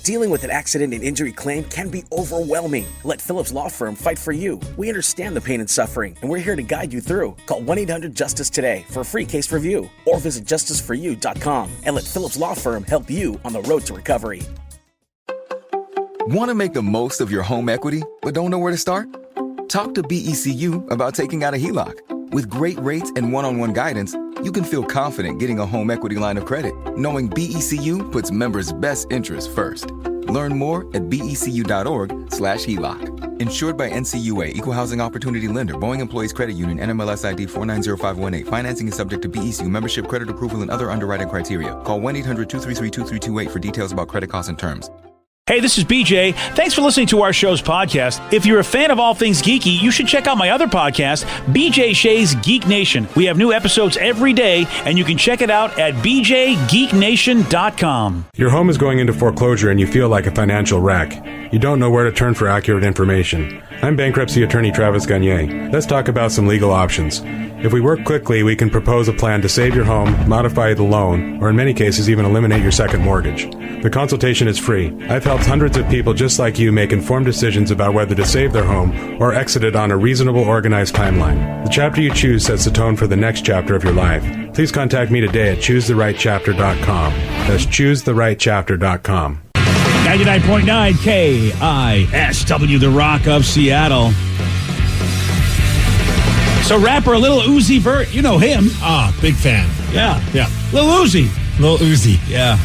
Dealing with an accident and injury claim can be overwhelming. Let Phillips Law Firm fight for you. We understand the pain and suffering, and we're here to guide you through. Call 1-800-JUSTICE today for a free case review, or visit justiceforyou.com and let Phillips Law Firm help you on the road to recovery. Want to make the most of your home equity, but don't know where to start? Talk to BECU about taking out a HELOC. With great rates and one-on-one guidance, you can feel confident getting a home equity line of credit, knowing BECU puts members' best interests first. Learn more at becu.org/HELOC. Insured by NCUA, Equal Housing Opportunity Lender, Boeing Employees Credit Union, NMLS ID 490518. Financing is subject to BECU membership, credit approval, and other underwriting criteria. Call 1-800-233-2328 for details about credit costs and terms. Hey, this is BJ. Thanks for listening to our show's podcast. If you're a fan of all things geeky, you should check out my other podcast, BJ Shea's Geek Nation. We have new episodes every day, and you can check it out at bjgeeknation.com. Your home is going into foreclosure and you feel like a financial wreck. You don't know where to turn for accurate information. I'm bankruptcy attorney Travis Gagne. Let's talk about some legal options. If we work quickly, we can propose a plan to save your home, modify the loan, or in many cases even eliminate your second mortgage. The consultation is free. I've helped hundreds of people just like you make informed decisions about whether to save their home or exit it on a reasonable, organized timeline. The chapter you choose sets the tone for the next chapter of your life. Please contact me today at choosetherightchapter.com. That's choosetherightchapter.com. 99.9 KISW, the Rock of Seattle. So rapper Lil Uzi Vert, you know him. Big fan. Yeah. Lil Uzi. Yeah.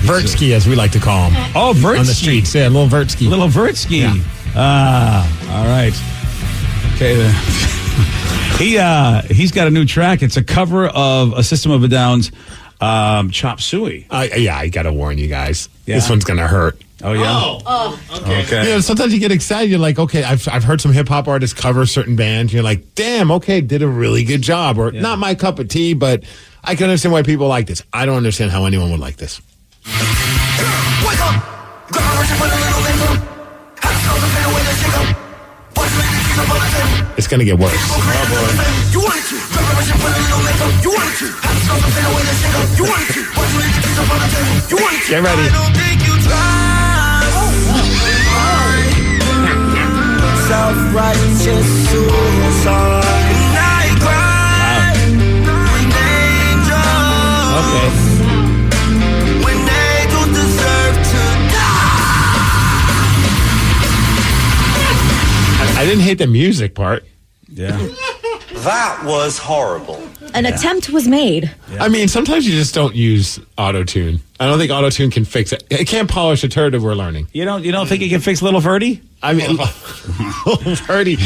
Vertsky, as we like to call him. Oh, Vertsky. On the streets, yeah, Lil Vertsky. Little Vertsky. Yeah. All right. Okay. He's got a new track. It's a cover of a System of a Down's Chop Suey. I got to warn you guys. Yeah. This one's going to hurt. Oh, yeah? Okay. You know, sometimes you get excited. You're like, okay, I've heard some hip-hop artists cover certain bands. You're like, damn, okay, did a really good job. Or not my cup of tea, but I can understand why people like this. I don't understand how anyone would like this. Wake up! It's going to get worse. Get ready. Self-righteous suicide. Okay. When angels deserve to I didn't hate the music part. Yeah. That was horrible. An attempt was made. Yeah. I mean, sometimes you just don't use auto-tune. I don't think auto-tune can fix it. It can't polish a turd, we're learning. You don't think it can fix Little Verdi? I mean, Little Verdi.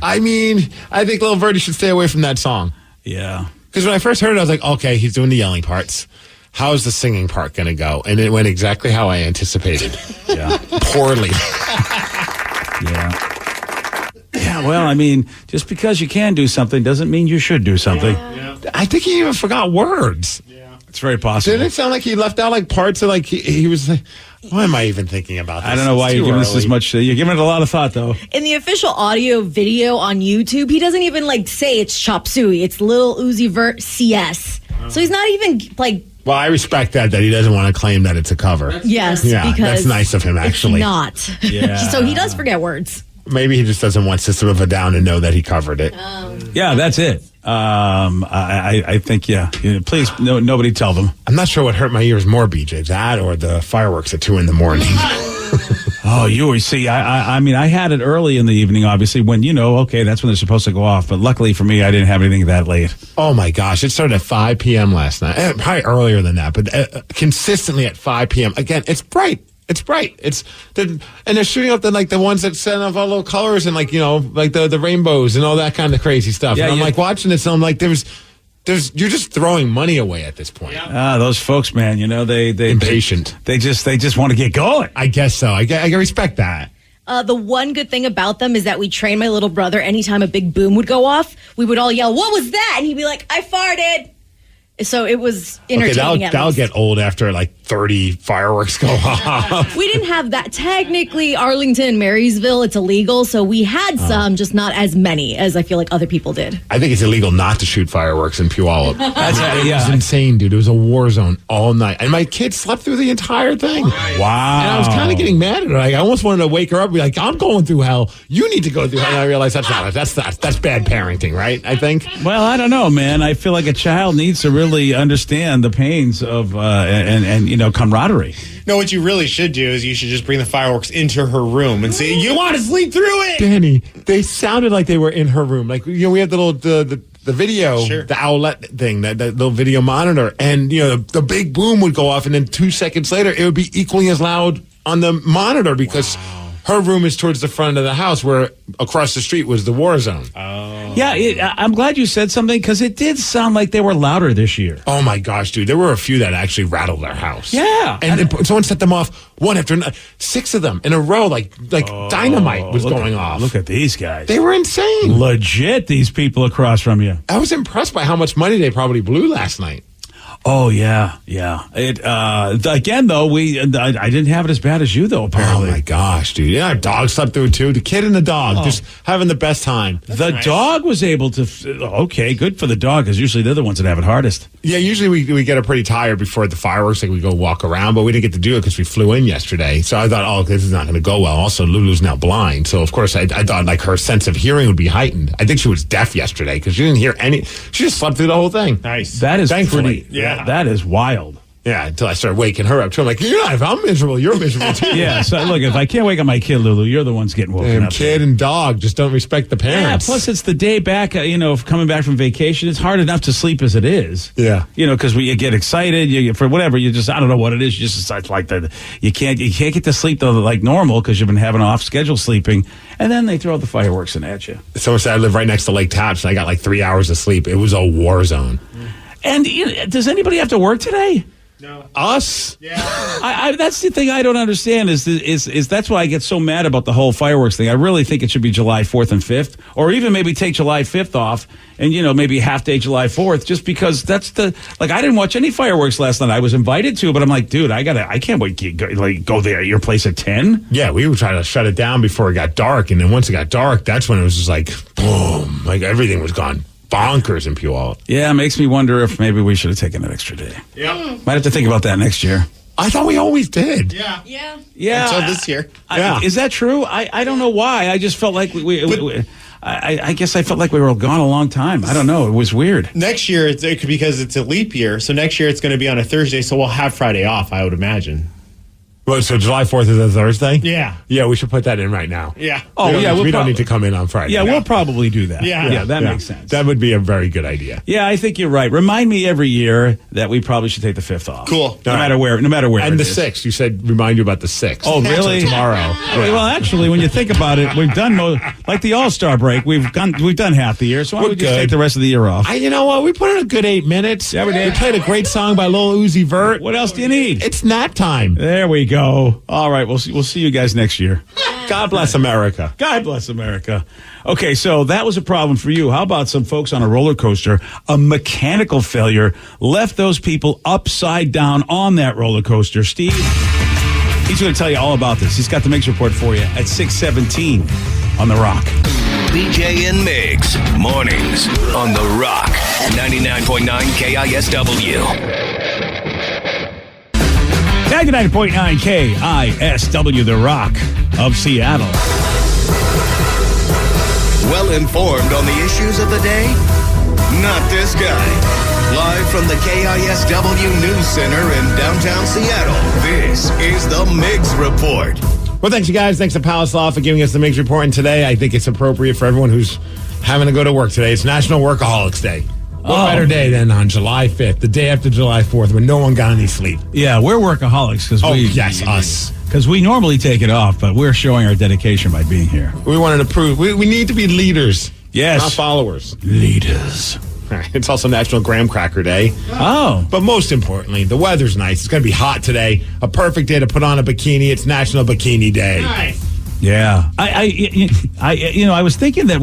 I mean, I think Little Verdi should stay away from that song. Yeah. Because when I first heard it, I was like, okay, he's doing the yelling parts. How is the singing part going to go? And it went exactly how I anticipated. Yeah. Poorly. Yeah. Yeah, well, I mean, just because you can do something doesn't mean you should do something. Yeah. I think he even forgot words. Yeah. It's very possible. Didn't it sound like he left out like parts of like he was like, why am I even thinking about this? I don't know why you're giving this as much. You're giving it a lot of thought, though. In the official audio video on YouTube, he doesn't even say it's Chop Suey. It's Lil Uzi Vert CS. So he's not even Well, I respect that he doesn't want to claim that it's a cover. Yes, yeah, because that's nice of him, actually. It's not. Yeah. So he does forget words. Maybe he just doesn't want System of a Down to know that he covered it. Yeah, that's it. I think, yeah. Please, nobody tell them. I'm not sure what hurt my ears more, BJ, that or the fireworks at 2 a.m. Oh, you see, I mean, I had it early in the evening, obviously, when, okay, that's when they're supposed to go off. But luckily for me, I didn't have anything that late. Oh, my gosh. It started at 5 p.m. last night. Probably earlier than that, but consistently at 5 p.m. Again, it's bright. It's bright. And they're shooting up the ones that send off all little colors and the rainbows and all that kind of crazy stuff. Yeah, and I'm watching this and I'm like, you're just throwing money away at this point. Those folks, man, they impatient. They just want to get going. I guess so. I respect that. The one good thing about them is that we trained my little brother anytime a big boom would go off, we would all yell, "What was that?" And he'd be like, "I farted." So it was Okay, entertaining. that'll get old after like 30 fireworks go off. We didn't have that. Technically, Arlington, Marysville, it's illegal. So we had some, just not as many as I feel like other people did. I think it's illegal not to shoot fireworks in Puyallup. It yeah. was insane, dude. It was a war zone all night. And my kid slept through the entire thing. Wow. And I was kind of getting mad at her. Like, I almost wanted to wake her up and be like, I'm going through hell. You need to go through hell. And I realized that's bad parenting, right? I think. Well, I don't know, man. I feel like a child needs to really understand the pains of and camaraderie. No, what you really should do is you should just bring the fireworks into her room and say, "You want to sleep through it?" Danny, they sounded like they were in her room. Like, we have the little the video, Sure. the owlet thing, that little video monitor, and the big boom would go off, and then 2 seconds later, it would be equally as loud on the monitor because her room is towards the front of the house, where across the street was the war zone. Yeah, I'm glad you said something because it did sound like they were louder this year. Oh my gosh, dude! There were a few that actually rattled our house. Yeah, and someone set them off one after another, 6 of them in a row, like dynamite was going off. Look at these guys; they were insane, legit. These people across from you. I was impressed by how much money they probably blew last night. Oh yeah. It again though. I didn't have it as bad as you though. Apparently. Oh my gosh, dude! Yeah, our dog slept through it too. The kid and the dog just having the best time. The dog was able to. Okay, good for the dog because usually they're the ones that have it hardest. Yeah, usually we get her pretty tired before the fireworks. Like we go walk around, but we didn't get to do it because we flew in yesterday. So I thought, oh, this is not going to go well. Also, Lulu's now blind, so of course I thought like her sense of hearing would be heightened. I think she was deaf yesterday because she didn't hear any. She just slept through the whole thing. Nice. That is Thankfully. pretty. Yeah, that is wild. Yeah, until I started waking her up too. I'm like, if I'm miserable, you're miserable too. Yeah, so look, if I can't wake up my kid, Lulu, you're the ones getting woken up. Kid and dog just don't respect the parents. Yeah, plus it's the day back, coming back from vacation. It's hard enough to sleep as it is. Yeah. Because you get excited, for whatever, I don't know what it is. It's like that. You can't get to sleep though like normal because you've been having off schedule sleeping, and then they throw the fireworks in at you. Someone said I live right next to Lake Taps, and I got like 3 hours of sleep. It was a war zone. And does anybody have to work today? No. Us? Yeah. I that's the thing I don't understand is that's why I get so mad about the whole fireworks thing. I really think it should be July 4th and 5th, or even maybe take July 5th off and, maybe half day July 4th, just because that's I didn't watch any fireworks last night. I was invited to, but I'm like, dude, I can't wait to go there at your place at 10. Yeah, we were trying to shut it down before it got dark. And then once it got dark, that's when it was just like, boom, like everything was gone bonkers in Puyallup. Yeah, it makes me wonder if maybe we should have taken an extra day. Yeah. Might have to think about that next year. I thought we always did. Yeah. Yeah. Until this year. Is that true? I don't know why. I just felt like I guess I felt like we were gone a long time. I don't know. It was weird. Next year, because it's a leap year, so next year it's going to be on a Thursday, so we'll have Friday off, I would imagine. Well, so July 4th is a Thursday? Yeah. Yeah, we should put that in right now. Yeah. Oh, we don't need to come in on Friday. Yeah, we'll probably do that. Yeah. That makes sense. That would be a very good idea. Yeah, I think you're right. Remind me every year that we probably should take the 5th off. Cool. No matter where. And it the is. 6th. You said remind you about the 6th. Oh, really? So tomorrow. Well, actually, when you think about it, we've done like the All-Star break. We've done half the year, so why don't we just take the rest of the year off? You know what? We put in a good 8 minutes. Yeah, we did. We played a great song by Lil Uzi Vert. What else do you need? It's nap time. There we go. All right, we'll see you guys next year. God bless America. God bless America. Okay, so that was a problem for you. How about some folks on a roller coaster? A mechanical failure left those people upside down on that roller coaster. Steve, he's going to tell you all about this. He's got the Migs report for you at 6:17 on The Rock. BJ and Migs, mornings on The Rock, 99.9 KISW. 99.9 KISW, The Rock of Seattle. Well informed on the issues of the day? Not this guy. Live from the KISW News Center in downtown Seattle, this is the Migs Report. Well, thanks, you guys. Thanks to Palace Law for giving us the Migs Report. And today, I think it's appropriate for everyone who's having to go to work today. It's National Workaholics Day. What better day than on July 5th, the day after July 4th, when no one got any sleep? Yeah, we're workaholics because us. Because we normally take it off, but we're showing our dedication by being here. We wanted to prove we need to be leaders. Yes. Not followers. Leaders. It's also National Graham Cracker Day. Oh. But most importantly, the weather's nice. It's going to be hot today. A perfect day to put on a bikini. It's National Bikini Day. Nice. Yeah. I was thinking that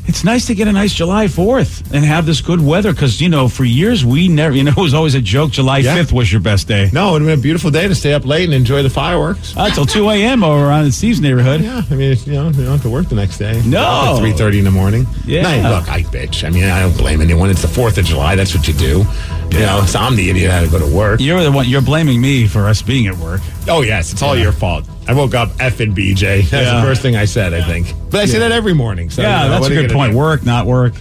It's nice to get a nice July 4th and have this good weather because, for years we never, it was always a joke. July 5th was your best day. No, it would have been a beautiful day to stay up late and enjoy the fireworks. Until 2 a.m. over around in Steve's neighborhood. Yeah, I mean, you don't have to work the next day. No. 3:30 in the morning. Yeah. No, look, I bitch. I mean, I don't blame anyone. It's the 4th of July. That's what you do. So I'm the idiot that had to go to work. You're the one. You're blaming me for us being at work. Oh, yes. It's all your fault. I woke up effing BJ. That's the first thing I said, I think. But I say that every morning. So, that's a good point. Work, not work.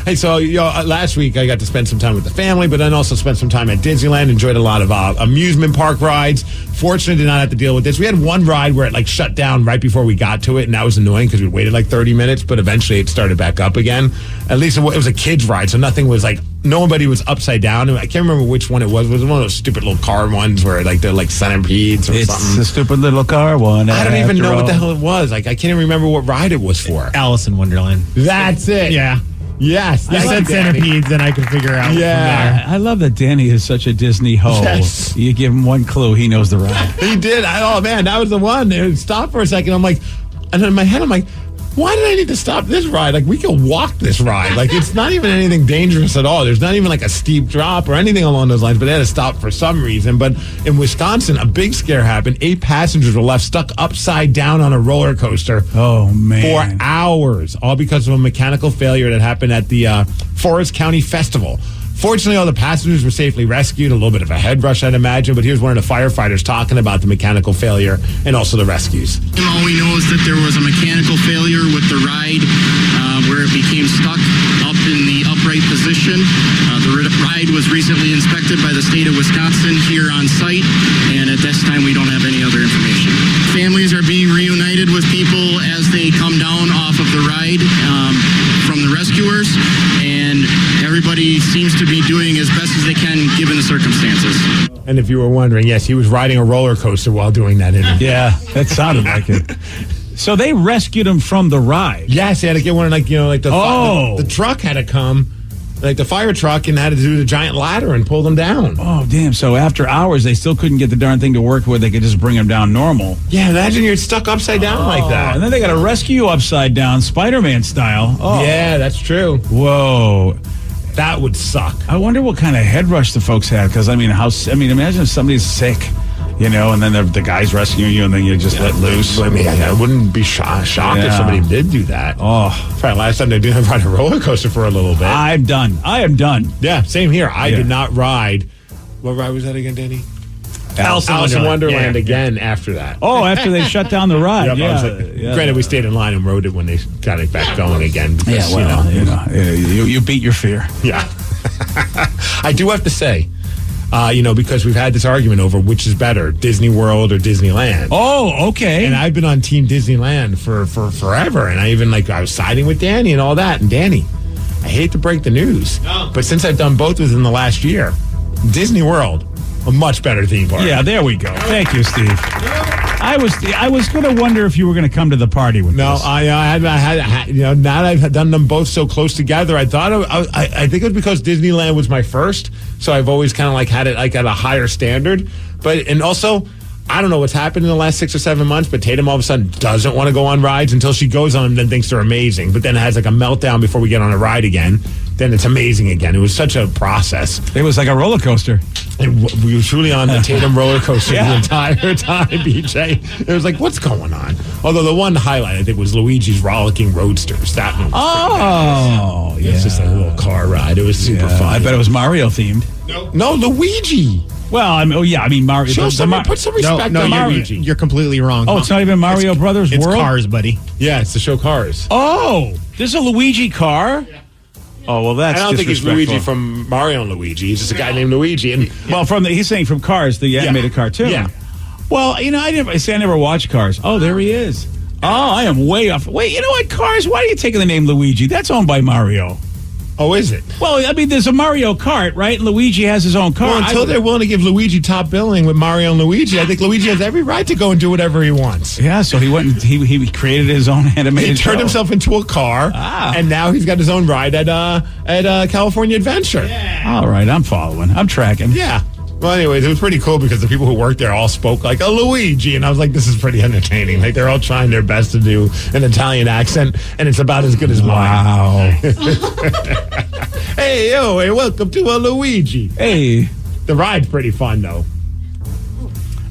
Hey, so last week I got to spend some time with the family, but then also spent some time at Disneyland. Enjoyed a lot of amusement park rides. Fortunately, did not have to deal with this. We had one ride where it shut down right before we got to it, and that was annoying because we waited 30 minutes. But eventually, it started back up again. At least it was a kids ride, so nothing was nobody was upside down. I can't remember which one it was. It was one of those stupid little car ones where they're centipedes or something. It's a stupid little car one. I don't even know what the hell it was. I can't even remember what ride it was for. Alice in Wonderland. That's it. Yeah. Yes. I said centipedes, and I could figure out from there. I love that Danny is such a Disney hoe. Yes. You give him one clue, he knows the ride. He did. Oh, man, that was the one. It stopped for a second. I'm like, and in my head, I'm like, why did I need to stop this ride? We can walk this ride. It's not even anything dangerous at all. There's not even a steep drop or anything along those lines, but they had to stop for some reason. But in Wisconsin, a big scare happened. 8 passengers were left stuck upside down on a roller coaster. Oh, man. For hours, all because of a mechanical failure that happened at the Forest County Festival. Fortunately, all the passengers were safely rescued. A little bit of a head rush, I'd imagine. But here's one of the firefighters talking about the mechanical failure and also the rescues. All we know is that there was a mechanical failure with the ride where it became stuck up in the upright position. The ride was recently inspected by the state of Wisconsin here on site. And at this time, we don't have any other information. Families are being reunited with people as they come down off of the ride from the rescuers. And everybody seems to be doing as best as they can given the circumstances. And if you were wondering, yes, he was riding a roller coaster while doing that interview. Yeah, that sounded like it. So they rescued him from the ride. Yes, they had to get one the truck had to come, the fire truck, and had to do the giant ladder and pull them down. Oh, damn. So after hours, they still couldn't get the darn thing to work where they could just bring him down normal. Yeah, imagine you're stuck upside down like that. And then they got to rescue you upside down, Spider-Man style. Oh. Yeah, that's true. Whoa. That would suck. I wonder what kind of head rush the folks had. Because, imagine if somebody's sick, and then the guy's rescuing you, and then you just let loose. I wouldn't be shocked if somebody did do that. Oh. Probably last time they did ride a roller coaster for a little bit. I am done. Yeah, same here. I did not ride. What ride was that again, Danny? Alice in Wonderland again after that. Oh, after they shut down the ride. Granted, we stayed in line and rode it when they got it back going again. Because, you beat your fear. Yeah. I do have to say, because we've had this argument over which is better, Disney World or Disneyland. Oh, okay. And I've been on Team Disneyland for forever. And I even, I was siding with Danny and all that. And Danny, I hate to break the news, but since I've done both within the last year, Disney World, a much better theme park. Yeah, there we go. Thank you, Steve. I was going to wonder if you were going to come to the party with No, us. I had now that I've done them both so close together, I thought I think it was because Disneyland was my first, so I've always kind of had it at a higher standard. And also, I don't know what's happened in the last 6 or 7 months, but Tatum all of a sudden doesn't want to go on rides until she goes on them, then thinks they're amazing, but then has a meltdown before we get on a ride again. Then it's amazing again. It was such a process. It was like a roller coaster. We were truly on the Tatum roller coaster the entire time, BJ. It was like, what's going on? Although the one highlight, I think, was Luigi's Rollicking Roadsters. That one was yeah. It's just a little car ride. It was super fun. I bet it was Mario themed. No, Luigi. Well, Mario. Put some respect on Luigi. You're completely wrong. Oh, it's not even Mario Brothers It's World? Cars, buddy. Yeah, it's to show cars. Oh, this is a Luigi car? Yeah. Oh, well, that's I don't think he's disrespectful. Luigi from Mario and Luigi. He's just a guy named Luigi. And he's saying from Cars, the animated cartoon. Yeah. Well, I never watched Cars. Oh, there he is. Oh, I am way off. Wait, you know what, Cars? Why are you taking the name Luigi? That's owned by Mario. Oh, is it? Well, there's a Mario Kart, right? And Luigi has his own car. Well, until they're willing to give Luigi top billing with Mario and Luigi, I think Luigi has every right to go and do whatever he wants. Yeah, so he went and he created his own animated show. He turned himself into a car, and now he's got his own ride at California Adventure. Yeah. All right, I'm following. I'm tracking. Yeah. Well, anyways, it was pretty cool because the people who worked there all spoke like a Luigi, and I was like, this is pretty entertaining. Like, they're all trying their best to do an Italian accent, and it's about as good as mine. Wow. Hey, welcome to a Luigi. Hey. The ride's pretty fun, though.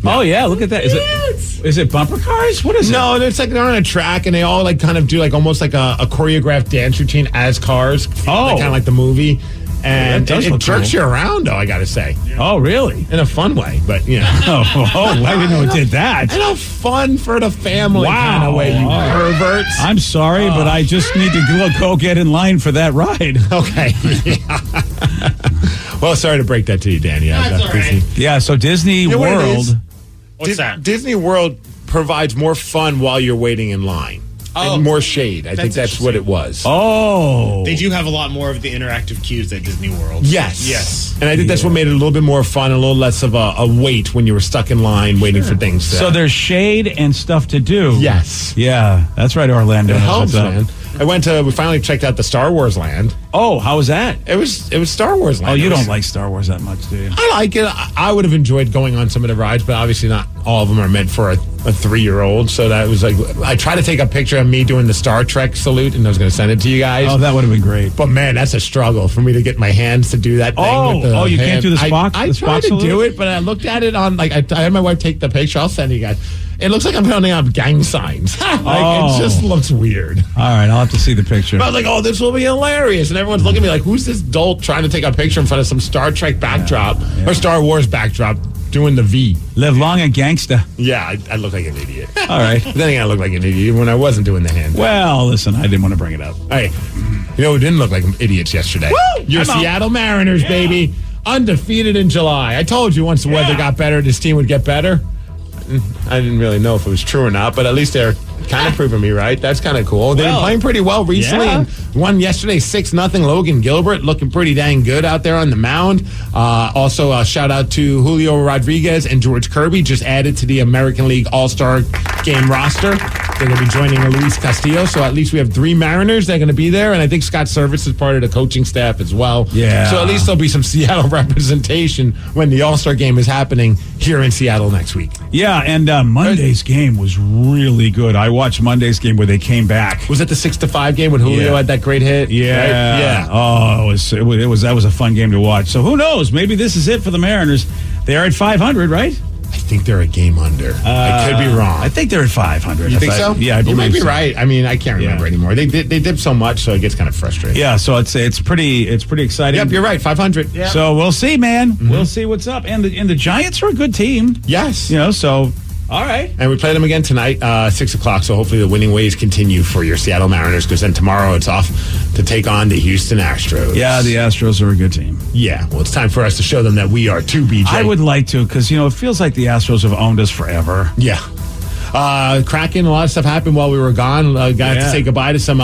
Oh, yeah, look at that. Is it bumper cars? What is it? No, it's like they're on a track, and they all like kind of do like almost like a choreographed dance routine as cars. Oh. Like, kind of like the movie. And Yeah, it jerks you around, though, I got to say. Oh, really? In a fun way, but, you know. I didn't know it did that. In a fun for the family kind of way, you perverts. I'm sorry, but I just need to go get in line for that ride. Okay. Well, sorry to break that to you, Danny. That's all right. Yeah, so Disney World. What's that? Disney World provides more fun while you're waiting in line. Oh. And more shade. I think that's what it was. Oh. They do have a lot more of the interactive cues at Disney World. Yes. And I think that's what made it a little bit more fun, a little less of a wait when you were stuck in line waiting for things. So there's shade and stuff to do. Yes. Yeah, that's right, Orlando. It helps, man. We finally checked out the Star Wars land. Oh, how was that? It was Star Wars land. Oh, you don't like Star Wars that much, do you? I like it. I would have enjoyed going on some of the rides, but obviously not all of them are meant for a 3-year-old. So that was like, I tried to take a picture of me doing the Star Trek salute, and I was going to send it to you guys. Oh, that would have been great. But man, that's a struggle for me to get my hands to do that thing. With the you can't do the Spock? I tried to do it, but I looked at it on, like, I had my wife take the picture. I'll send you guys. It looks like I'm putting up gang signs. It just looks weird. All right, I'll have to see the picture. But I was like, oh, this will be hilarious. And everyone's looking at me like, who's this dolt trying to take a picture in front of some Star Trek backdrop or Star Wars backdrop doing the V? Live long and gangsta. Yeah, I look like an idiot. All right. But then again, I look like an idiot when I wasn't doing the hand. Well, listen, I didn't want to bring it up. All right. You know who didn't look like idiots yesterday? Woo! Your Seattle Mariners, baby. Undefeated in July. I told you once the weather got better, this team would get better. I didn't really know if it was true or not, but at least they're kind of proving me right. That's kind of cool. They've been playing pretty well recently. Yeah. And won yesterday 6-0. Logan Gilbert looking pretty dang good out there on the mound. Also, a shout out to Julio Rodriguez and George Kirby, just added to the American League All-Star Game roster. They're going to be joining Luis Castillo. So at least we have 3 Mariners that are going to be there. And I think Scott Service is part of the coaching staff as well. Yeah. So at least there'll be some Seattle representation when the All-Star Game is happening here in Seattle next week. Yeah, and Monday's game was really good. I watched Monday's game where they came back. Was it the 6-5 game when Julio had that great hit? Yeah. Right? Yeah. Oh, that was a fun game to watch. So who knows? Maybe this is it for the Mariners. They are at 500, right? I think they're a game under. I could be wrong. I think they're at 500. You think so? Yeah, I you believe might be so. right. I mean, I can't remember anymore. They dip so much, so it gets kind of frustrating. Yeah, so it's pretty exciting. Yep, you're right. 500. Yeah. So we'll see, man. We'll see what's up. And the Giants are a good team. Yes. You know, so all right. And we play them again tonight, 6 o'clock. So hopefully the winning ways continue for your Seattle Mariners, because then tomorrow it's off to take on the Houston Astros. Yeah, the Astros are a good team. Yeah. Well, it's time for us to show them that we are too, BJ. I would like to, because, it feels like the Astros have owned us forever. Yeah. Kraken, a lot of stuff happened while we were gone. Got to say goodbye to some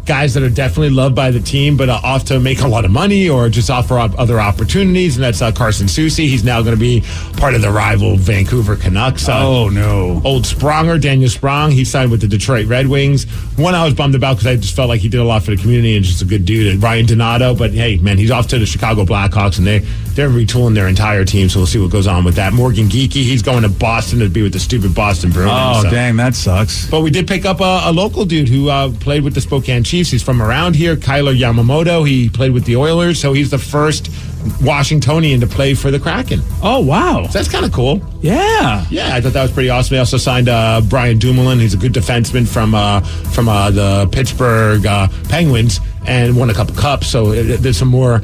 guys that are definitely loved by the team, but off to make a lot of money or just offer up other opportunities. And that's Carson Soucy. He's now going to be part of the rival Vancouver Canucks. Oh, no. Old Spronger, Daniel Sprong, he signed with the Detroit Red Wings. One I was bummed about because I just felt like he did a lot for the community and just a good dude. And Ryan Donato, but hey, man, he's off to the Chicago Blackhawks, and they're retooling their entire team, so we'll see what goes on with that. Morgan Geekie, he's going to Boston to be with the stupid Boston Bruins. Oh, dang, that sucks. But we did pick up a local dude who played with the Spokane Chiefs. He's from around here, Kyler Yamamoto. He played with the Oilers, so he's the first Washingtonian to play for the Kraken. Oh, wow. So that's kind of cool. Yeah. Yeah, I thought that was pretty awesome. They also signed Brian Dumoulin. He's a good defenseman from the Pittsburgh Penguins and won a couple cups. So there's some more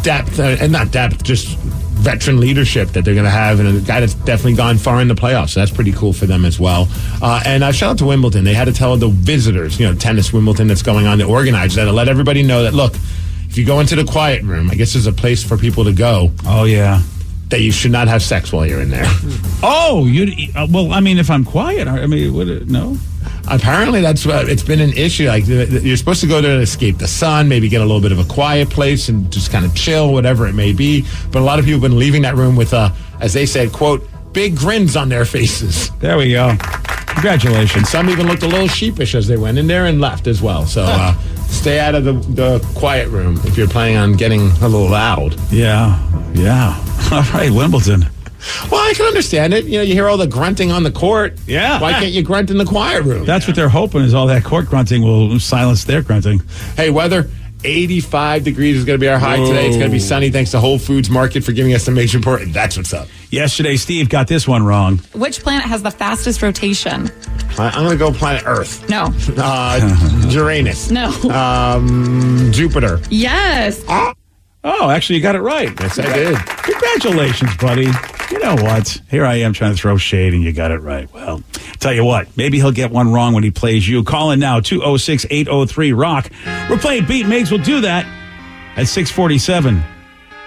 depth, and not depth, just veteran leadership that they're going to have, and a guy that's definitely gone far in the playoffs. So that's pretty cool for them as well. And shout out to Wimbledon. They had to tell the visitors, tennis Wimbledon that's going on, the organizers, that to let everybody know that, look, if you go into the quiet room, I guess there's a place for people to go. Oh, yeah. That you should not have sex while you're in there. Oh, well, I mean, if I'm quiet, no? Apparently, it's been an issue. Like, you're supposed to go there to escape the sun, maybe get a little bit of a quiet place and just kind of chill, whatever it may be. But a lot of people have been leaving that room with, as they said, quote, big grins on their faces. There we go. Congratulations. Some even looked a little sheepish as they went in there and left as well. So stay out of the quiet room if you're planning on getting a little loud. Yeah. All right, Wimbledon. Well, I can understand it. You know, you hear all the grunting on the court. Yeah. Why can't you grunt in the quiet room? That's what they're hoping is all that court grunting will silence their grunting. Hey, weather, 85 degrees is going to be our high today. It's going to be sunny thanks to Whole Foods Market for giving us the major report. And that's what's up. Yesterday, Steve got this one wrong. Which planet has the fastest rotation? I'm going to go planet Earth. No. Uranus. No. Jupiter. Yes. Oh, actually, you got it right. Yes, I did. Congratulations, buddy. You know what? Here I am trying to throw shade, and you got it right. Well, tell you what, maybe he'll get one wrong when he plays you. Call in now, 206-803-ROCK. We're playing Beat Migs. We'll do that at 647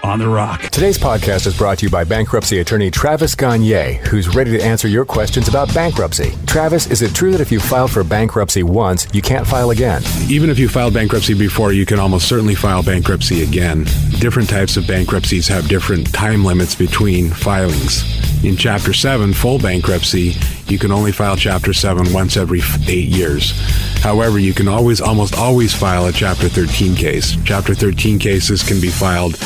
on The Rock. Today's podcast is brought to you by bankruptcy attorney Travis Gagne, who's ready to answer your questions about bankruptcy. Travis, is it true that if you filed for bankruptcy once, you can't file again? Even if you filed bankruptcy before, you can almost certainly file bankruptcy again. Different types of bankruptcies have different time limits between filings. In Chapter 7, full bankruptcy, you can only file Chapter 7 once every 8 years. However, you can almost always file a Chapter 13 case. Chapter 13 cases can be filed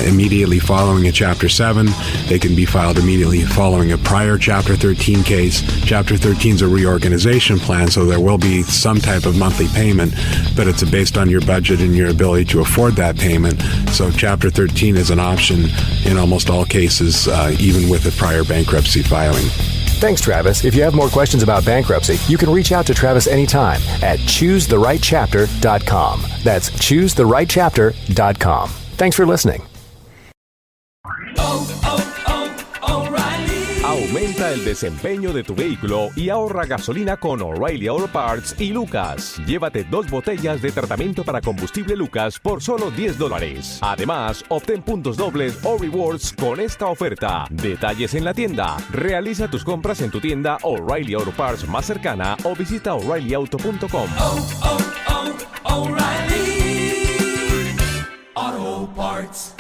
immediately following a Chapter 7. They can be filed immediately following a prior Chapter 13 case. Chapter 13 is a reorganization plan, so there will be some type of monthly payment, but it's based on your budget and your ability to afford that payment. So Chapter 13 is an option in almost all cases, even with a prior bankruptcy filing. Thanks, Travis. If you have more questions about bankruptcy, you can reach out to Travis anytime at choosetherightchapter.com. That's choosetherightchapter.com. Thanks for listening. Aumenta el desempeño de tu vehículo y ahorra gasolina con O'Reilly Auto Parts y Lucas. Llévate 2 botellas de tratamiento para combustible Lucas por solo $10. Además, obtén puntos dobles o rewards con esta oferta. Detalles en la tienda. Realiza tus compras en tu tienda O'Reilly Auto Parts más cercana o visita O'ReillyAuto.com. O'Reilly Auto Parts.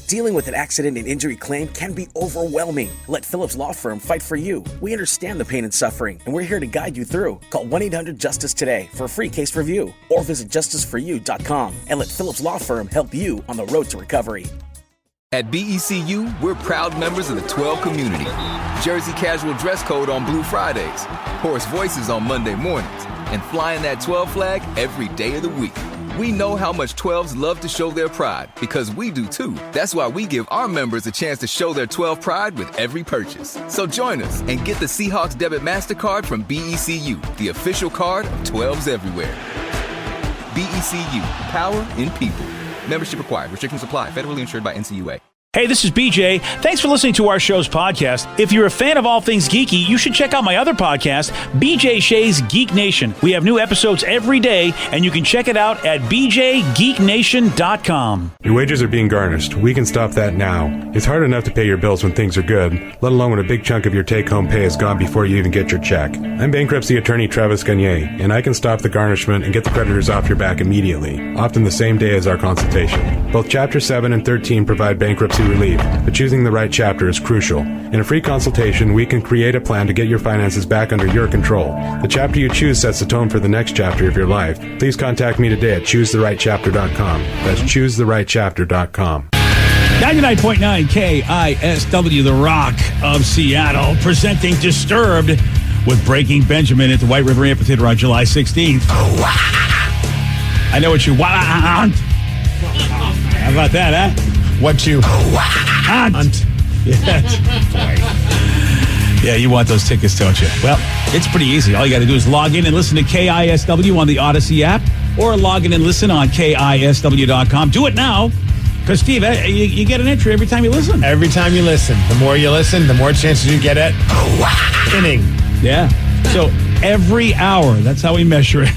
Dealing with an accident and injury claim can be overwhelming. Let Phillips Law Firm fight for you. We understand the pain and suffering, and we're here to guide you through. Call 1-800-JUSTICE today for a free case review, or visit justiceforyou.com and let Phillips Law Firm help you on the road to recovery. At BECU, we're proud members of the 12 community. Jersey casual dress code on Blue Fridays, hoarse voices on Monday mornings, and flying that 12 flag every day of the week. We know how much 12s love to show their pride, because we do too. That's why we give our members a chance to show their 12 pride with every purchase. So join us and get the Seahawks Debit MasterCard from BECU, the official card of 12s everywhere. BECU, power in people. Membership required. Restrictions apply. Federally insured by NCUA. Hey, this is BJ. Thanks for listening to our show's podcast. If you're a fan of all things geeky, you should check out my other podcast, BJ Shea's Geek Nation. We have new episodes every day, and you can check it out at bjgeeknation.com. Your wages are being garnished. We can stop that now. It's hard enough to pay your bills when things are good, let alone when a big chunk of your take-home pay is gone before you even get your check. I'm bankruptcy attorney Travis Gagne, and I can stop the garnishment and get the creditors off your back immediately, often the same day as our consultation. Both Chapter 7 and 13 provide bankruptcy relief, but choosing the right chapter is crucial. In a free consultation, we can create a plan to get your finances back under your control. The chapter you choose sets the tone for the next chapter of your life. Please contact me today at choosetherightchapter.com. That's choosetherightchapter.com. 99.9 KISW, The Rock of Seattle, presenting Disturbed with Breaking Benjamin at the White River Amphitheater on July 16th. I know what you want. How about that, huh? What you want. Yeah, you want those tickets, don't you? Well, it's pretty easy. All you got to do is log in and listen to KISW on the Odyssey app, or log in and listen on KISW.com. Do it now, because, Steve, you get an entry every time you listen. Every time you listen. The more you listen, the more chances you get at winning. Yeah. So every hour, that's how we measure it.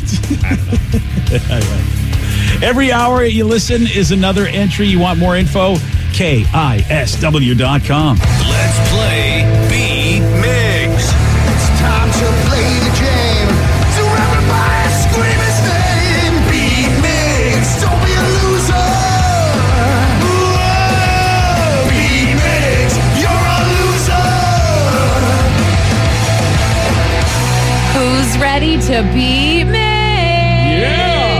Every hour you listen is another entry. You want more info? KISW.com. Let's play Beat Migs. It's time to play the game. So everybody scream his name. Beat Migs, don't be a loser. Whoa, Beat Migs, you're a loser. Who's ready to beat Migs? Yeah.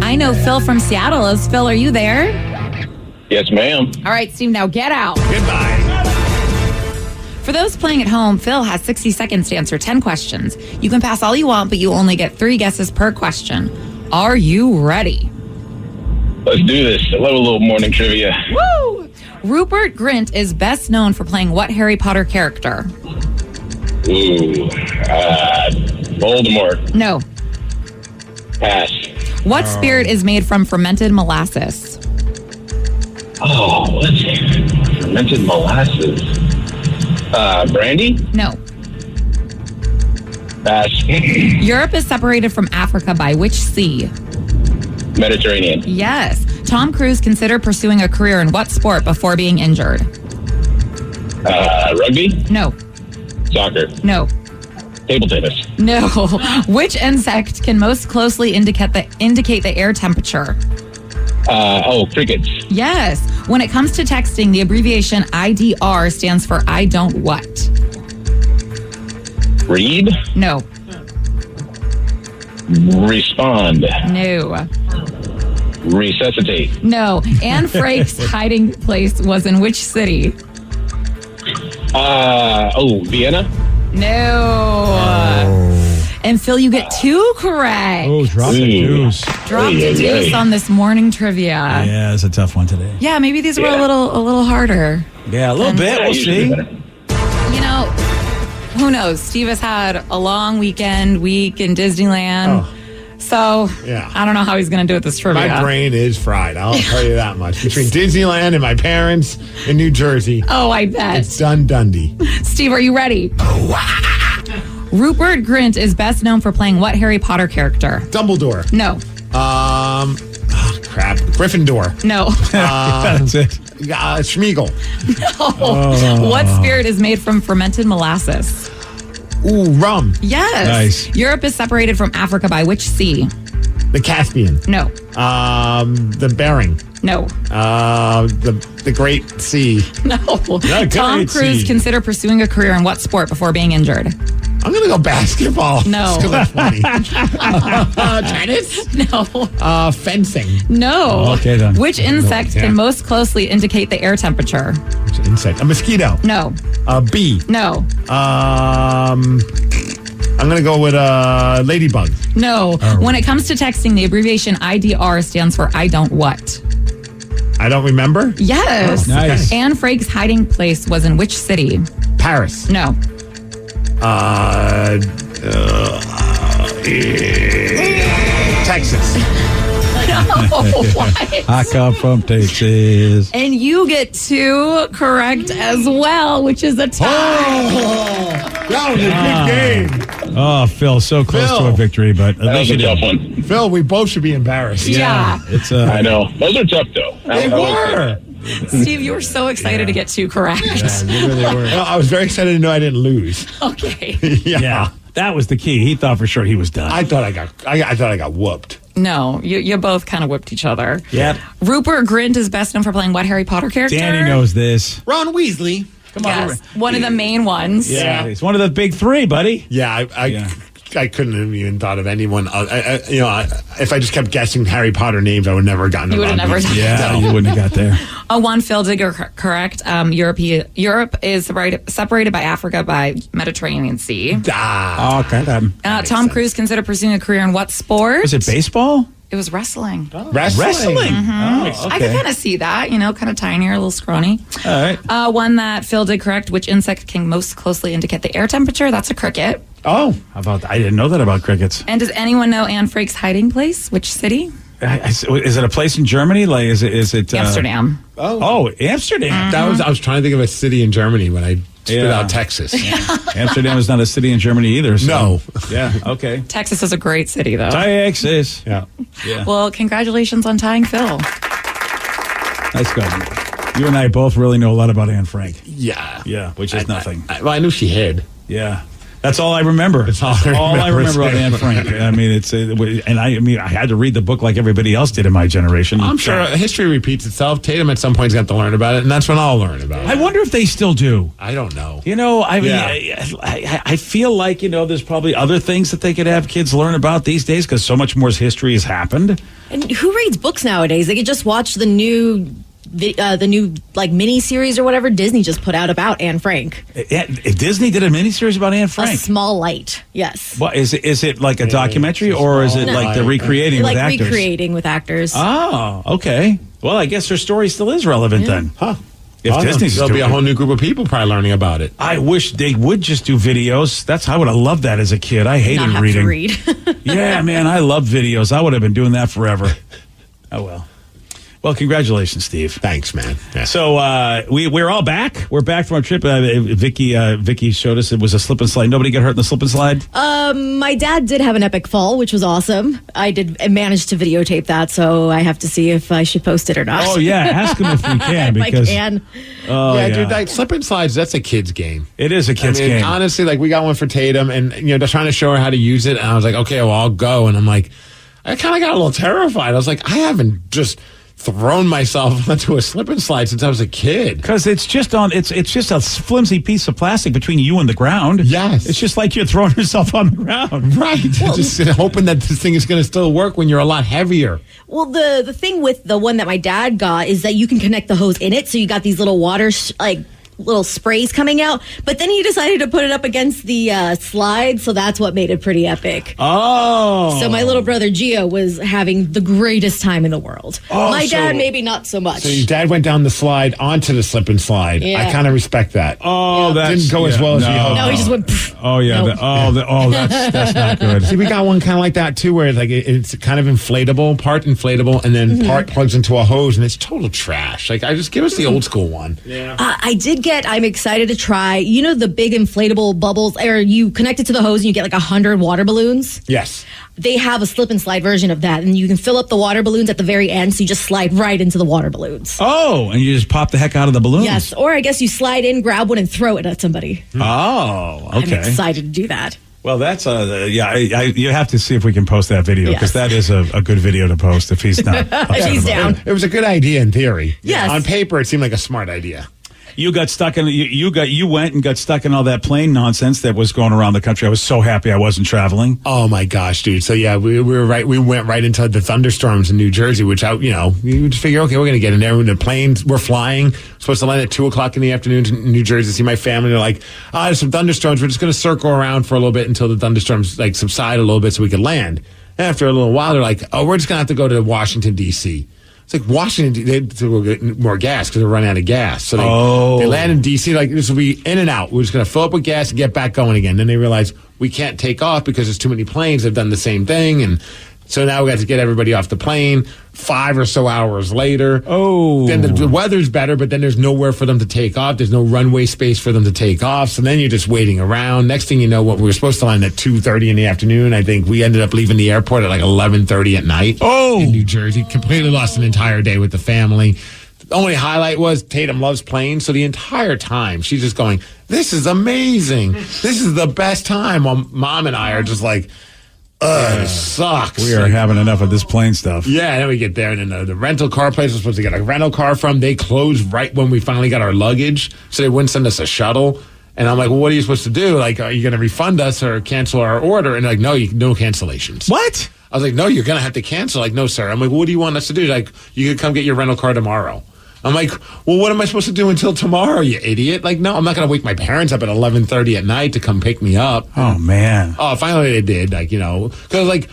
I know Phil from Seattle is. Phil, are you there? Yes, ma'am. All right, Steve, now get out. Goodbye. For those playing at home, Phil has 60 seconds to answer 10 questions. You can pass all you want, but you only get 3 guesses per question. Are you ready? Let's do this. I love a little morning trivia. Woo! Rupert Grint is best known for playing what Harry Potter character? Ooh. Voldemort. No. Pass. What spirit is made from fermented molasses? Oh, what's it? Fermented molasses. Brandy? No. Pass. Europe is separated from Africa by which sea? Mediterranean. Yes. Tom Cruise considered pursuing a career in what sport before being injured? Rugby? No. Soccer? No. Table tennis? No. Which insect can most closely indicate the air temperature? Crickets. Yes. When it comes to texting, the abbreviation IDR stands for I don't what? Read? No. Respond? No. Resuscitate? No. Anne Frank's hiding place was in which city? Vienna? No. And Phil, you get 2 correct. Oh, drop the deuce. Drop the deuce on this morning trivia. Yeah, it's a tough one today. Yeah, maybe these were a little harder. Yeah, a little bit. We'll see. You know, who knows? Steve has had a long week in Disneyland. Oh. So, Yeah. I don't know how he's going to do with this trivia. My brain is fried. I'll tell you that much. Between Disneyland and my parents in New Jersey. Oh, I bet. It's done Dundee. Steve, are you ready? Rupert Grint is best known for playing what Harry Potter character? Dumbledore. No. Crap. Gryffindor. No. That's it. Schmeagol. No. What spirit is made from fermented molasses? Ooh, rum. Yes. Nice. Europe is separated from Africa by which sea? The Caspian. No. The Bering. No. The Great Sea. No. Tom Cruise considered pursuing a career in what sport before being injured? I'm going to go basketball. No. That's funny. Tennis? No. Fencing. No. Oh, okay, then. Which insect can most closely indicate the air temperature? Which insect? A mosquito. No. A bee. No. I'm going to go with a ladybug. No. Oh. When it comes to texting, the abbreviation IDR stands for I don't what? I don't remember? Yes. Oh, nice. Anne Frank's hiding place was in which city? Paris. No. Texas. No. What? I come from Texas. And you get 2 correct as well, which is a tie. That was a good game. Oh, Phil, so close to a victory, but at That was least a you tough did. one. Phil, we both should be embarrassed. Yeah. It's I know. Those are tough, though. They were. Steve, you were so excited to get 2 correct. Yeah, they really were. Well, I was very excited to know I didn't lose. Okay. Yeah, that was the key. He thought for sure he was done. I thought I got whooped. No, you both kind of whipped each other. Yep. Rupert Grint is best known for playing what Harry Potter character? Danny knows this. Ron Weasley. Come on. Yes, one of the main ones. Yeah, it's one of the big 3, buddy. Yeah, I couldn't have even thought of anyone. If I just kept guessing Harry Potter names, I would never have gotten. You would have never. Yeah, you wouldn't have got there. One Phil Digger correct. Europe is separated by Africa by Mediterranean Sea. Okay. Tom Cruise considered pursuing a career in what sport? Was it baseball? It was wrestling. Wrestling. Mm-hmm. Oh, okay. I could kind of see that, kind of tinier, a little scrawny. All right. One that Phil did correct. Which insect can most closely indicate the air temperature? That's a cricket. Oh, how about I didn't know that about crickets. And does anyone know Anne Frank's hiding place? Which city? Is it a place in Germany? Like, is it Amsterdam? Amsterdam. Mm-hmm. I was trying to think of a city in Germany when I spit out Texas. Amsterdam is not a city in Germany either. So. No. Yeah. Okay. Texas is a great city, though. Texas. Yeah. Well, congratulations on tying Phil. Nice go. You and I both really know a lot about Anne Frank. Yeah. Yeah, which is nothing. I knew she hid. Yeah. That's all I remember. That's all I remember about Anne Frank. I mean, I had to read the book like everybody else did in my generation. I'm sure history repeats itself. Tatum at some point's got to learn about it, and that's when I'll learn about it. I wonder if they still do. I don't know. I feel like, there's probably other things that they could have kids learn about these days because so much more history has happened. And who reads books nowadays? They could just watch the new mini series or whatever Disney just put out about Anne Frank. Disney did a mini series about Anne Frank. A Small Light, yes. What is it like a documentary or is it like they're recreating with actors? Like recreating with actors. Oh, okay. Well, I guess her story still is relevant then. Huh. If Disney's there'll be a whole new group of people probably learning about it. I wish they would just do videos. I would have loved that as a kid. I hated reading. Yeah, man, I love videos. I would have been doing that forever. Oh well. Well, congratulations, Steve. Thanks, man. Yeah. So we're all back. We're back from our trip. Vicky showed us it was a slip and slide. Nobody got hurt in the slip and slide? My dad did have an epic fall, which was awesome. I managed to videotape that, so I have to see if I should post it or not. Oh, yeah. Ask him if we can. Because, I can. Oh, yeah, dude, like slip and slides, that's a kid's game. It is a kid's game. Honestly, like we got one for Tatum and, they're trying to show her how to use it. And I was like, okay, well, I'll go. And I'm like, I kind of got a little terrified. I was like, I haven't just thrown myself onto a slip and slide since I was a kid. Because it's just a flimsy piece of plastic between you and the ground. Yes. It's just like you're throwing yourself on the ground. Right. Well, just hoping that this thing is going to still work when you're a lot heavier. Well, the thing with the one that my dad got is that you can connect the hose in it, so you got these little water little sprays coming out, but then he decided to put it up against the slide, so that's what made it pretty epic. Oh. So my little brother Gio was having the greatest time in the world. Oh, my dad maybe not so much. So your dad went down the slide onto the slip and slide. Yeah. I kind of respect that. Oh, that didn't go as well as you hoped. No, he just went. Oh yeah. Nope. That's not good. See, we got one kind of like that too, where it's kind of inflatable, part inflatable, and then part plugs into a hose, and it's total trash. Like, just give us the old school one. Yeah. I'm excited to try, the big inflatable bubbles, or you connect it to the hose and you get like 100 water balloons. Yes. They have a slip and slide version of that, and you can fill up the water balloons at the very end, so you just slide right into the water balloons. Oh, and you just pop the heck out of the balloons? Yes, or I guess you slide in, grab one, and throw it at somebody. Oh, okay. I'm excited to do that. Well, that's you have to see if we can post that video, because that is a good video to post if he's not. If he's down. It was a good idea in theory. Yes. On paper, it seemed like a smart idea. You got stuck in you went and got stuck in all that plane nonsense that was going around the country. I was so happy I wasn't traveling. Oh my gosh, dude! So yeah, we were right. We went right into the thunderstorms in New Jersey, which you just figure, okay, we're gonna get in there. When the planes we're flying, supposed to land at 2:00 in the afternoon in New Jersey to see my family. They're like, there's some thunderstorms. We're just gonna circle around for a little bit until the thunderstorms subside a little bit so we can land. And after a little while, they're like, we're just gonna have to go to Washington D.C. It's like Washington, they will get more gas because they're running out of gas. So they land in D.C. like this will be in and out. We're just going to fill up with gas and get back going again. Then they realize we can't take off because there's too many planes. They've done the same thing. And so now we got to get everybody off the plane 5 or so hours later. Oh. Then the weather's better, but then there's nowhere for them to take off. There's no runway space for them to take off. So then you're just waiting around. Next thing you know, we were supposed to land at 2:30 in the afternoon. I think we ended up leaving the airport at like 11:30 at night. Oh. In New Jersey. Completely lost an entire day with the family. The only highlight was Tatum loves planes. So the entire time she's just going, this is amazing. This is the best time. While Mom and I are just like, this sucks. We are having enough of this plane stuff. Yeah, and then we get there, and then the rental car place was supposed to get a rental car from. They closed right when we finally got our luggage, so they wouldn't send us a shuttle. And I'm like, well, what are you supposed to do? Like, are you going to refund us or cancel our order? And they're like, no, no cancellations. What? I was like, no, you're going to have to cancel. Like, no, sir. I'm like, well, what do you want us to do? Like, you could come get your rental car tomorrow. I'm like, well, what am I supposed to do until tomorrow, you idiot? Like, no, I'm not going to wake my parents up at 11:30 at night to come pick me up. Oh, man. Oh, finally they did. Like, because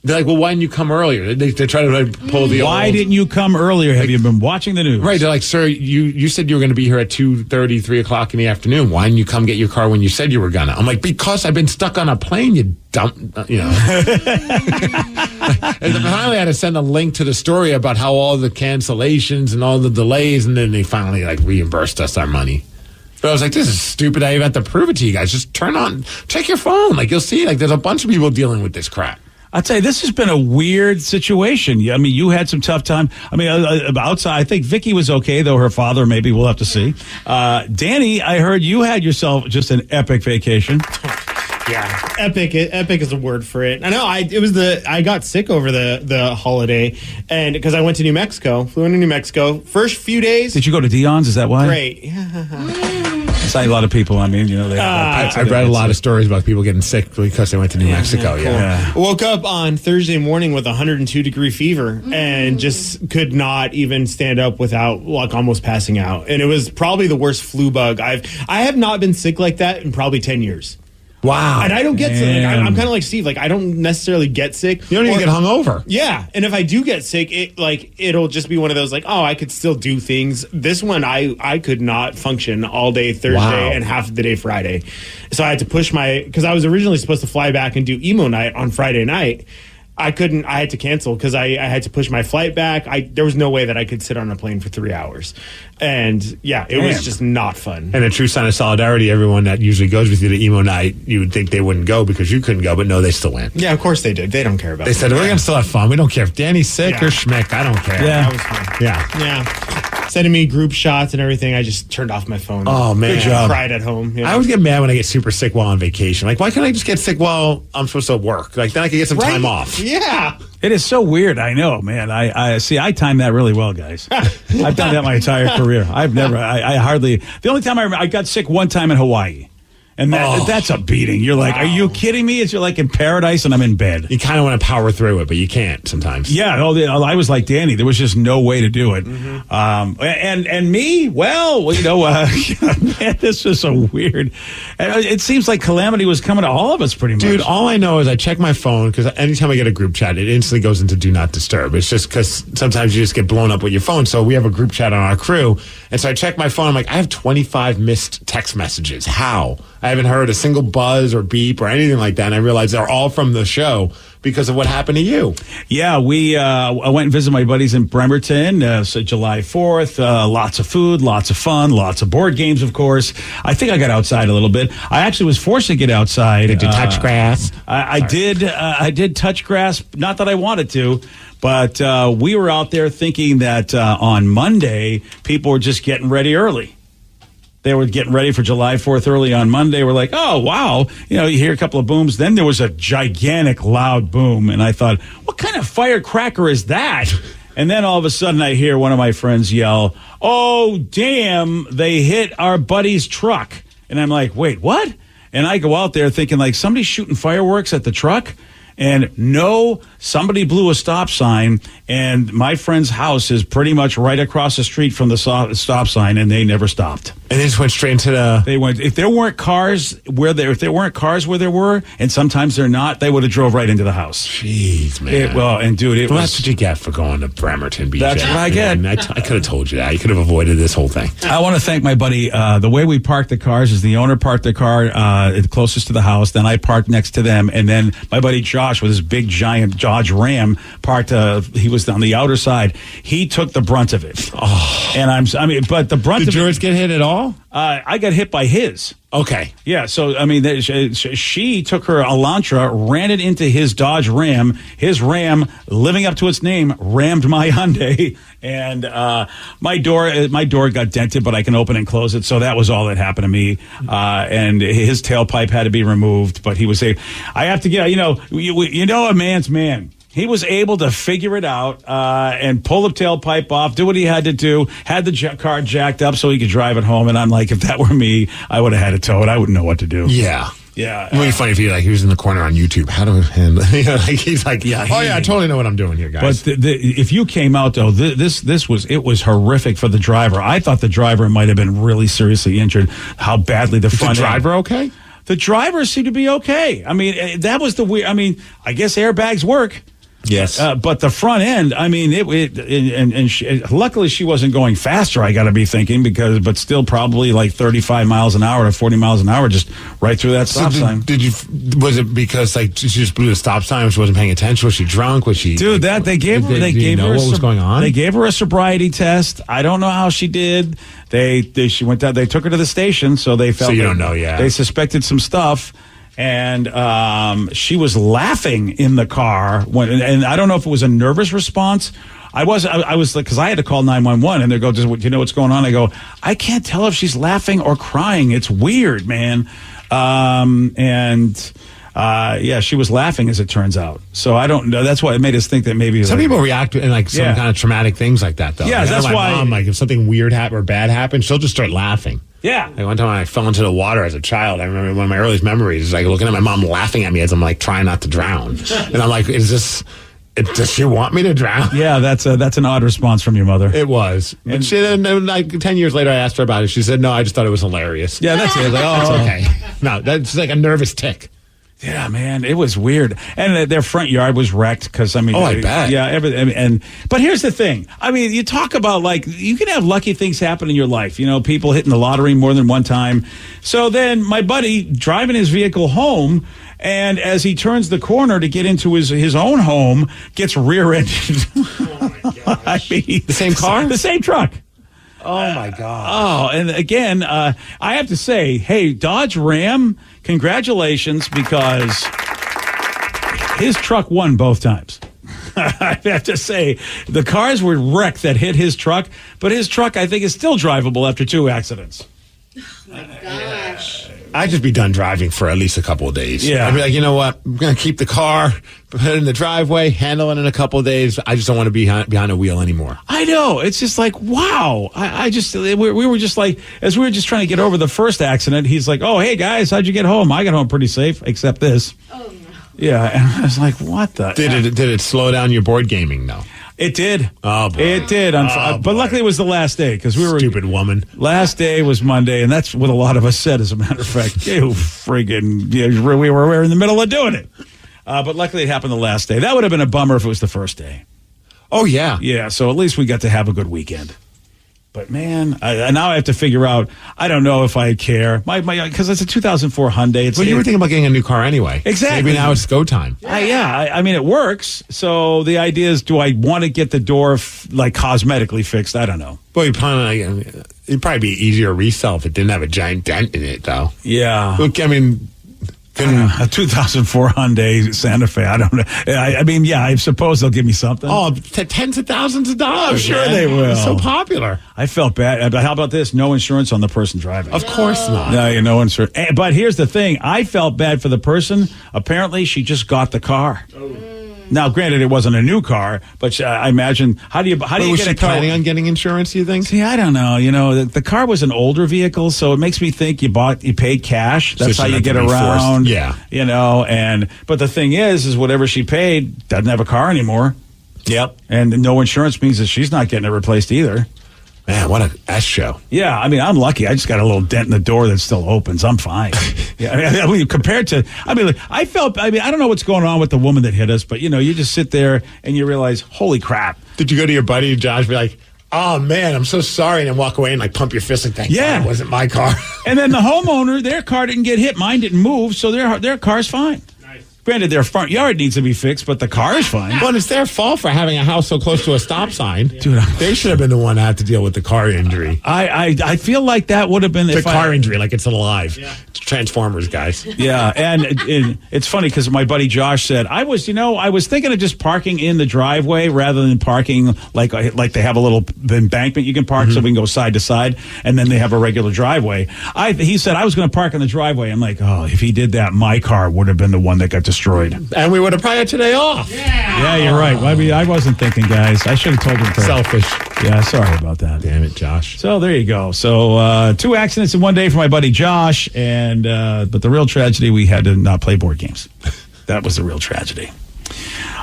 they're like, well, why didn't you come earlier? They try to pull the Why didn't you come earlier? Have you been watching the news? Right. They're like, sir, you said you were going to be here at 2:30, 3 o'clock in the afternoon. Why didn't you come get your car when you said you were going to? I'm like, because I've been stuck on a plane, you dumb, And finally I had to send a link to the story about how all the cancellations and all the delays, and then they finally reimbursed us our money. But I was like, this is stupid. I even have to prove it to you guys. Just check your phone. You'll see, there's a bunch of people dealing with this crap. I'll tell you, this has been a weird situation. I mean, you had some tough time. I mean, outside, I think Vicky was okay, though her father, maybe we'll have to see. Danny, I heard you had yourself just an epic vacation. Yeah, epic is a word for it. I know. I got sick over the holiday, and because I went to New Mexico, flew into New Mexico. First few days. Did you go to Dion's? Is that why? Great. Yeah. That's a lot of people. I mean, they. I've read a lot of stories about people getting sick because they went to New Mexico. Cool. Yeah. Woke up on Thursday morning with 102-degree fever and just could not even stand up without almost passing out. And it was probably the worst flu bug I have not been sick like that in probably 10 years. Wow. And I don't get sick. I'm kind of like Steve. I don't necessarily get sick. You don't even get hungover. Yeah. And if I do get sick, it'll just be one of those I could still do things. This one, I could not function all day Thursday and half of the day Friday. So I had to push because I was originally supposed to fly back and do emo night on Friday night. I couldn't. I had to cancel because I had to push my flight back. There was no way that I could sit on a plane for 3 hours. And yeah, it was just not fun. And a true sign of solidarity, everyone that usually goes with you to emo night, you would think they wouldn't go because you couldn't go, but no, they still went. Yeah, of course they did. They don't care about it. They said, we're going to still have fun. We don't care if Danny's sick or Schmick. I don't care. Yeah. That was fun. Yeah. Sending me group shots and everything. I just turned off my phone. Oh, man. Good job. Cried at home. I always get mad when I get super sick while on vacation. Why can't I just get sick while I'm supposed to work? Then I can get some time off. Yeah. It is so weird. I know, man. I see. I time that really well, guys. I've done that my entire career. I've never. I hardly. The only time I got sick one time in Hawaii. And that's a beating. You're like, are you kidding me? You're like in paradise and I'm in bed. You kind of want to power through it, but you can't sometimes. Yeah, I was like Danny. There was just no way to do it. Mm-hmm. And me, man, this is so weird. It seems like calamity was coming to all of us pretty much. Dude, all I know is I check my phone because anytime I get a group chat, it instantly goes into do not disturb. It's just because sometimes you just get blown up with your phone. So we have a group chat on our crew. And so I check my phone. I'm like, I have 25 missed text messages. How? I haven't heard a single buzz or beep or anything like that. And I realized they're all from the show because of what happened to you. Yeah, I went and visited my buddies in Bremerton. So July 4th, lots of food, lots of fun, lots of board games, of course. I think I got outside a little bit. I actually was forced to get outside. Did you touch grass? I did. I did touch grass. Not that I wanted to. But we were out there thinking that on Monday, people were just getting ready early. They were getting ready for July 4th early on Monday. We're like, oh, wow. You hear a couple of booms. Then there was a gigantic loud boom. And I thought, what kind of firecracker is that? And then all of a sudden I hear one of my friends yell, oh, damn, they hit our buddy's truck. And I'm like, wait, what? And I go out there thinking like somebody's shooting fireworks at the truck. And no, somebody blew a stop sign, and my friend's house is pretty much right across the street from the stop sign, and they never stopped. And they just went straight into the. They went. If there weren't cars where there were, and sometimes they're not, they would have drove right into the house. Jeez, man. That's what you get for going to Bremerton, BJ. That's what I get. I could have told you that. You could have avoided this whole thing. I want to thank my buddy. The way we parked the cars is the owner parked the car closest to the house. Then I parked next to them, and then my buddy Josh with his big giant Dodge Ram parked. He was on the outer side. He took the brunt of it. Oh, and but the brunt. Did yours get hit at all? I got hit by his. Okay. Yeah, so, she took her Elantra, ran it into his Dodge Ram. His Ram, living up to its name, rammed my Hyundai. And my door got dented, but I can open and close it. So that was all that happened to me. And his tailpipe had to be removed. But he was I have to get, a man's man. He was able to figure it out and pull the tailpipe off, do what he had to do, had the car jacked up so he could drive it home. And I'm like, if that were me, I would have had to tow it. I wouldn't know what to do. Yeah. Yeah. It would be funny if he was in the corner on YouTube. How do I handle he's like, I totally know what I'm doing here, guys. But if you came out, though, it was horrific for the driver. I thought the driver might have been really seriously injured. How badly the front driver okay? The driver seemed to be okay. I mean, that was the weird. I mean, I guess airbags work. Yes, but the front end, I mean, luckily she wasn't going faster. I got to be thinking but still probably like 35 miles an hour to 40 miles an hour, just right through that stop sign. Was it because she just blew the stop sign? She wasn't paying attention? Was she drunk? Was she? Dude, they gave her what was going on? They gave her a sobriety test. I don't know how she did. She went down. They took her to the station, so they felt. So you don't know yet. They suspected some stuff. And she was laughing in the car and I don't know if it was a nervous response. I was like, because I had to call 911 and they go, do you know what's going on? I go, I can't tell if she's laughing or crying. It's weird, man. She was laughing, as it turns out. So I don't know. That's why it made us think that maybe some people react to some kind of traumatic things like that, though. Yeah, that's my why. Mom, if something weird or bad happens, she'll just start laughing. Yeah. Like one time I fell into the water as a child. I remember one of my earliest memories is like looking at my mom laughing at me as I'm like trying not to drown. And I'm like, does she want me to drown? Yeah, that's an odd response from your mother. It was. But she then, like 10 years later, I asked her about it. She said, no, I just thought it was hilarious. Yeah, that's it. Like, it's okay. No, that's like a nervous tick. Yeah, man, it was weird, and their front yard was wrecked because I bet. Yeah, everything. But here's the thing. I mean, you talk about like you can have lucky things happen in your life. You know, people hitting the lottery more than one time. So then, my buddy driving his vehicle home, and as he turns the corner to get into his own home, gets rear-ended. Oh my gosh! I mean, the same car, the same truck. Oh my God! Oh, and again, I have to say, hey, Dodge Ram, congratulations, because his truck won both times. I have to say, the cars were wrecked that hit his truck, but his truck, I think, is still drivable after 2 accidents. Oh my gosh. I'd just be done driving for at least a couple of days. Yeah. I'd be like, you know what? I'm going to keep the car, put it in the driveway, handle it in a couple of days. I just don't want to be behind a wheel anymore. I know. It's just like, wow. We were just like, as we were just trying to get over the first accident, he's like, oh, hey, guys, how'd you get home? I got home pretty safe, except this. Oh, no. Yeah, and I was like, what the? Did it slow down your board gaming, though? It did. Oh, boy. It did. But luckily it was the last day because we were... Stupid woman. Last day was Monday, and that's what a lot of us said, as a matter of fact. You friggin'... we were in the middle of doing it. But luckily it happened the last day. That would have been a bummer if it was the first day. Oh, yeah. Yeah, so at least we got to have a good weekend. But, man, now I have to figure out... I don't know if I care. Because it's a 2004 Hyundai. Well, you were thinking about getting a new car anyway. Exactly. Maybe now it's go time. I mean, it works. So the idea is, do I want to get the door cosmetically fixed? I don't know. Well, it'd probably be easier to resell if it didn't have a giant dent in it, though. Yeah. Look, I mean... A 2004 Hyundai Santa Fe. I don't know. I mean, yeah, I suppose they'll give me something. Oh, tens of thousands of dollars. I'm sure they will. It's so popular. I felt bad. But how about this? No insurance on the person driving. Of course not. No, no insurance. But here's the thing. I felt bad for the person. Apparently, she just got the car. Oh. Now, granted, it wasn't a new car, but I imagine how do you was get she a car? planning on getting insurance? You think? See, I don't know. You know, the car was an older vehicle, so it makes me think you paid cash. That's how you get around. Yeah, you know. But the thing is whatever she paid doesn't have a car anymore. Yep. And no insurance means that she's not getting it replaced either. Man, what a S show. Yeah, I mean, I'm lucky. I just got a little dent in the door that still opens. I'm fine. Yeah, I mean, compared to, I don't know what's going on with the woman that hit us, but, you know, you just sit there and you realize, holy crap. Did you go to your buddy, Josh, be like, oh, man, I'm so sorry, and then walk away and, like, pump your fist and think, yeah, it wasn't my car. And then the homeowner, their car didn't get hit. Mine didn't move, so their car's fine. Granted, their front yard needs to be fixed, but the car is fine. Well, it's their fault for having a house so close to a stop sign. Dude, they should have been the one that had to deal with the car injury. I feel like that would have been the car injury, like it's alive. Yeah. It's Transformers, guys. Yeah, and it's funny because my buddy Josh said I was thinking of just parking in the driveway rather than parking like they have a little embankment you can park so we can go side to side, and then they have a regular driveway. He said I was going to park in the driveway. I'm like, oh, if he did that, my car would have been the one that got destroyed. And we would have probably had today off. Yeah, you're right. I mean, I wasn't thinking, guys. I should have told him first. Selfish. Yeah, sorry about that. Damn it, Josh. So there you go. So 2 accidents in one day for my buddy Josh, and but the real tragedy, we had to not play board games. That was the real tragedy.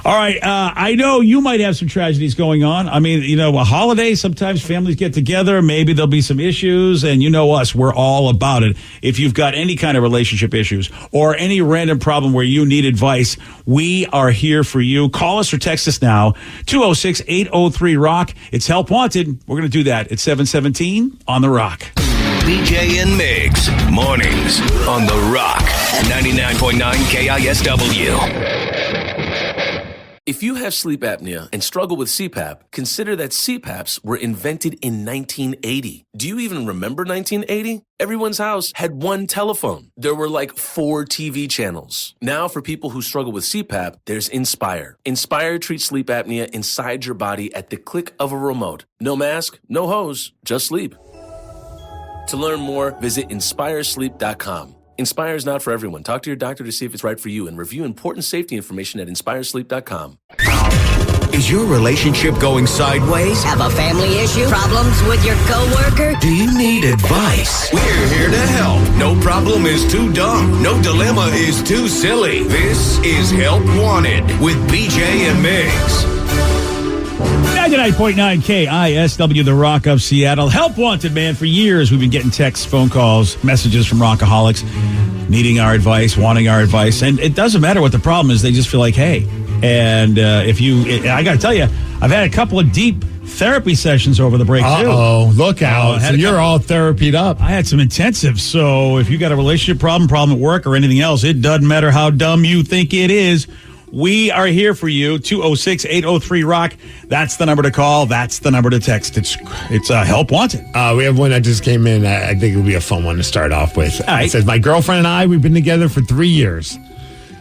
All right, I know you might have some tragedies going on. I mean, you know, a holiday, sometimes families get together. Maybe there'll be some issues, and you know us, we're all about it. If you've got any kind of relationship issues or any random problem where you need advice, we are here for you. Call us or text us now, 206-803-ROCK. It's Help Wanted. We're going to do that at 717 on The Rock. BJ and Migs, mornings on The Rock, 99.9 KISW. If you have sleep apnea and struggle with CPAP, consider that CPAPs were invented in 1980. Do you even remember 1980? Everyone's house had one telephone. There were like 4 TV channels. Now, for people who struggle with CPAP, there's Inspire. Inspire treats sleep apnea inside your body at the click of a remote. No mask, no hose, just sleep. To learn more, visit inspiresleep.com. Inspire is not for everyone. Talk to your doctor to see if it's right for you and review important safety information at inspiresleep.com. Is your relationship going sideways? Have a family issue? Problems with your coworker? Do you need advice? We're here to help. No problem is too dumb. No dilemma is too silly. This is Help Wanted with BJ and Migs. 99.9 KISW, the Rock of Seattle. Help Wanted, man. For years, we've been getting texts, phone calls, messages from rockaholics needing our advice, wanting our advice. And it doesn't matter what the problem is. They just feel like, hey. And I got to tell you, I've had a couple of deep therapy sessions over the break, too. Uh-oh, look out. So you're all therapied up. I had some intensives. So if you got a relationship problem at work, or anything else, it doesn't matter how dumb you think it is. We are here for you. 206-803-ROCK. That's the number to call. That's the number to text. It's Help Wanted. We have one that just came in. I think it'll be a fun one to start off with. Right. It says, my girlfriend and I, we've been together for 3 years.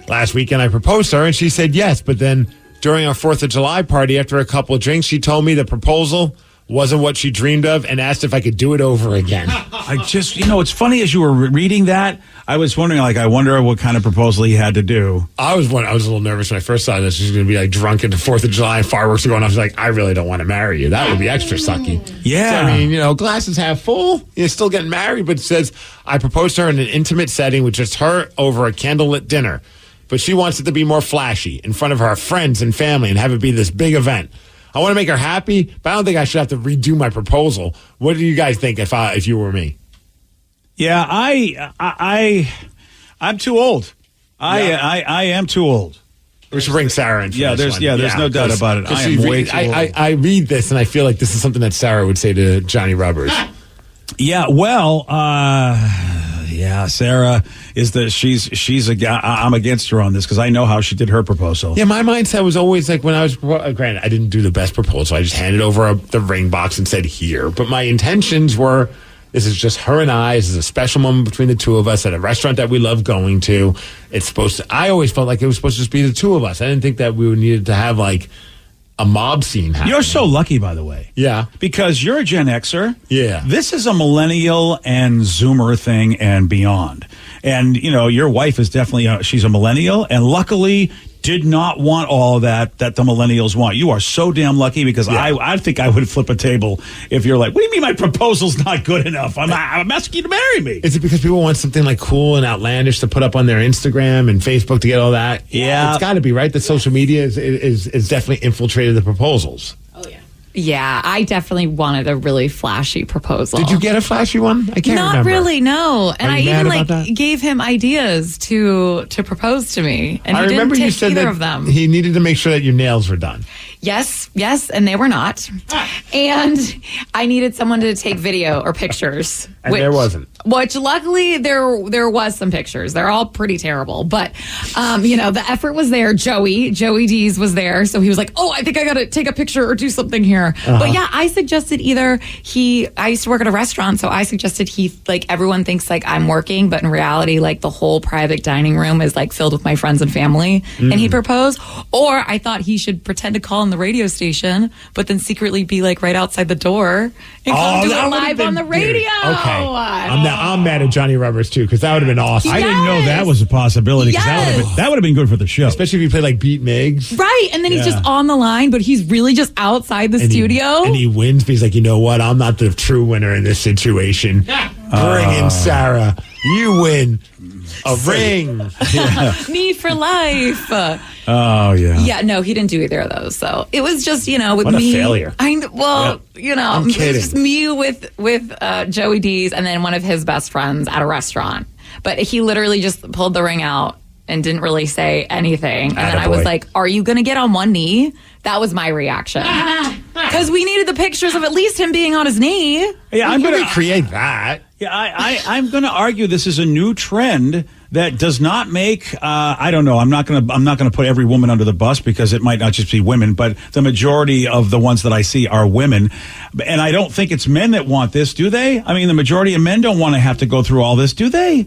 Last weekend, I proposed to her, and she said yes. But then during our 4th of July party, after a couple of drinks, she told me the proposal wasn't what she dreamed of and asked if I could do it over again. It's funny, as you were reading that, I was wondering, I wonder what kind of proposal he had to do. I was a little nervous when I first saw this. She's going to be drunk at the 4th of July and fireworks are going off. I was like, I really don't want to marry you. That would be extra sucky. Yeah. So, glass is half full. You're still getting married, but it says, I proposed to her in an intimate setting with just her over a candlelit dinner. But she wants it to be more flashy in front of her friends and family and have it be this big event. I want to make her happy, but I don't think I should have to redo my proposal. What do you guys think if you were me? Yeah, I'm too old. I am too old. We should bring Sarah in. There's no doubt about it. I am way too old. I read this and I feel like this is something that Sarah would say to Johnny Rubbers. Yeah, well, Sarah is I'm against her on this because I know how she did her proposal. Yeah, my mindset was always when I was, granted, I didn't do the best proposal. I just handed over the ring box and said, here. But my intentions were, this is just her and I. This is a special moment between the two of us at a restaurant that we love going to. I always felt like it was supposed to just be the two of us. I didn't think that we needed to have a mob scene happening. You're so lucky, by the way. Yeah. Because you're a Gen Xer. Yeah. This is a millennial and Zoomer thing and beyond. And, your wife is definitely, she's a millennial, and luckily did not want all that the millennials want. You are so damn lucky because I think I would flip a table if you're like, what do you mean my proposal's not good enough? I'm asking you to marry me. Is it because people want something cool and outlandish to put up on their Instagram and Facebook to get all that? Yeah. It's got to be, right? That social media is definitely infiltrated the proposals. Yeah, I definitely wanted a really flashy proposal. Did you get a flashy one? I can't remember. Not really, no. And I even gave him ideas to propose to me, and he didn't take either of them. He needed to make sure that your nails were done. Yes, and they were not. And I needed someone to take video or pictures. And there wasn't. Which luckily there was some pictures. They're all pretty terrible, but the effort was there. Joey D's was there, so he was like, "Oh, I think I got to take a picture or do something here." But yeah, I suggested I used to work at a restaurant, so I suggested everyone thinks I'm working, but in reality, the whole private dining room is filled with my friends and family, and he proposed. Or I thought he should pretend to call in the radio station, but then secretly be right outside the door and come do it live on the radio. Okay. I'm mad at Johnny Rubbers too, because that would have been awesome. I didn't know that was a possibility. Yes. That would have been good for the show, especially if you play Beat Migs. Right, and then he's just on the line, but he's really just outside the studio. And he wins, but he's like, you know what? I'm not the true winner in this situation. Bring in Sarah. You win a ring. Me for life. Oh, yeah. Yeah, no, he didn't do either of those. So it was just, with what me. A failure. I'm kidding. Just me with Joey D's and then one of his best friends at a restaurant. But he literally just pulled the ring out and didn't really say anything. And then I was like, are you going to get on one knee? That was my reaction. Because we needed the pictures of at least him being on his knee. Yeah, I'm going to recreate that. Yeah, I'm going to argue this is a new trend that does not make. I don't know. I'm not going to put every woman under the bus because it might not just be women, but the majority of the ones that I see are women, and I don't think it's men that want this, do they? I mean, the majority of men don't want to have to go through all this, do they?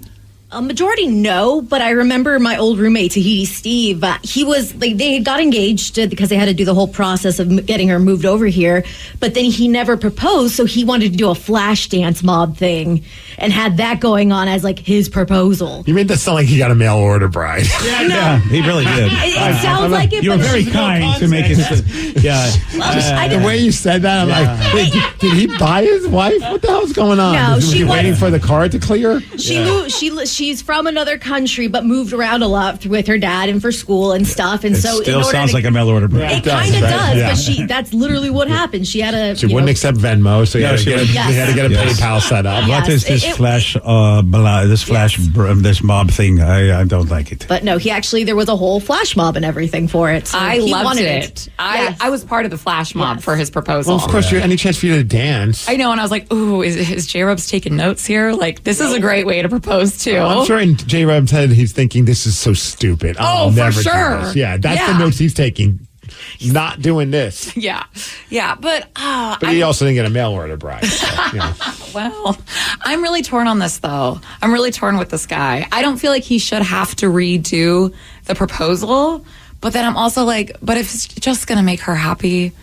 A majority no, but I remember my old roommate, Tahiti Steve, he was like, they got engaged because they had to do the whole process of getting her moved over here, but then he never proposed, so he wanted to do a flash dance mob thing and had that going on as like his proposal. You made that sound like he got a mail order bride. Yeah, he really did. It sounds like it. You were very kind to make it. Yeah. The way you said that, I'm like, wait, did he buy his wife? What the hell's going on? No, was he waiting for the card to clear? She's from another country, but moved around a lot with her dad and for school and stuff. And It so still sounds like a mail order bride. It kind of does, but that's literally what happened. She had a. She wouldn't accept Venmo, so you had to get a PayPal set up. What is this this mob thing? I don't like it. But no, there was a whole flash mob and everything for it. So I he loved wanted it. I was part of the flash mob for his proposal. Well, of course, any chance for you to dance. I know, and I was like, ooh, is J-Rubs taking notes here? Like, this is a great way to propose, too. I'm sure in J-Rub's head, he's thinking, this is so stupid. I'll for never sure. do this. Yeah, that's the notes he's taking. Not doing this. Yeah, but he also didn't get a mail order bride. So, Well, I'm really torn on this, though. I'm really torn with this guy. I don't feel like he should have to redo the proposal, but then I'm also like, but if it's just going to make her happy,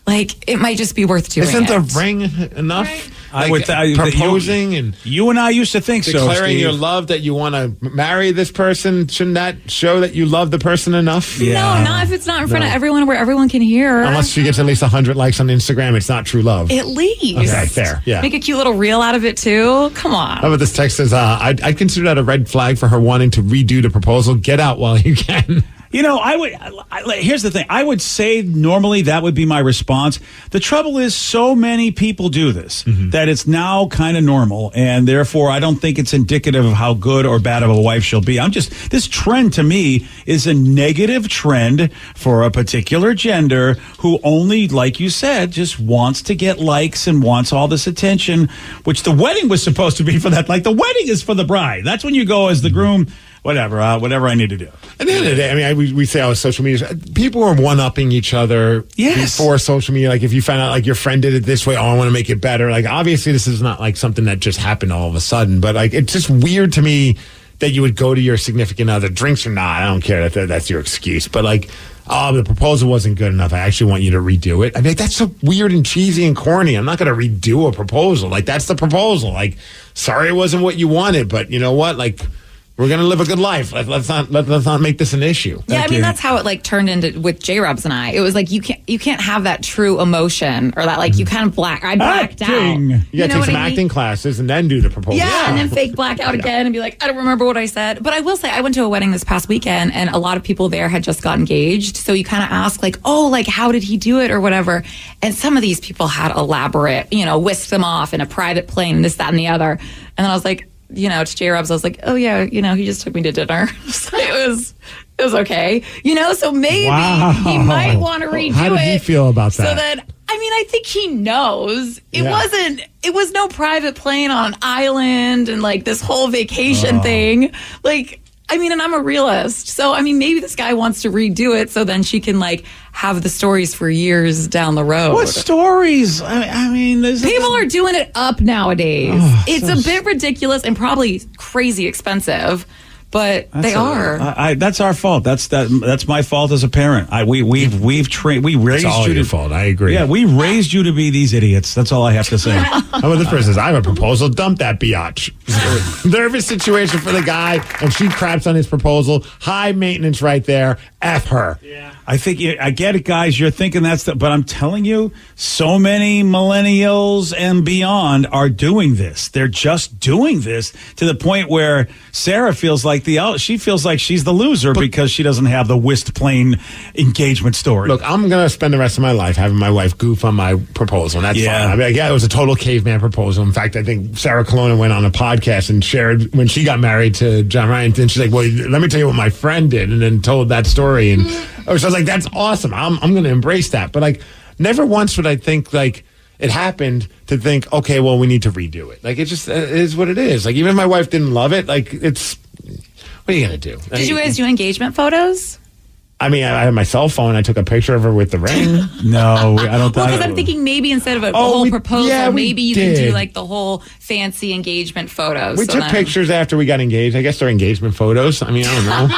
like, it might just be worth doing Isn't it. the ring enough? Right. I would proposing and you and I used to think declaring so, your love that you want to marry this person. Shouldn't that show that you love the person enough? No, not if it's not in front of everyone where everyone can hear. Unless she gets at least 100 likes on Instagram, it's not true love. At least. Okay, fair. Yeah. Make a cute little reel out of it too. Come on. How about this text says, I'd consider that a red flag for her wanting to redo the proposal. Get out while you can. You know, here's the thing. I would say normally that would be my response. The trouble is so many people do this that it's now kind of normal, and therefore I don't think it's indicative of how good or bad of a wife she'll be. This trend to me is a negative trend for a particular gender who only, like you said, just wants to get likes and wants all this attention, which the wedding was supposed to be for that. Like, the wedding is for the bride. That's when you go as the groom. Whatever I need to do. At the end of the day, I mean, we say all social media. People are one-upping each other before social media. Like, if you find out, like, your friend did it this way, I want to make it better. Like, obviously, this is not, like, something that just happened all of a sudden. But, like, it's just weird to me that you would go to your significant other, drinks or not, I don't care. That's your excuse. But, like, the proposal wasn't good enough. I actually want you to redo it. I mean, that's so weird and cheesy and corny. I'm not going to redo a proposal. Like, that's the proposal. Like, sorry it wasn't what you wanted, but you know what? Like, we're going to live a good life. Let's not make this an issue. Yeah, I mean, that's how it like turned into with J-Rubs and I. It was like you can't have that true emotion or that like you kind of I blacked out. You got to take some acting classes and then do the proposal. Yeah, and then fake black out again and be like, I don't remember what I said. But I will say, I went to a wedding this past weekend and a lot of people there had just got engaged. So you kind of ask like, oh, like how did he do it or whatever? And some of these people had elaborate, whisked them off in a private plane, this, that, and the other. And then I was like, to J-Rubs, I was like, oh yeah, he just took me to dinner. So it was okay. So maybe he might want to redo it. How did he feel about that? So that, I think he knows. It was no private plane on an island and like this whole vacation thing. Like, and I'm a realist. So, maybe this guy wants to redo it so then she can, like, have the stories for years down the road. What stories? People are doing it up nowadays. It's a bit ridiculous and probably crazy expensive. But they are. That's our fault. That's my fault as a parent. We've trained. We raised it's all you. Your fault. I agree. Yeah, we raised you to be these idiots. That's all I have to say. How about this person says, I have a proposal. Dump that biatch. Nervous situation for the guy, and she craps on his proposal. High maintenance right there. F her. Yeah. I think I get it, guys. You're thinking but I'm telling you, so many millennials and beyond are doing this. They're just doing this to the point where Sarah feels like she feels like she's the loser because she doesn't have the whisked plane engagement story. Look, I'm going to spend the rest of my life having my wife goof on my proposal, and that's fine. It was a total caveman proposal. In fact, I think Sarah Colonna went on a podcast and shared when she got married to John Ryan, and she's like, well, let me tell you what my friend did, and then told that story. And so I was like, that's awesome. I'm going to embrace that. But like, never once would I think like it happened to think, okay, well, we need to redo it. Like, it just is what it is. Like, even if my wife didn't love it, like, what are you going to do? Did you guys do engagement photos? I mean, I had my cell phone. I took a picture of her with the ring. No, I don't. Well, because I'm thinking maybe instead of a whole proposal, maybe you can do like the whole fancy engagement photos. We took pictures after we got engaged. I guess they're engagement photos. I mean, I don't know.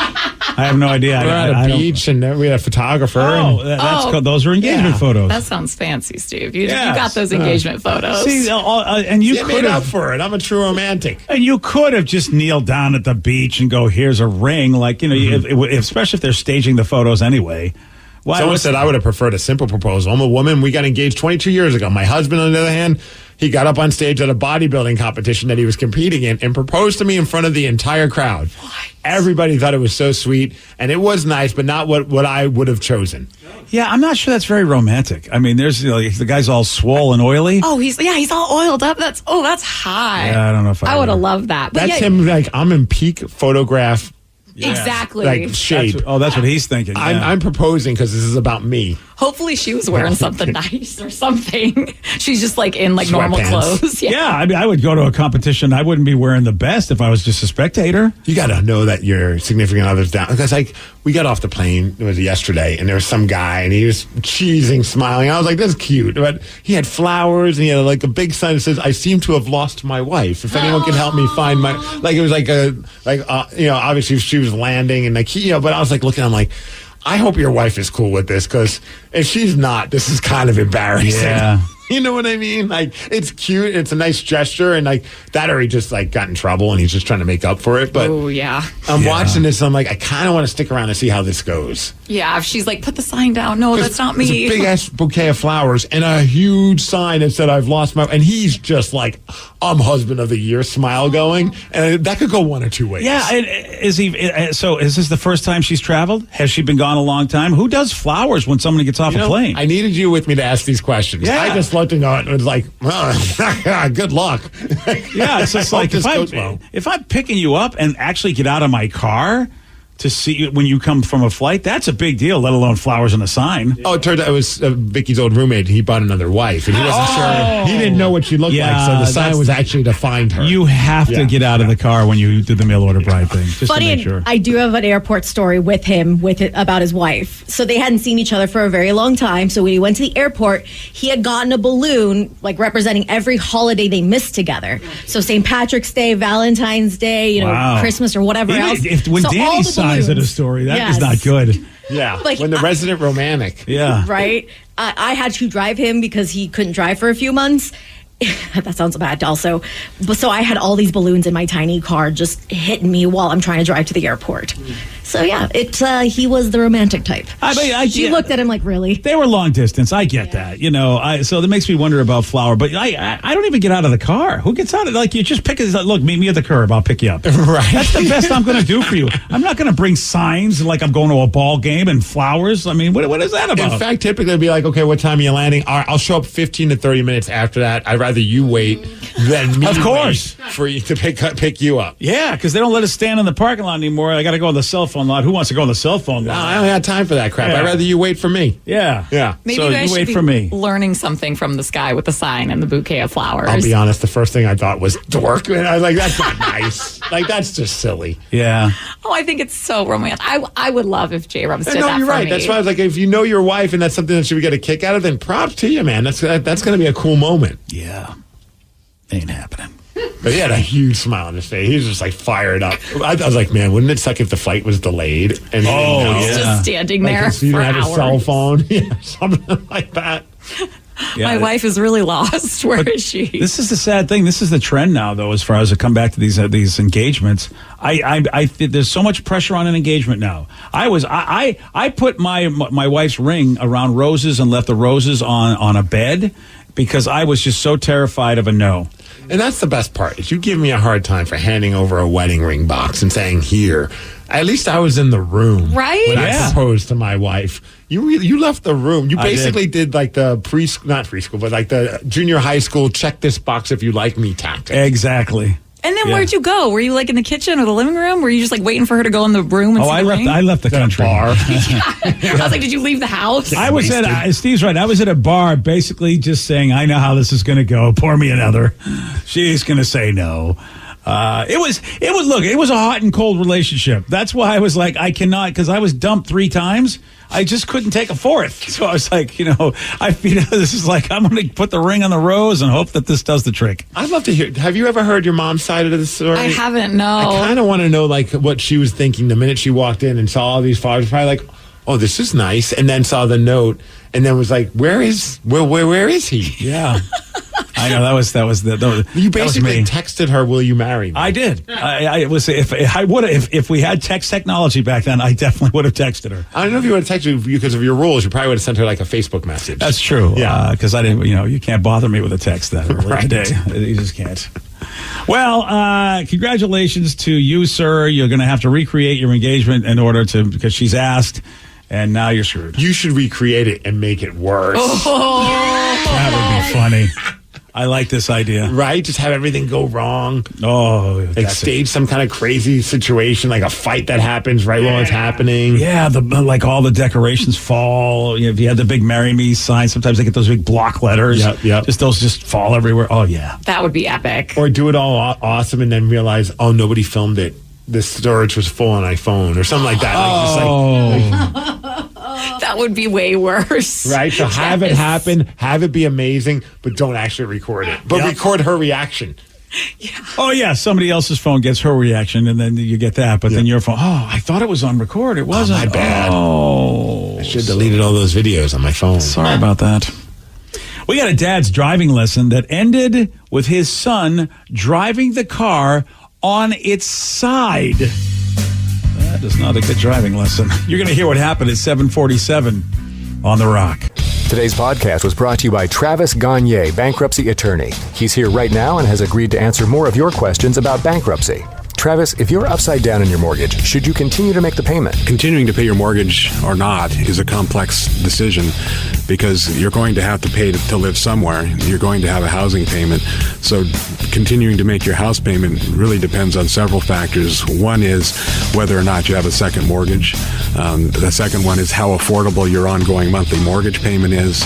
I have no idea. We're at a beach and we had a photographer. Those are engagement photos. That sounds fancy, Steve. You got those engagement photos. See, and you could made have up for it. I'm a true romantic. And you could have just kneeled down at the beach and go, "Here's a ring." Like, you know, especially if they're staging the photos anyway. Someone said I would have preferred a simple proposal. I'm a woman. We got engaged 22 years ago. My husband, on the other hand, he got up on stage at a bodybuilding competition that he was competing in and proposed to me in front of the entire crowd. What? Everybody thought it was so sweet, and it was nice, but not what I would have chosen. Yeah, I'm not sure that's very romantic. I mean, there's the guy's all swole and oily. Oh, he's all oiled up. That's high. Yeah, I don't know if I would have loved that. But that's him. Like, I'm in peak photograph. Yeah. Exactly. Like shape. That's what he's thinking. Yeah. I'm proposing because this is about me. Hopefully she was wearing something nice or something. She's just like in like normal clothes. Yeah, I mean, I would go to a competition. I wouldn't be wearing the best if I was just a spectator. You got to know that your significant other's down. Because like we got off the plane, it was yesterday, and there was some guy, and he was cheesing, smiling. I was like, that's cute. But he had flowers, and he had like a big sign that says, "I seem to have lost my wife. If anyone can help me find my..." Like it was like obviously she was landing, and like but I was like looking, I'm like, I hope your wife is cool with this, because if she's not, this is kind of embarrassing. Yeah. You know what I mean? Like, it's cute. It's a nice gesture. And like that, or he just like got in trouble and he's just trying to make up for it. But I'm watching this. I'm like, I kind of want to stick around and see how this goes. Yeah. If she's like, put the sign down. No, that's not me. It's a big ass bouquet of flowers and a huge sign that said, "I've lost my," and he's just like, "I'm husband of the year," smile going. And that could go one or two ways. Yeah. So is this the first time she's traveled? Has she been gone a long time? Who does flowers when somebody gets off a plane? I needed you with me to ask these questions. Yeah. I just looked and it was like, good luck. Yeah, it's just like if I'm picking you up and actually get out of my car to see you when you come from a flight, that's a big deal, let alone flowers and a sign. Oh, it turned out it was Vicky's old roommate. He bought another wife, and he wasn't sure. He didn't know what she looked like, so the sign was actually to find her. You have to get out of the car when you do the mail order bride thing, just Funny, to make sure. I do have an airport story with him about his wife. So they hadn't seen each other for a very long time. So when he went to the airport, he had gotten a balloon like representing every holiday they missed together. So St. Patrick's Day, Valentine's Day, Christmas or whatever else. When Danny sighs at a story, that is not good. Yeah, like, when the resident romantic. Yeah. Right? I had to drive him because he couldn't drive for a few months. That sounds bad also. But so I had all these balloons in my tiny car just hitting me while I'm trying to drive to the airport. So yeah, he was the romantic type. She looked at him like, really? They were long distance. I get that. So that makes me wonder about Flower. But I don't even get out of the car. Who gets out of you just pick it? Look, meet me at the curb. I'll pick you up. Right. That's the best I'm going to do for you. I'm not going to bring signs like I'm going to a ball game and flowers. I mean, what is that about? In fact, typically it'd be like, okay, what time are you landing? All right, I'll show up 15 to 30 minutes after that. I'd rather you wait than me. Of course. Wait for you to pick you up. Yeah, because they don't let us stand in the parking lot anymore. I got to go on the cell phone lot. Who wants to go on the cell phone lot? No, I don't have time for that crap. Yeah. I'd rather you wait for me. Yeah. Maybe so you guys you wait should for me. Learning something from this guy with the sign and the bouquet of flowers. I'll be honest, the first thing I thought was dork. And I was like, that's not nice. Like, that's just silly. Yeah. Oh, I think it's so romantic. I would love if J. Rubs did that. No, you're right. Me. That's why I was like, if you know your wife and that's something that she would get a kick out of, then props to you, man. That's going to be a cool moment. Yeah. Ain't happening. But he had a huge smile on his face. He was just like fired up. I was like, man, wouldn't it suck if the flight was delayed? And just standing there so you for didn't have hours. a cell phone, something like that. Yeah. My wife is really lost. Where is she? This is the sad thing. This is the trend now, though, as far as I come back to these engagements. I there's so much pressure on an engagement now. I put my wife's ring around roses and left the roses on a bed because I was just so terrified of a no. And that's the best part, is you give me a hard time for handing over a wedding ring box and saying, here. At least I was in the room. Right? When I proposed to my wife. You left the room. You basically did like the not preschool, but like the junior high school, check this box if you like me tactic. Exactly. And then where'd you go? Were you like in the kitchen or the living room? Were you just like waiting for her to go in the room and see the ring? I left the country. Bar. I was like, did you leave the house? I was Steve's right. I was at a bar basically just saying, I know how this is going to go. Pour me another. She's going to say no. It was a hot and cold relationship. That's why I was like, I cannot, because I was dumped 3 times. I just couldn't take a 4th. So I was like, this is like, I'm going to put the ring on the rose and hope that this does the trick. I'd love to hear. Have you ever heard your mom's side of the story? I haven't, no. I kind of want to know, like, what she was thinking the minute she walked in and saw all these flowers. Probably like, oh, this is nice. And then saw the note and then was like, where is he? Yeah. I know that was you basically texted her, "Will you marry me?" I did. I was if we had text technology back then, I definitely would have texted her. I don't know if you would have texted her because of your rules. You probably would have sent her like a Facebook message. That's true. Yeah, because I didn't. You can't bother me with a text that early Right. in the day. You just can't. Well, congratulations to you, sir. You're going to have to recreate your engagement because she's asked, and now you're screwed. You should recreate it and make it worse. That would be funny. I like this idea. Right? Just have everything go wrong. Oh, like stage some kind of crazy situation, like a fight that happens right while it's happening. Yeah, like all the decorations fall. If you had the big "Marry Me" sign, sometimes they get those big block letters. Yep. Those just fall everywhere. Oh yeah, that would be epic. Or do it all awesome and then realize, oh, nobody filmed it. The storage was full on iPhone or something like that. That would be way worse. Right? So have it happen, have it be amazing, but don't actually record it. But record her reaction. Yeah. Oh, yeah. Somebody else's phone gets her reaction, and then you get that. But then your phone, I thought it was on record. It wasn't. My bad. Oh. I should have deleted all those videos on my phone. Sorry about that. We got a dad's driving lesson that ended with his son driving the car on its side. That is not a good driving lesson. You're going to hear what happened at 7:47 on The Rock. Today's podcast was brought to you by Travis Gagne, bankruptcy attorney. He's here right now and has agreed to answer more of your questions about bankruptcy. Travis, if you're upside down in your mortgage, should you continue to make the payment? Continuing to pay your mortgage or not is a complex decision because you're going to have to pay to live somewhere. You're going to have a housing payment. So continuing to make your house payment really depends on several factors. One is whether or not you have a second mortgage. The second one is how affordable your ongoing monthly mortgage payment is.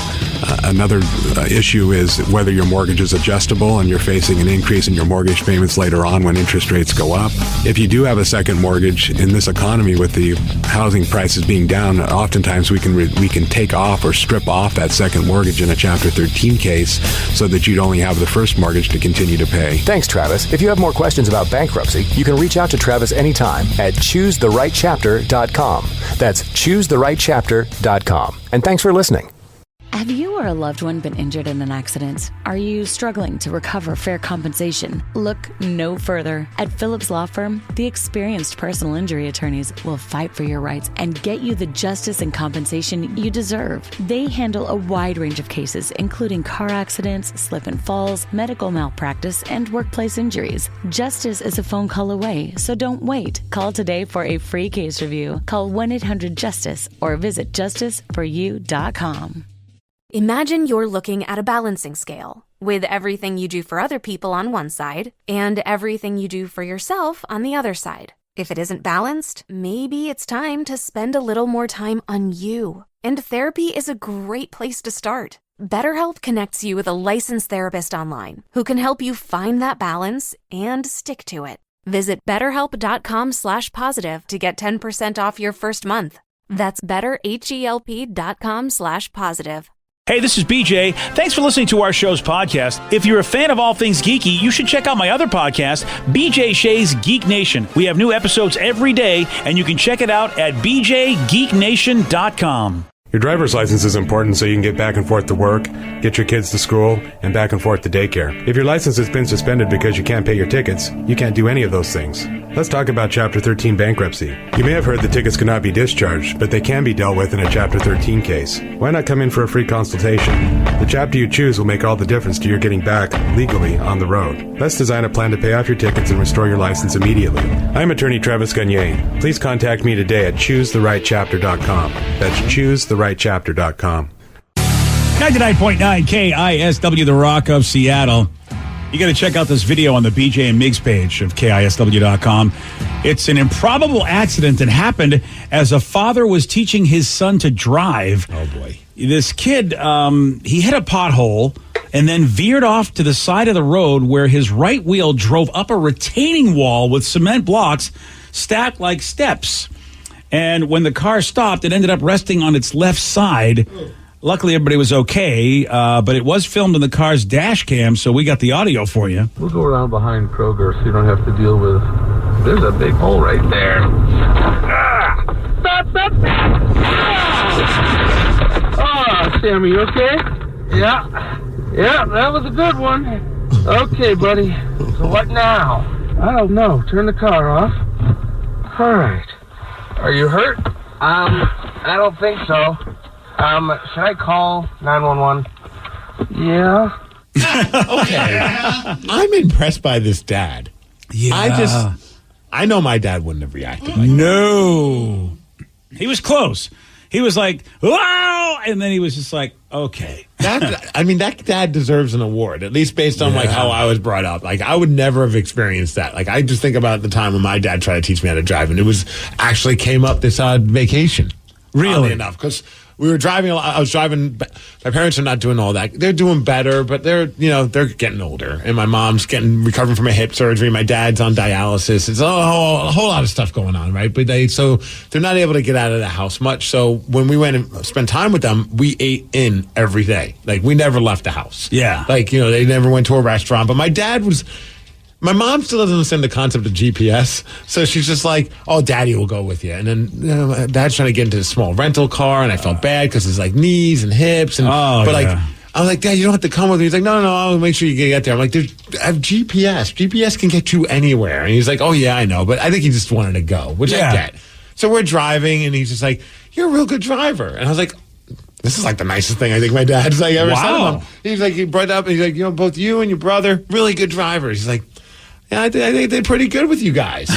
Another issue is whether your mortgage is adjustable and you're facing an increase in your mortgage payments later on when interest rates go up. If you do have a second mortgage in this economy with the housing prices being down, oftentimes we can take off or strip off that second mortgage in a Chapter 13 case so that you'd only have the first mortgage to continue to pay. Thanks, Travis. If you have more questions about bankruptcy, you can reach out to Travis anytime at choosetherightchapter.com. That's choosetherightchapter.com. And thanks for listening. Have you or a loved one been injured in an accident? Are you struggling to recover fair compensation? Look no further. At Phillips Law Firm, the experienced personal injury attorneys will fight for your rights and get you the justice and compensation you deserve. They handle a wide range of cases, including car accidents, slip and falls, medical malpractice, and workplace injuries. Justice is a phone call away, so don't wait. Call today for a free case review. Call 1-800-JUSTICE or visit justiceforyou.com. Imagine you're looking at a balancing scale with everything you do for other people on one side and everything you do for yourself on the other side. If it isn't balanced, maybe it's time to spend a little more time on you. And therapy is a great place to start. BetterHelp connects you with a licensed therapist online who can help you find that balance and stick to it. Visit BetterHelp.com/positive to get 10% off your first month. That's BetterHelp.com/positive. Hey, this is BJ. Thanks for listening to our show's podcast. If you're a fan of all things geeky, you should check out my other podcast, BJ Shea's Geek Nation. We have new episodes every day, and you can check it out at bjgeeknation.com. Your driver's license is important so you can get back and forth to work, get your kids to school, and back and forth to daycare. If your license has been suspended because you can't pay your tickets, you can't do any of those things. Let's talk about Chapter 13 bankruptcy. You may have heard the tickets cannot be discharged, but they can be dealt with in a Chapter 13 case. Why not come in for a free consultation? The chapter you choose will make all the difference to your getting back legally on the road. Let's design a plan to pay off your tickets and restore your license immediately. I'm attorney Travis Gagne. Please contact me today at choosetherightchapter.com. That's choosetherightchapter.com. 99.9 KISW, The Rock of Seattle. You got to check out this video on the BJ and Migs page of KISW.com. It's an improbable accident that happened as a father was teaching his son to drive. Oh, boy. This kid, he hit a pothole and then veered off to the side of the road where his right wheel drove up a retaining wall with cement blocks stacked like steps. And when the car stopped, it ended up resting on its left side. Luckily, everybody was okay, but it was filmed in the car's dash cam, so we got the audio for you. We'll go around behind Kroger so you don't have to deal with... There's a big hole right there. Oh, Sammy, you okay? Yeah. Yeah, that was a good one. Okay, buddy. So what now? I don't know. Turn the car off. All right. Are you hurt? I don't think so. Should I call 911? Yeah. Okay. I'm impressed by this dad. Yeah. I know my dad wouldn't have reacted like No. He was close. He was like, wow, and then he was just like, okay. That dad deserves an award, at least based on like how I was brought up. Like, I would never have experienced that. Like, I just think about the time when my dad tried to teach me how to drive, and it was actually came up this vacation. Really? Enough, because we were driving. I was driving. My parents are not doing all that. They're doing better, but they're getting older. And my mom's recovering from a hip surgery. My dad's on dialysis. It's a whole lot of stuff going on, right? But they're not able to get out of the house much. So when we went and spent time with them, we ate in every day. Like, we never left the house. Yeah. Like, they never went to a restaurant. But my mom still doesn't understand the concept of GPS, so she's just like, "Oh, Daddy will go with you." And then Dad's trying to get into a small rental car, and I felt bad because his like knees and hips, and I was like, "Dad, you don't have to come with me." He's like, "No, I'll make sure you get there." I'm like, I have GPS. GPS can get you anywhere." And he's like, "Oh yeah, I know," but I think he just wanted to go, which I get. So we're driving, and he's just like, "You're a real good driver," and I was like, this is like the nicest thing I think my dad's like ever said to him. He's like, he brought up, and he's like, both you and your brother, really good drivers. He's like, yeah, I think they're pretty good with you guys.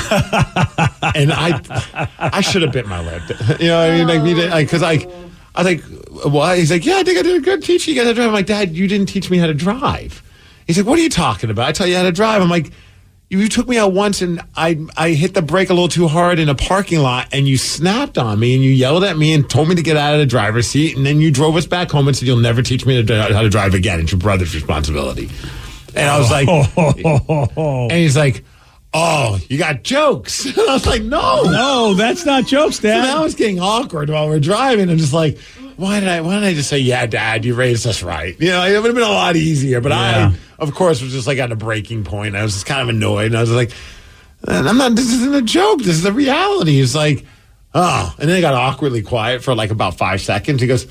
And I should have bit my lip. You know what I mean? Like, because I was like, what? He's like, yeah, I think I did a good teaching you guys how to drive. I'm like, Dad, you didn't teach me how to drive. He's like, what are you talking about? I tell you how to drive. I'm like, you took me out once and I hit the brake a little too hard in a parking lot and you snapped on me and you yelled at me and told me to get out of the driver's seat. And then you drove us back home and said, you'll never teach me how to drive again. It's your brother's responsibility. And I was like, and he's like, oh, you got jokes. And I was like, no, that's not jokes, Dad. So now it's getting awkward while we're driving. I'm just like, why did I just say, yeah, Dad, you raised us right? It would have been a lot easier. But I, of course, was just like at a breaking point. I was just kind of annoyed. And I was like, this isn't a joke. This is the reality. It's like, oh. And then it got awkwardly quiet for like about 5 seconds. He goes,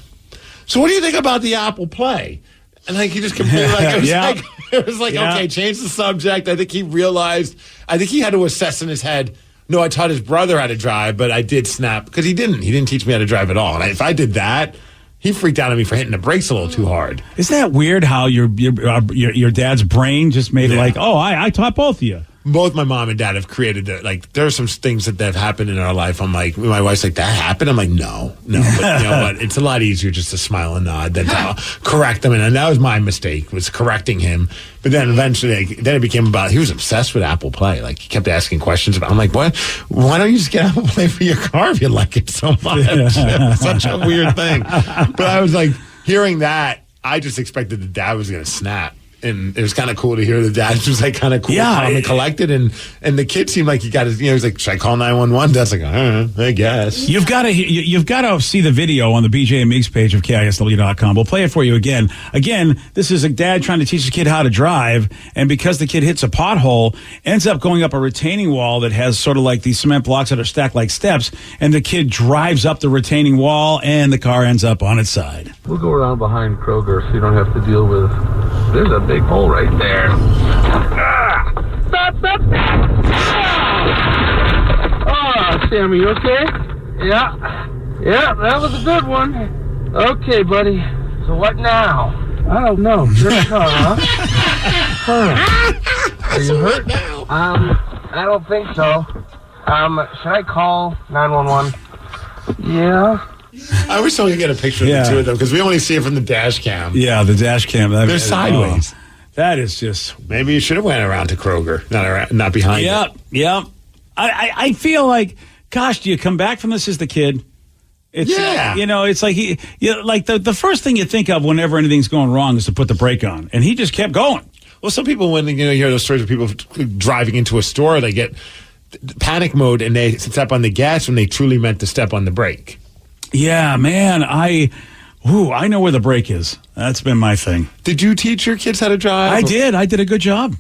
so what do you think about the Apple Play? And like he just completely it was like okay, change the subject. I think he realized. I think he had to assess in his head. No, I taught his brother how to drive, but I did snap because he didn't. He didn't teach me how to drive at all. And if I did that, he freaked out at me for hitting the brakes a little too hard. Isn't that weird? How your dad's brain just made it like, oh, I taught both of you. Both my mom and dad have created there are some things that have happened in our life. I'm like, my wife's like, that happened? I'm like, no. But you know what? It's a lot easier just to smile and nod than to correct them. And that was my mistake, was correcting him. But then eventually, then it became about, he was obsessed with Apple Play. Like, he kept asking questions about, I'm like, what? Why don't you just get Apple Play for your car if you like it so much? Such a weird thing. But I was like, hearing that, I just expected the dad was going to snap. And it was kind of cool to hear the dad was like kind of cool, calm and collected, and the kid seemed like he got his. He's like, should I call 911? Dad's like, I guess. You've got to see the video on the BJ and Migs page of KISW.com. We'll play it for you again. Again, this is a dad trying to teach his kid how to drive, and because the kid hits a pothole, ends up going up a retaining wall that has sort of like these cement blocks that are stacked like steps, and the kid drives up the retaining wall, and the car ends up on its side. We'll go around behind Kroger so you don't have to deal with. There's a big hole right there. Oh, Sammy, you okay? Yeah. Yeah, that was a good one. Okay, buddy. So what now? I don't know. Turn the car off. Are you hurt? I don't think so. Should I call 911? Yeah. I wish someone could get a picture of the two of them because we only see it from the dash cam. Yeah, the dash cam. They're sideways. That is just... Maybe you should have went around to Kroger, not behind it. Yep. I feel like, gosh, do you come back from this as the kid? It's, Yeah. it's like the first thing you think of whenever anything's going wrong is to put the brake on. And he just kept going. Well, some people, when you hear those stories of people driving into a store, they get panic mode and they step on the gas when they truly meant to step on the brake. Yeah, man. I know where the brake is. That's been my thing. Did you teach your kids how to drive? I did. I did a good job.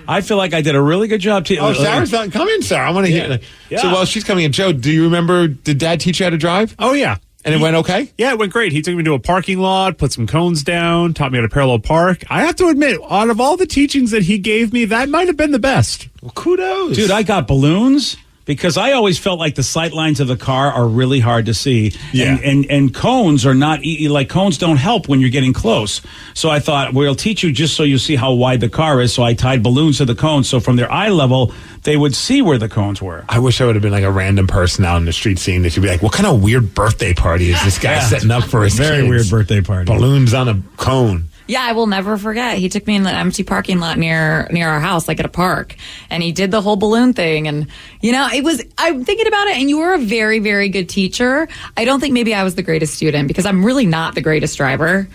I feel like I did a really good job. Sarah's not coming, Sarah. I want to hear. Yeah. So while she's coming in, Joe, do you remember, did Dad teach you how to drive? Oh, yeah. And it went okay? Yeah, it went great. He took me to a parking lot, put some cones down, taught me how to parallel park. I have to admit, out of all the teachings that he gave me, that might have been the best. Well, kudos. Dude, I got balloons. Because I always felt like the sight lines of the car are really hard to see. Yeah. And cones are not, like cones don't help when you're getting close. So I thought, we'll teach you just so you see how wide the car is. So I tied balloons to the cones. So from their eye level, they would see where the cones were. I wish I would have been like a random person out in the street seeing this. You'd be like, what kind of weird birthday party is this guy setting up for his Very kids? weird birthday party. Balloons on a cone. Yeah, I will never forget. He took me in the empty parking lot near our house, like at a park, and he did the whole balloon thing. And, I'm thinking about it, and you were a very, very good teacher. I don't think maybe I was the greatest student because I'm really not the greatest driver.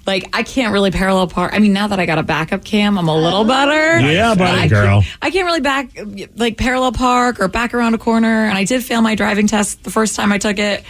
Like, I can't really parallel park. I mean, now that I got a backup cam, I'm a little better. Yeah, buddy, girl. I can't really parallel park or back around a corner. And I did fail my driving test the first time I took it.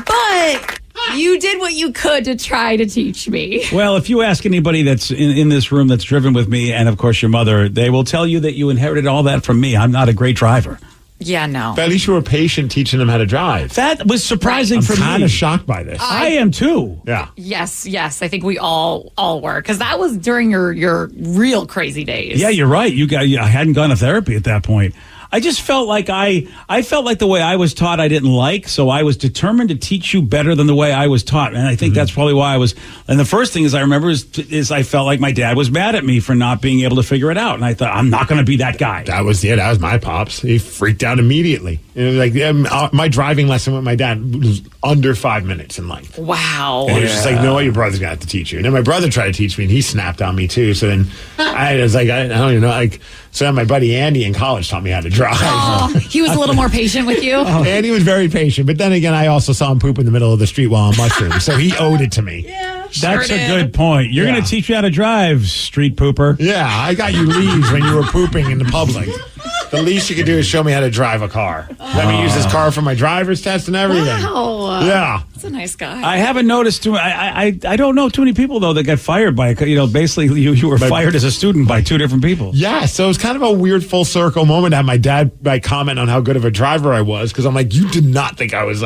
But you did what you could to try to teach me. Well, if you ask anybody that's in this room that's driven with me, and of course your mother, they will tell you that you inherited all that from me. I'm not a great driver. Yeah, no. But at least you were patient teaching them how to drive. That was surprising for me. I'm kind of shocked by this. I am too. Yeah. Yes. I think we all were, because that was during your real crazy days. Yeah, you're right. I hadn't gone to therapy at that point. I just felt like I felt like the way I was taught I didn't like, so I was determined to teach you better than the way I was taught. And I think that's probably why I was. And the first thing I remember is I felt like my dad was mad at me for not being able to figure it out. And I thought, I'm not going to be that guy. That was my pops. He freaked out immediately. My driving lesson with my dad was under 5 minutes in length. Wow. And he was just like, no, your brother's going to have to teach you. And then my brother tried to teach me, and he snapped on me too. So then I was like, I don't even know. So then my buddy Andy in college taught me how to drive. Oh, he was a little more patient with you? Andy was very patient. But then again, I also saw him poop in the middle of the street while on mushrooms. So he owed it to me. Yeah, that's a good point. You're going to teach me how to drive, street pooper. Yeah, I got you leads when you were pooping in the public. The least you could do is show me how to drive a car. Let me use this car for my driver's test and everything. Wow. Yeah. That's a nice guy. I haven't noticed I don't know too many people, though, that got fired by, basically you were fired as a student by two different people. Yeah, so it was kind of a weird full circle moment to have my dad comment on how good of a driver I was, because I'm like, you did not think I was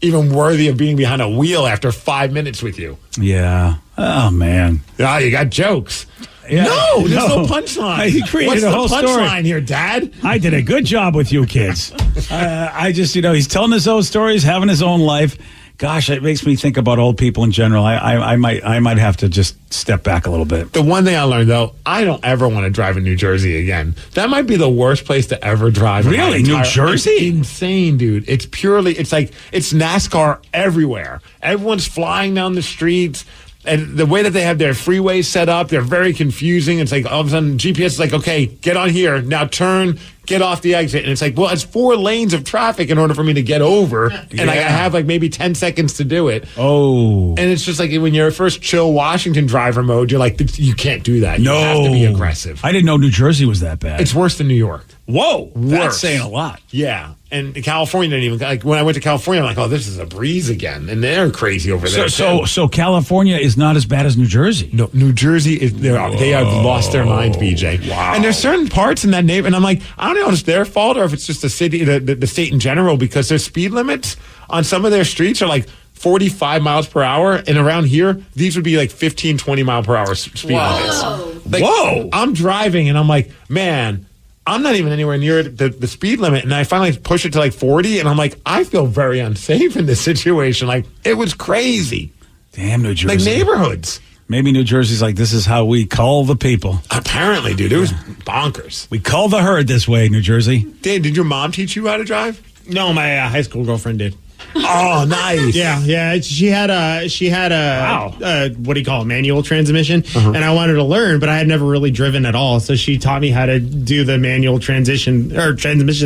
even worthy of being behind a wheel after 5 minutes with you. Yeah. Oh, man. Ah, you got jokes. Yeah. No, there's no punchline. He created a whole story. What's the punchline here, Dad? I did a good job with you kids. I just, he's telling his own stories, having his own life. Gosh, it makes me think about old people in general. I might have to just step back a little bit. The one thing I learned, though, I don't ever want to drive in New Jersey again. That might be the worst place to ever drive. Really? New Jersey? It's insane, dude. It's NASCAR everywhere. Everyone's flying down the streets. And the way that they have their freeways set up, they're very confusing. It's like all of a sudden GPS is like, okay, get on here. Now turn, get off the exit. And it's like, well, it's 4 lanes of traffic in order for me to get over. And I have maybe 10 seconds to do it. Oh. And it's just like when you're first chill Washington driver mode, you're like, you can't do that. You have to be aggressive. I didn't know New Jersey was that bad. It's worse than New York. Whoa. Worse. That's saying a lot. Yeah. And California didn't even, when I went to California, I'm like, oh, this is a breeze again. And they're crazy over there. So California is not as bad as New Jersey. No, New Jersey is, they have lost their minds, BJ. Wow. And there's certain parts in that neighborhood, and I'm like, I don't know if it's their fault or if it's just the city, the state in general, because their speed limits on some of their streets are like 45 miles per hour. And around here, these would be like 15, 20 mile per hour speed limits. Whoa. I'm driving and I'm like, man, I'm not even anywhere near the speed limit. And I finally push it to like 40. And I'm like, I feel very unsafe in this situation. Like, it was crazy. Damn, New Jersey. Like neighborhoods. Maybe New Jersey's like, this is how we call the people. Apparently, dude. It was bonkers. We call the herd this way, New Jersey. Dan, did your mom teach you how to drive? No, my high school girlfriend did. Oh, nice. Yeah. She had a what do you call it, manual transmission, and I wanted to learn, but I had never really driven at all. So she taught me how to do the manual transmission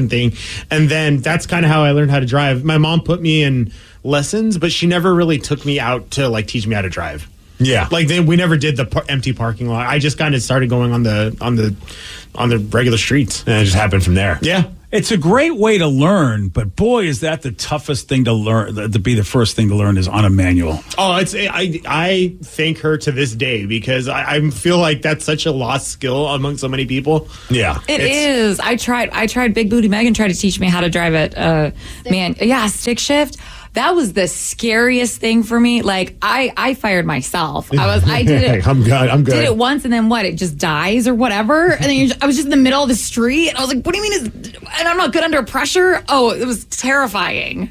thing, and then that's kind of how I learned how to drive. My mom put me in lessons, but she never really took me out to like teach me how to drive. Yeah, like then we never did the empty parking lot. I just kind of started going on the regular streets, and it just happened from there. Yeah. It's a great way to learn, but boy, is that the toughest thing to learn. To be the first thing to learn is on a manual. Oh, I thank her to this day because I feel like that's such a lost skill among so many people. Yeah, it is. I tried. Big Booty Megan tried to teach me how to drive it. Stick shift. That was the scariest thing for me. Like I fired myself. I did it. I'm good. Did it once and then what? It just dies or whatever. And then I was just in the middle of the street and I was like, what do you mean? And I'm not good under pressure. Oh, it was terrifying.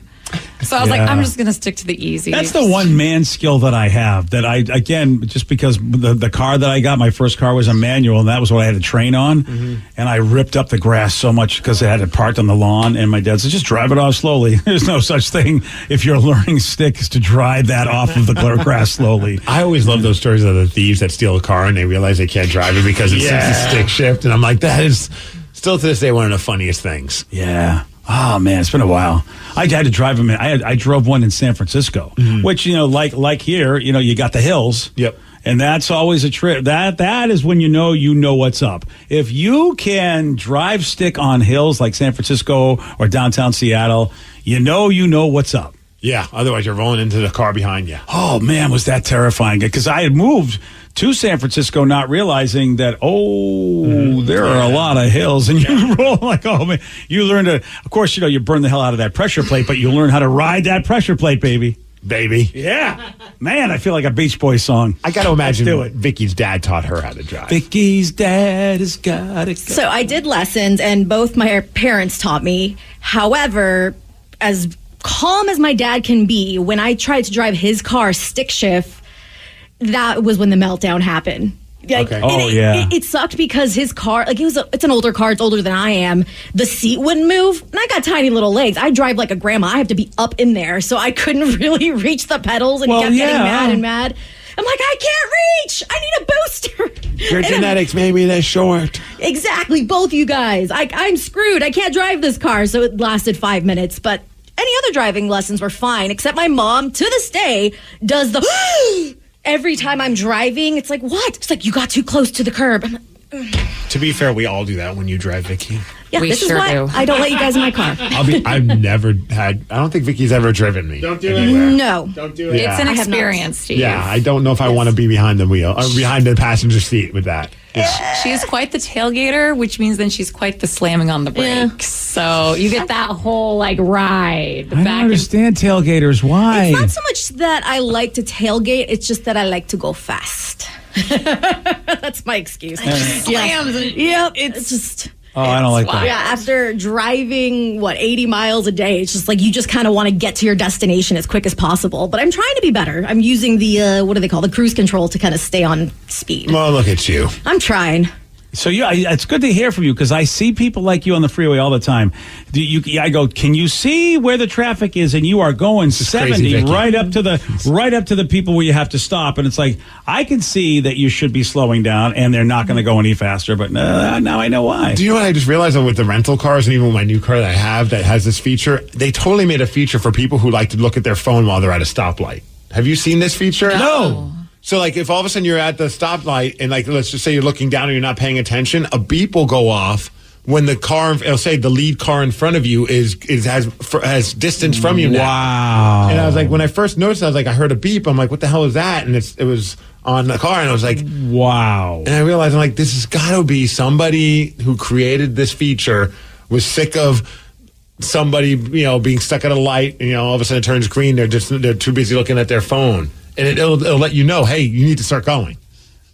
So I was like, I'm just going to stick to the easy. That's the one man skill that I have that just because the car that I got, my first car was a manual, and that was what I had to train on. Mm-hmm. And I ripped up the grass so much because I had it parked on the lawn. And my dad said, just drive it off slowly. There's no such thing if you're learning sticks to drive that off of the grass slowly. I always love those stories of the thieves that steal a car and they realize they can't drive it because it's a stick shift. And I'm like, that is still to this day one of the funniest things. Yeah. Oh man, it's been a while. I had to drive them in. I drove one in San Francisco, which like here, you got the hills. Yep. And that's always a trip. That is when you know what's up. If you can drive stick on hills like San Francisco or downtown Seattle, you know what's up. Yeah. Otherwise, you're rolling into the car behind you. Oh man, was that terrifying? Because I had moved to San Francisco, not realizing that, there are a lot of hills, and you roll like, oh man, you learn to, of course, you burn the hell out of that pressure plate, but you learn how to ride that pressure plate, baby. Yeah. Man, I feel like a Beach Boys song. I got to imagine Vicky's dad taught her how to drive. Vicky's dad has got to go. So I did lessons, and both my parents taught me. However, as calm as my dad can be, when I tried to drive his car stick shift, that was when the meltdown happened. Like, okay. It sucked because his car, it's an older car. It's older than I am. The seat wouldn't move, and I got tiny little legs. I drive like a grandma. I have to be up in there, so I couldn't really reach the pedals, and he kept getting mad. I'm like, I can't reach. I need a booster. Your genetics made me this short. Exactly, both you guys. I'm screwed. I can't drive this car. So it lasted 5 minutes, but any other driving lessons were fine, except my mom, to this day, does the... Every time I'm driving, it's like, what? It's like, you got too close to the curb. I'm like, to be fair, we all do that when you drive, Vicky. Yeah, this is why I don't let you guys in my car. I don't think Vicky's ever driven me. Don't do it. No. Don't do it. It's an experience, Steve. Yeah, I don't know if I want to be behind the wheel, or behind the passenger seat with that. She's quite the tailgater, which means then she's quite the slamming on the brakes. Yeah. So you get that whole ride. I don't understand tailgaters. Why? It's not so much that I like to tailgate. It's just that I like to go fast. That's my excuse. Slams. Yep. It's just... Oh, I don't like that. Yeah, after driving, 80 miles a day, it's just like you just kind of want to get to your destination as quick as possible. But I'm trying to be better. I'm using the, what do they call, the cruise control to kind of stay on speed. Well, look at you. I'm trying. So it's good to hear from you because I see people like you on the freeway all the time. I go, can you see where the traffic is? And you are going 70 right up to the people where you have to stop. And it's like, I can see that you should be slowing down and they're not going to go any faster. But now I know why. Do you know what I just realized with the rental cars and even with my new car that I have that has this feature? They totally made a feature for people who like to look at their phone while they're at a stoplight. Have you seen this feature? No. So, if all of a sudden you're at the stoplight and, let's just say you're looking down and you're not paying attention, a beep will go off when the car, it'll say the lead car in front of you has distance from you now. Wow. And I was like, when I first noticed, I was like, I heard a beep. I'm like, what the hell is that? And it was on the car, and I was like, wow. And I realized, I'm like, this has got to be somebody who created this feature was sick of somebody, being stuck at a light, and, all of a sudden it turns green. They're too busy looking at their phone. And it'll let you know, hey, you need to start going.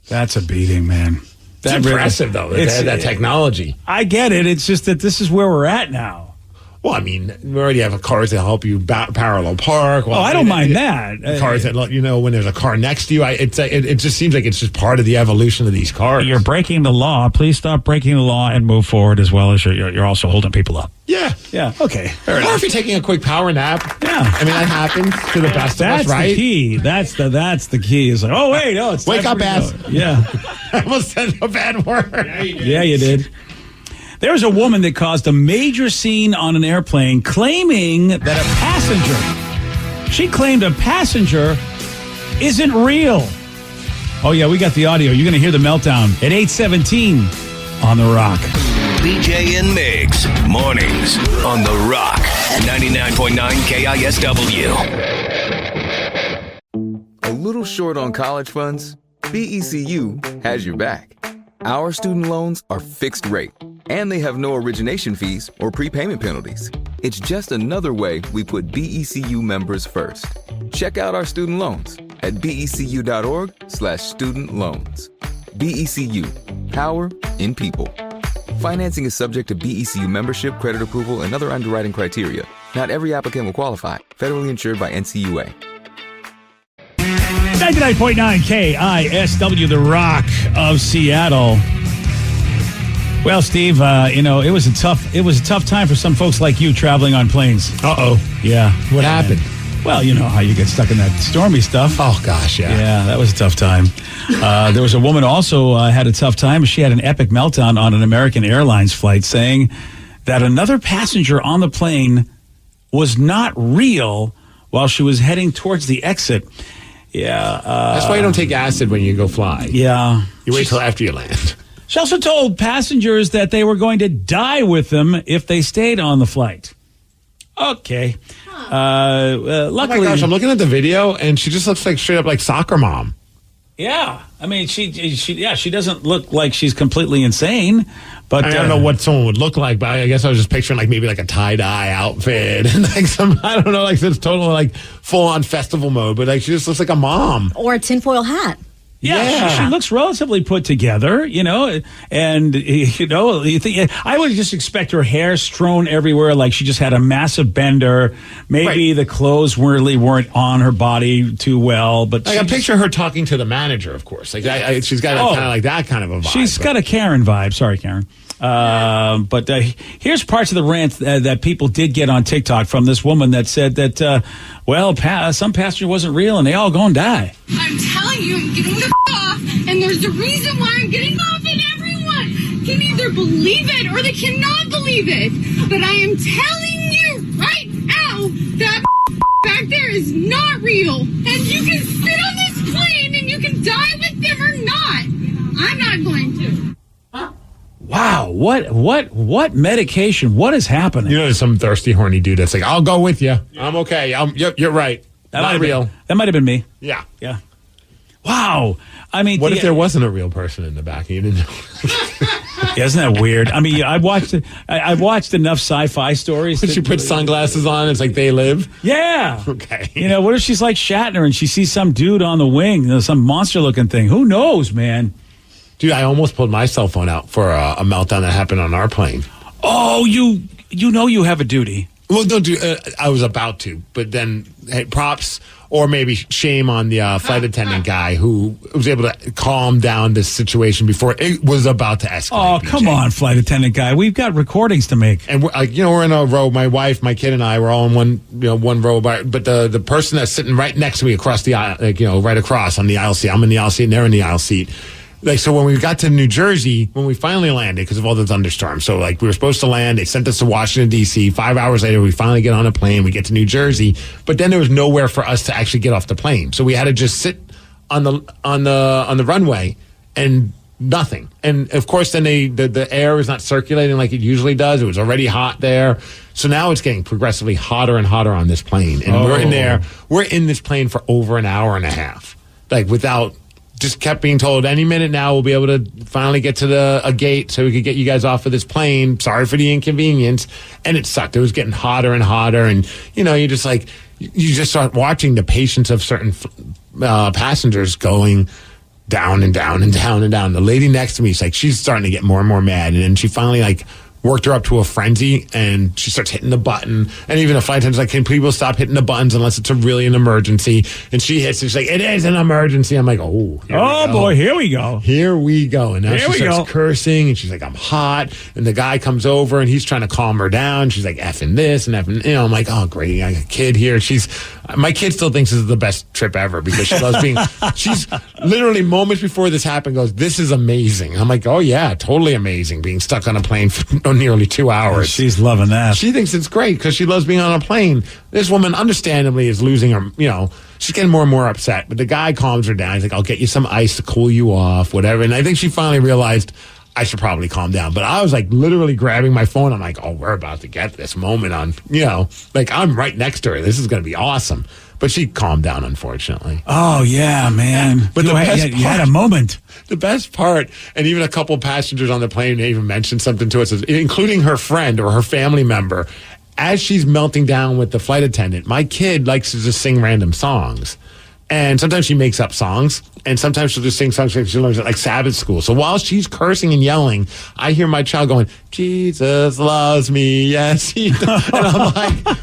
That's a beating, man. That's impressive, though. That technology. I get it. It's just that this is where we're at now. Well, I mean, we already have cars that help you parallel park. Well, I don't mind that. Cars that let you know when there's a car next to you. It just seems like it's just part of the evolution of these cars. You're breaking the law. Please stop breaking the law and move forward, as well as you're also holding people up. Yeah. Yeah. Okay. Fair Or enough. if you're taking a quick power nap. Yeah. I mean, that happens to the best of us, That's right? the key. That's the key. It's like, oh wait, no, it's Wake time up, for me to ass. go. Yeah. I almost said a bad word. Yeah, you did. There was a woman that caused a major scene on an airplane claiming that a passenger, she claimed a passenger isn't real. Oh, yeah, we got the audio. You're going to hear the meltdown at 8:17 on The Rock. BJ and Migs, mornings on The Rock, 99.9 KISW. A little short on college funds? BECU has your back. Our student loans are fixed rate, and they have no origination fees or prepayment penalties. It's just another way we put BECU members first. Check out our student loans at becu.org/student loans. BECU, power in people. Financing is subject to BECU membership, credit approval, and other underwriting criteria. Not every applicant will qualify. Federally insured by NCUA. 99.9 KISW, The Rock of Seattle. Well, Steve, it was a tough time for some folks like you traveling on planes. Uh-oh. Yeah. What happened? Well, you know how you get stuck in that stormy stuff. Oh, gosh, yeah. Yeah, that was a tough time. There was a woman also had a tough time. She had an epic meltdown on an American Airlines flight saying that another passenger on the plane was not real while she was heading towards the exit. Yeah. That's why you don't take acid when you go fly. Yeah. You wait till after you land. She also told passengers that they were going to die with them if they stayed on the flight. Okay. Luckily, oh my gosh, I'm looking at the video, and she just looks like straight up like soccer mom. Yeah, I mean, she doesn't look like she's completely insane. But I don't know what someone would look like, but I guess I was just picturing like maybe like a tie-dye outfit and like some, I don't know, like this total like full-on festival mode, but like she just looks like a mom. Or a tinfoil hat. Yeah, she looks relatively put together, and, you think, I would just expect her hair strewn everywhere, like she just had a massive bender. Maybe the clothes really weren't on her body too well. But I picture her talking to the manager, of course. Like she's got kind of like that kind of a vibe. She's got a Karen vibe. Sorry, Karen. But here's parts of the rant that people did get on TikTok from this woman that said that, some passenger wasn't real and they all gonna die. I'm telling you, I'm getting the off, and there's a reason why I'm getting off, and everyone can either believe it or they cannot believe it. But I am telling you right now that back there is not real, and you can sit on this plane and you can die with them or not. I'm not going to. Wow, what medication? What is happening? There's some thirsty, horny dude that's like, I'll go with you. I'm okay. You're right. Not real. That might have been me. Yeah. Yeah. Wow. I mean, what if there wasn't a real person in the back and you didn't know? Isn't that weird? I mean, I watched enough sci-fi stories. When she puts sunglasses on, it's like They Live. Yeah. Okay. What if she's like Shatner and she sees some dude on the wing, some monster-looking thing? Who knows, man? Dude, I almost pulled my cell phone out for a meltdown that happened on our plane. Oh, you have a duty. Well, no, dude, I was about to, but then props or maybe shame on the flight attendant guy who was able to calm down this situation before it was about to escalate. Oh, come on, flight attendant guy. We've got recordings to make. And we're in a row. My wife, my kid, and I were all in one row. But the person that's sitting right next to me across the aisle, right across on the aisle seat. I'm in the aisle seat and they're in the aisle seat. So when we got to New Jersey, when we finally landed, because of all the thunderstorms, so we were supposed to land, they sent us to Washington, D.C. 5 hours later, we finally get on a plane, we get to New Jersey, but then there was nowhere for us to actually get off the plane. So we had to just sit on the runway and nothing. And of course, then the air is not circulating like it usually does. It was already hot there. So now it's getting progressively hotter and hotter on this plane. And we're in this plane for over an hour and a half, just kept being told any minute now we'll be able to finally get to a gate so we could get you guys off of this plane. Sorry for the inconvenience. And it sucked. It was getting hotter and hotter. And, you just start watching the patience of certain passengers going down and down and down and down. The lady next to me, she's starting to get more and more mad. And then she finally worked her up to a frenzy, and she starts hitting the button. And even the flight attendant's like, can people stop hitting the buttons unless it's really an emergency? And she hits it. She's like, it is an emergency. I'm like, oh, boy, here we go. Here we go. And now Here she we starts go. cursing, and she's like, I'm hot. And the guy comes over, and he's trying to calm her down. She's like, effing this and effing, I'm like, oh, great. I got a kid here. My kid still thinks this is the best trip ever because she loves being, she's literally moments before this happened goes, this is amazing. I'm like, oh, yeah, totally amazing being stuck on a plane for nearly 2 hours. She's loving that. She thinks it's great because she loves being on a plane. This woman, understandably, is losing her, she's getting more and more upset. But the guy calms her down. He's like, I'll get you some ice to cool you off, whatever. And I think she finally realized I should probably calm down. But I was like literally grabbing my phone. I'm like, oh, we're about to get this moment on, like I'm right next to her. This is going to be awesome. But she calmed down, unfortunately. Oh, yeah, man. But you had a moment. The best part, and even a couple passengers on the plane, they even mentioned something to us, including her friend or her family member. As she's melting down with the flight attendant, my kid likes to just sing random songs. And sometimes she makes up songs, and sometimes she'll just sing songs she learns at like Sabbath school. So while she's cursing and yelling, I hear my child going, Jesus loves me, yes he does. And I'm like,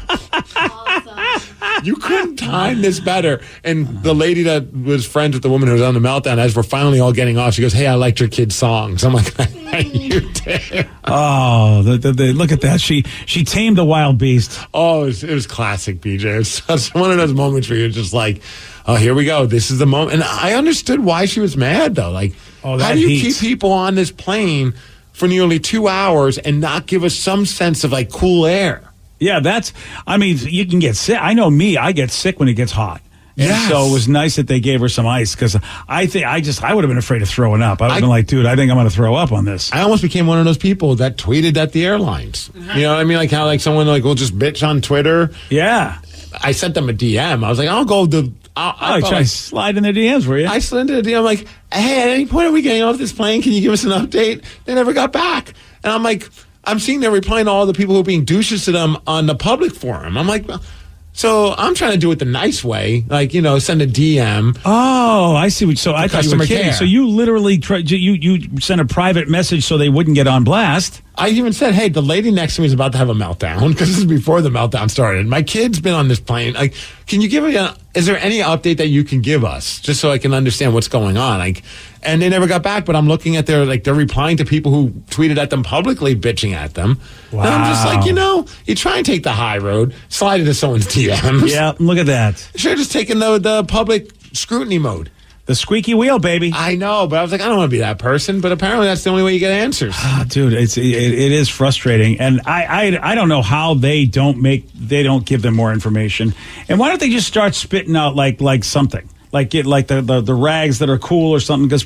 you couldn't time this better. And the lady that was friends with the woman who was on the meltdown, as we're finally all getting off, she goes, hey, I liked your kid's songs. I'm like, you did. Oh, look at that. She tamed the wild beast. Oh, it was classic, BJ. It was such one of those moments where you're just like, oh, here we go. This is the moment. And I understood why she was mad, though. Like, how do you keep people on this plane for nearly 2 hours and not give us some sense of, like, cool air? Yeah, you can get sick. I know me, I get sick when it gets hot. And Yes. so it was nice that they gave her some ice because I would have been afraid of throwing up. I would have been like, dude, I think I'm going to throw up on this. I almost became one of those people that tweeted at the airlines. You know what I mean? Like how like someone like will just bitch on Twitter. Yeah. I sent them a DM. I was like, I'll go I'll try to slide in their DMs for you. I slid into the DM like, hey, at any point are we getting off this plane? Can you give us an update? They never got back. And I'm like, I'm seeing they're replying to all the people who are being douches to them on the public forum. I'm like, well, so I'm trying to do it the nice way, like, send a DM. Oh, I see. So I thought you were Customer kidding. care. So you literally you sent a private message so they wouldn't get on blast. I even said, hey, the lady next to me is about to have a meltdown because this is before the meltdown started. My kid's been on this plane. Like, can you give me is there any update that you can give us just so I can understand what's going on? Like, and they never got back, but I'm looking at they're replying to people who tweeted at them publicly, bitching at them. Wow. And I'm just like, you try and take the high road, slide into someone's DMs. Yeah, look at that. Should have just taken the public scrutiny mode. The squeaky wheel, baby. I know, but I was like, I don't want to be that person. But apparently, that's the only way you get answers. Dude, it is frustrating, and I don't know how they don't give them more information. And why don't they just start spitting out like something? Like get like the rags that are cool or something, because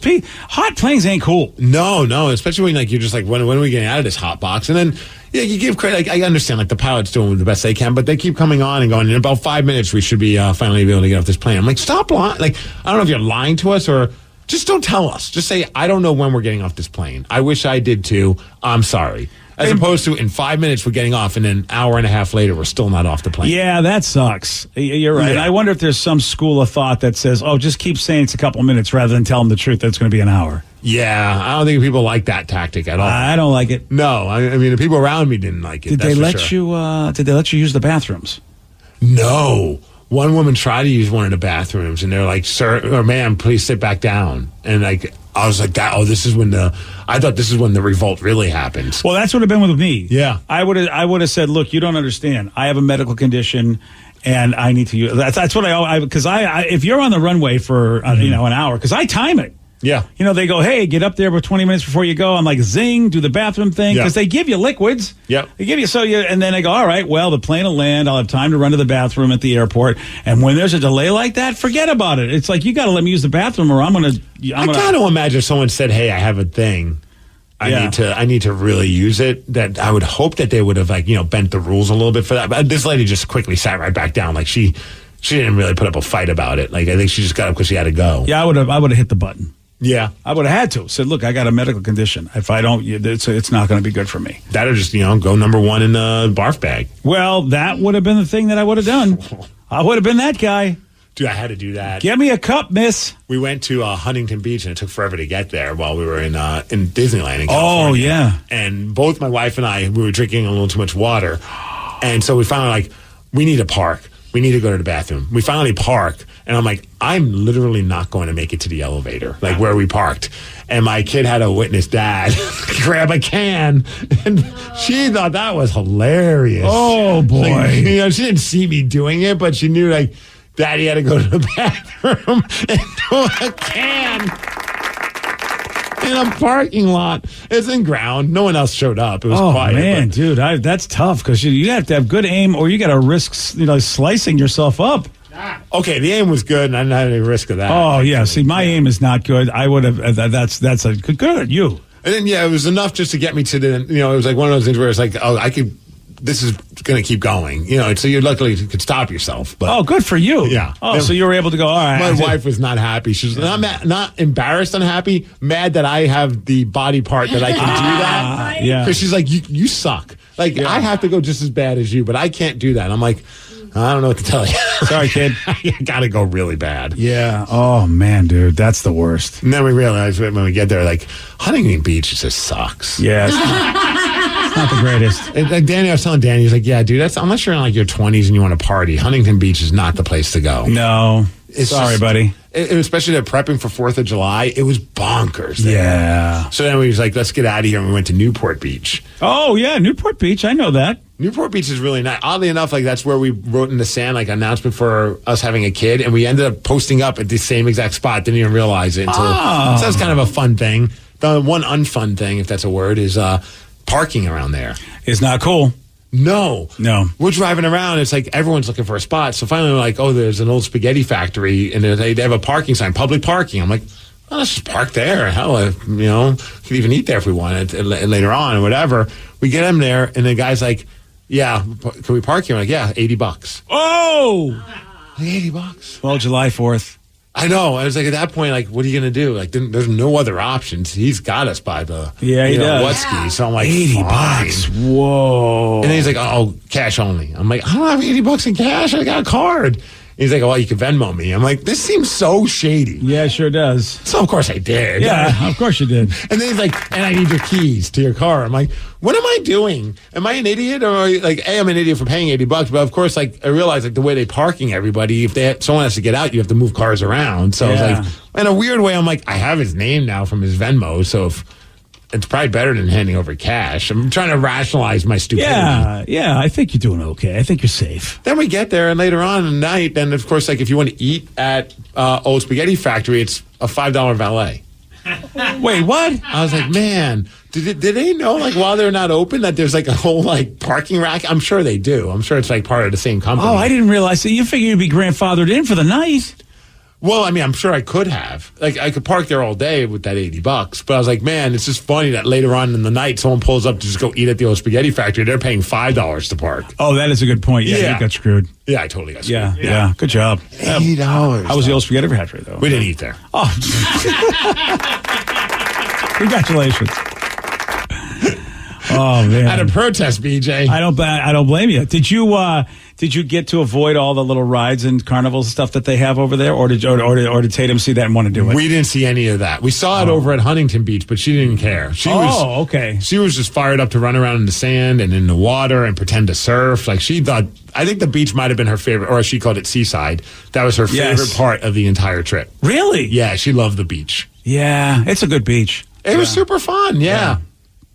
hot planes ain't cool. No, especially when you're just like, when are we getting out of this hot box? And then you give credit. Like, I understand the pilot's doing the best they can, but they keep coming on and going. In about 5 minutes, we should be finally be able to get off this plane. I'm like, stop lying. Like, I don't know if you're lying to us or just don't tell us. Just say, I don't know when we're getting off this plane. I wish I did too. I'm sorry. As opposed to in 5 minutes we're getting off, and then an hour and a half later we're still not off the plane. Yeah, that sucks. You're right. Yeah. And I wonder if there's some school of thought that says, oh, just keep saying it's a couple minutes rather than tell them the truth that it's going to be an hour. Yeah, I don't think people like that tactic at all. I don't like it. No, I mean the people around me didn't like it. Did they let you use the bathrooms? No. One woman tried to use one of the bathrooms, and they're like, "Sir or ma'am, please sit back down." And like, I was like, I thought this is when the revolt really happens. Well, that's what it would have been with me. Yeah, I would have said, look, you don't understand. I have a medical condition, and I need to use. That's what because if you're on the runway for an hour, because I time it. Yeah. They go, hey, get up there for 20 minutes before you go. I'm like, zing, do the bathroom thing. Because they give you liquids. Yep. They give you, and then I go, all right, well, the plane will land. I'll have time to run to the bathroom at the airport. And when there's a delay like that, forget about it. It's like, you got to let me use the bathroom or I got to imagine if someone said, hey, I have a thing. I need to really use it. That I would hope that they would have bent the rules a little bit for that. But this lady just quickly sat right back down. Like she didn't really put up a fight about it. Like I think she just got up because she had to go. Yeah, I would have hit the button. Yeah. I would have had to. Said, look, I got a medical condition. If I don't, it's not going to be good for me. That'll just, go number one in the barf bag. Well, that would have been the thing that I would have done. I would have been that guy. Dude, I had to do that. Give me a cup, miss. We went to Huntington Beach, and it took forever to get there while we were in Disneyland in California. Oh, yeah. And both my wife and I, we were drinking a little too much water. And so we finally we need to park. We need to go to the bathroom. We finally park, and I'm like, I'm literally not going to make it to the elevator, like where we parked. And my kid had to witness Dad grab a can, and she thought that was hilarious. Oh, boy. Like, she didn't see me doing it, but she knew, like, Daddy had to go to the bathroom and throw a can in a parking lot. It's in ground. No one else showed up. It was quiet. Oh, man, dude, that's tough because you have to have good aim or you got to risk, slicing yourself up. Okay, the aim was good, and I didn't have any risk of that. Oh, yeah. See, my aim is not good. I would have, that's a good at you. And then, it was enough just to get me to it was like one of those things where it's like, oh, this is going to keep going. So you luckily could stop yourself. But, oh, good for you. Yeah. Oh, so you were able to go, all right. My wife was not happy. She was not embarrassed, unhappy, mad that I have the body part that I can do that. Yeah. Because she's like, you suck. Like, I have to go just as bad as you, but I can't do that. And I'm like, I don't know what to tell you. Sorry, kid. I got to go really bad. Yeah. Oh, man, dude. That's the worst. And then we realized when we get there, like, Huntington Beach just sucks. Yeah. It's not the greatest. And, like, Danny, I was telling Danny, he's like, yeah, dude, unless you're in, like, your 20s and you want to party, Huntington Beach is not the place to go. No. Sorry, buddy. Especially that prepping for 4th of July, it was bonkers there. Yeah. So then we was like, let's get out of here, and we went to Newport Beach. Oh, yeah, Newport Beach. I know that. Newport Beach is really nice. Oddly enough, like, that's where we wrote in the sand, like, an announcement for us having a kid, and we ended up posting up at the same exact spot. Didn't even realize it. So that's kind of a fun thing. The one unfun thing, if that's a word, is parking around there. It's not cool. No. We're driving around. It's like everyone's looking for a spot. So finally, we're like, oh, there's an old spaghetti factory, and they have a parking sign, public parking. I'm like, well, let's just park there. Hell, could even eat there if we wanted later on or whatever. We get them there, and the guy's like, yeah, can we park here? I'm like, yeah, $80. Oh! Like, $80. Well, July 4th. I know. I was like, at that point, like, what are you going to do? Like, there's no other options. He's got us by the he does. Wutski. So I'm like, $80. Whoa. And then he's like, oh, cash only. I'm like, I don't have $80 in cash. I got a card. He's like, well, you can Venmo me. I'm like, this seems so shady. Yeah, it sure does. So, of course, I did. Yeah, of course you did. And then he's like, and I need your keys to your car. I'm like, what am I doing? Am I an idiot? Or, like, I'm an idiot for paying $80. But, of course, like, I realize, like, the way they're parking everybody, if someone has to get out, you have to move cars around. So, I was like, in a weird way, I'm like, I have his name now from his Venmo. So, if it's probably better than handing over cash. I'm trying to rationalize my stupidity. Yeah, I think you're doing okay. I think you're safe. Then we get there, and later on in the night, then, of course, like, if you want to eat at Old Spaghetti Factory, it's a $5 valet. Wait, what? I was like, man, did they know, like, while they're not open, that there's, like, a whole, like, parking rack? I'm sure they do. I'm sure it's, like, part of the same company. Oh, I didn't realize that. You figured you'd be grandfathered in for the night. Well, I mean, I'm sure I could have. Like, I could park there all day with that $80. But I was like, man, it's just funny that later on in the night, someone pulls up to just go eat at the Old Spaghetti Factory. They're paying $5 to park. Oh, that is a good point. Yeah, you got screwed. Yeah, I totally got screwed. Yeah. Good job. $80. How was the Old Spaghetti Factory, though? We didn't eat there. Oh. Congratulations. Oh, man. At a protest, BJ. I don't blame you. Did you get to avoid all the little rides and carnivals and stuff that they have over there, or did Tatum see that and want to do it? We didn't see any of that. We saw it over at Huntington Beach, but she didn't care. Okay. She was just fired up to run around in the sand and in the water and pretend to surf. Like, she thought, I think the beach might have been her favorite, or she called it Seaside. That was her favorite part of the entire trip. Really? Yeah, she loved the beach. Yeah, it's a good beach. It was super fun. Yeah,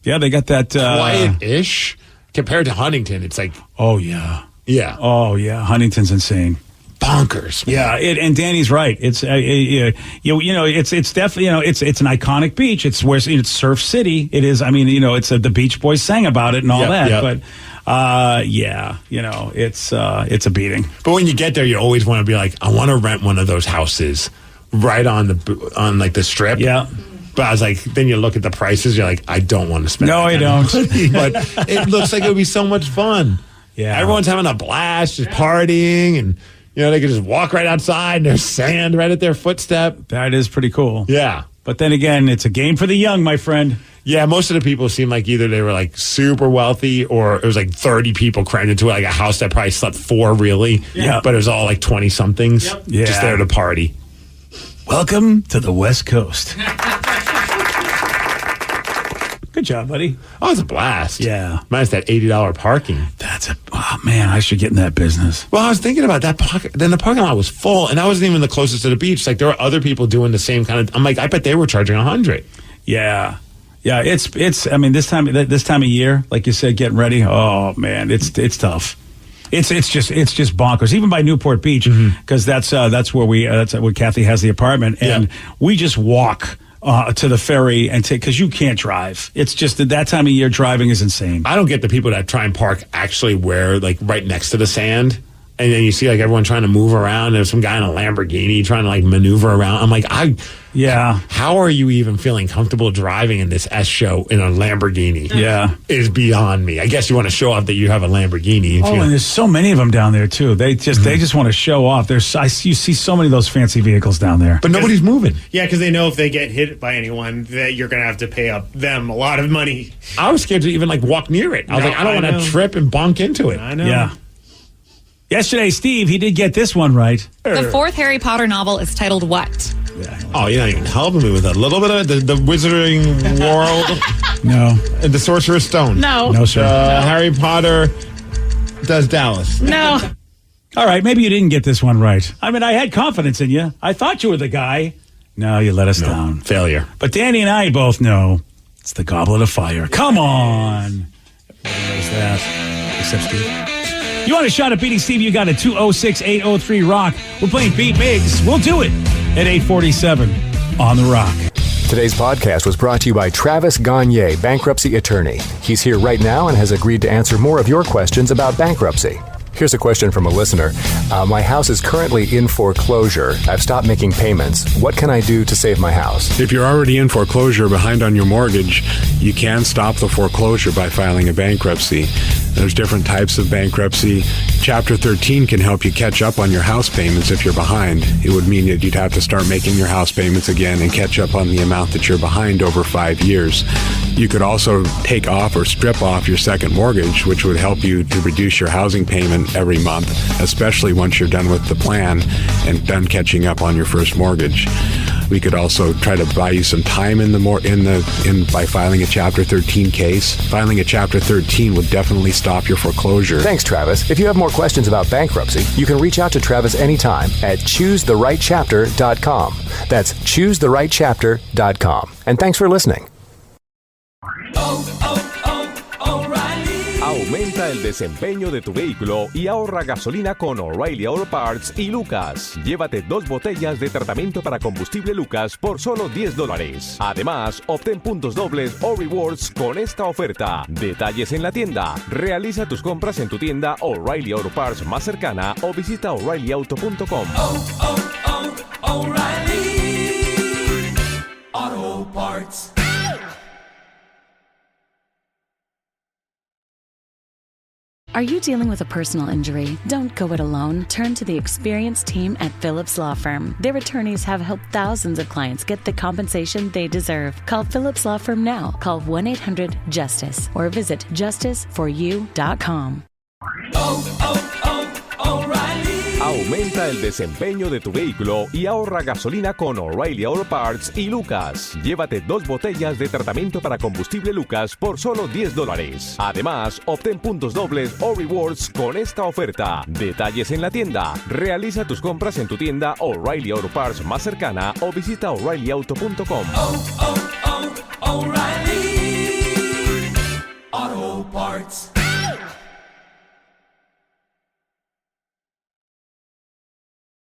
they got that quiet-ish compared to Huntington. It's like, oh yeah. Yeah. Oh, yeah. Huntington's insane. Bonkers. Man. Yeah. And Danny's right. It's, it's definitely, it's an iconic beach. It's where it's Surf City. It is. I mean, it's the Beach Boys sang about it and all that. Yep. But, it's a beating. But when you get there, you always want to be like, I want to rent one of those houses right on the strip. Yeah. But I was like, then you look at the prices, you're like, I don't want to spend. No, I don't. But it looks like it would be so much fun. Yeah. Everyone's having a blast, just partying, and they can just walk right outside and there's sand right at their footstep. That is pretty cool. Yeah. But then again, it's a game for the young, my friend. Yeah, most of the people seem like either they were like super wealthy or it was like 30 people crammed into like a house that probably slept 4 really. Yeah. But it was all like 20 somethings just there to party. Welcome to the West Coast. Good job, buddy. Oh, it's a blast. Yeah. Minus that $80 parking. Oh, man, I should get in that business. Well, I was thinking about that. Then the parking lot was full, and I wasn't even the closest to the beach. Like, there were other people doing the same kind of... I'm like, I bet they were charging $100. Yeah. Yeah, it's. I mean, this time of year, like you said, getting ready, oh, man, it's tough. It's just bonkers. Even by Newport Beach, because that's where Kathy has the apartment, and we just walk to the ferry and take, because you can't drive. It's just that time of year driving is insane. I don't get the people that try and park actually where, like, right next to the sand. And then you see, like, everyone trying to move around. There's some guy in a Lamborghini trying to, like, maneuver around. I'm like, how are you even feeling comfortable driving in this S show in a Lamborghini? Yeah. Is beyond me. I guess you want to show off that you have a Lamborghini. And there's so many of them down there, too. They just want to show off. You see so many of those fancy vehicles down there. But nobody's moving. Yeah, because they know if they get hit by anyone, that you're going to have to pay up them a lot of money. I was scared to even, like, walk near it. I was like, I don't want to trip and bonk into it. I know. Yeah. Yesterday, Steve, he did get this one right. The 4th Harry Potter novel is titled what? Oh, you're not even helping me with a little bit of the Wizarding World. No. And the Sorcerer's Stone. No. No, sir. Harry Potter does Dallas. No. All right, maybe you didn't get this one right. I mean, I had confidence in you. I thought you were the guy. No, you let us down. Failure. But Danny and I both know it's the Goblet of Fire. Come on. Everybody knows that. Except Steve. You want a shot at beating Steve? You got it. 206-803-ROCK. We're playing Beat Migs. We'll do it at 847 on The Rock. Today's podcast was brought to you by Travis Gagne, bankruptcy attorney. He's here right now and has agreed to answer more of your questions about bankruptcy. Here's a question from a listener. My house is currently in foreclosure. I've stopped making payments. What can I do to save my house? If you're already in foreclosure behind on your mortgage, you can stop the foreclosure by filing a bankruptcy. There's different types of bankruptcy. Chapter 13 can help you catch up on your house payments if you're behind. It would mean that you'd have to start making your house payments again and catch up on the amount that you're behind over 5 years. You could also take off or strip off your second mortgage, which would help you to reduce your housing payment every month, especially once you're done with the plan and done catching up on your first mortgage. We could also try to buy you some time by filing a Chapter 13 case. Filing a Chapter 13 would definitely stop your foreclosure. Thanks, Travis. If you have more questions about bankruptcy, you can reach out to Travis anytime at choosetherightchapter.com. That's choosetherightchapter.com. And thanks for listening. Aumenta el desempeño de tu vehículo y ahorra gasolina con O'Reilly Auto Parts y Lucas. Llévate 2 botellas de tratamiento para combustible Lucas por solo $10. Además, obtén puntos dobles o rewards con esta oferta. Detalles en la tienda. Realiza tus compras en tu tienda O'Reilly Auto Parts más cercana o visita O'ReillyAuto.com. O'Reilly Auto Parts. Are you dealing with a personal injury? Don't go it alone. Turn to the experienced team at Phillips Law Firm. Their attorneys have helped thousands of clients get the compensation they deserve. Call Phillips Law Firm now. Call 1-800-JUSTICE or visit justiceforyou.com. O'Reilly. Aumenta el desempeño de tu vehículo y ahorra gasolina con O'Reilly Auto Parts y Lucas. Llévate 2 botellas de tratamiento para combustible Lucas por solo $10. Además, obtén puntos dobles o rewards con esta oferta. Detalles en la tienda. Realiza tus compras en tu tienda O'Reilly Auto Parts más cercana o visita O'ReillyAuto.com. O'Reilly Auto Parts.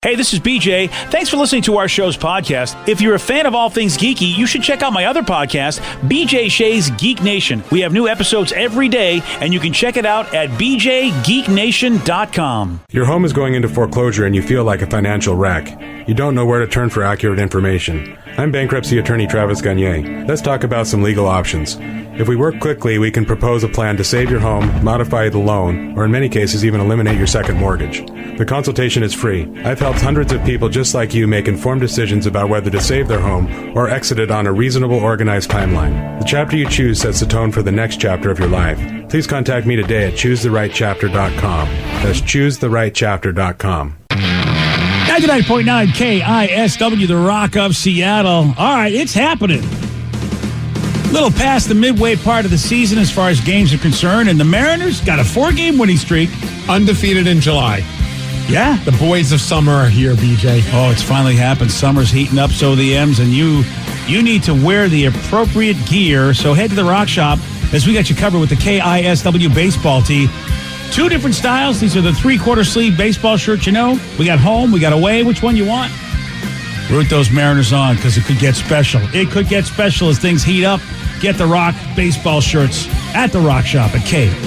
Hey, this is BJ. Thanks for listening to our show's podcast. If you're a fan of all things geeky, you should check out my other podcast, BJ Shea's Geek Nation. We have new episodes every day, and you can check it out at bjgeeknation.com. Your home is going into foreclosure and you feel like a financial wreck. You don't know where to turn for accurate information. I'm bankruptcy attorney Travis Gagne. Let's talk about some legal options. If we work quickly, we can propose a plan to save your home, modify the loan, or in many cases even eliminate your second mortgage. The consultation is free. I've helped hundreds of people just like you make informed decisions about whether to save their home or exit it on a reasonable, organized timeline. The chapter you choose sets the tone for the next chapter of your life. Please contact me today at choosetherightchapter.com. That's choosetherightchapter.com. 99.9 KISW, the Rock of Seattle. All right, it's happening. A little past the midway part of the season as far as games are concerned, and the Mariners got a 4-game winning streak. Undefeated in July. Yeah. The boys of summer are here, BJ. Oh, it's finally happened. Summer's heating up, so the M's, and you need to wear the appropriate gear. So head to the Rock Shop as we got you covered with the KISW baseball tee. 2 different styles. These are the 3/4 sleeve baseball shirts, you know. We got home, we got away. Which one you want? Root those Mariners on because it could get special. It could get special as things heat up. Get the Rock baseball shirts at the Rock Shop at KISW.com.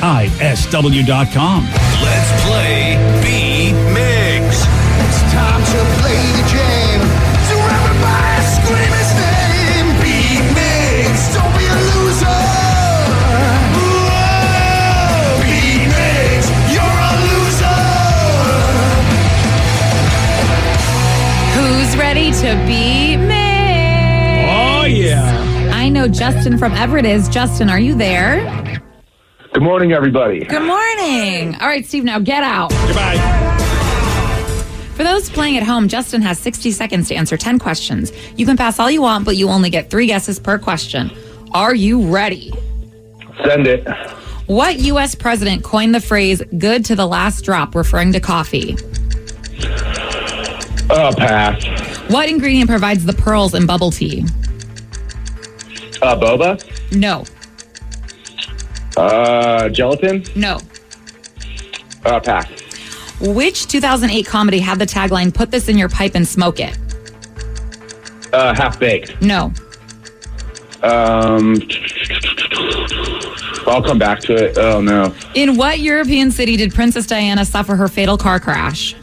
Let's play B Migs. It's time to play the game. So everybody scream his name. Beat Migs, don't be a loser. Whoa, Beat Migs, you're a loser. Who's ready to be Migs? Oh, yeah. I know Justin from Everett is. Justin, are you there? Good morning, everybody. Good morning. All right, Steve, now get out. Goodbye. For those playing at home, Justin has 60 seconds to answer 10 questions. You can pass all you want, but you only get 3 guesses per question. Are you ready? Send it. What U.S. president coined the phrase good to the last drop, referring to coffee? Pass. What ingredient provides the pearls in bubble tea? Boba? No. Gelatin? No. Pass. Which 2008 comedy had the tagline, put this in your pipe and smoke it? Half baked. No. I'll come back to it. Oh, no. In what European city did Princess Diana suffer her fatal car crash?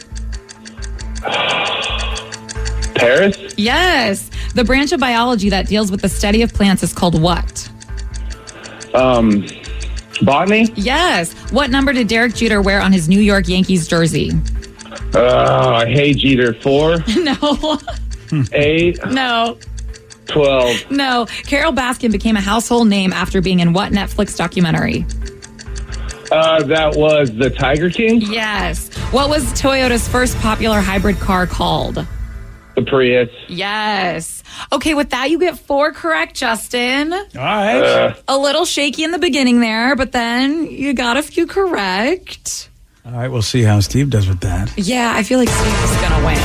Paris? Yes. The branch of biology that deals with the study of plants is called what? Botany? Yes. What number did Derek Jeter wear on his New York Yankees jersey? I hate Jeter. 4? No. 8? No. 12. No. Carol Baskin became a household name after being in what Netflix documentary? That was the Tiger King? Yes. What was Toyota's first popular hybrid car called? The Prius. Yes. Okay, with that, you get 4 correct, Justin. All right. A little shaky in the beginning there, but then you got a few correct. All right, we'll see how Steve does with that. Yeah, I feel like Steve is going to win.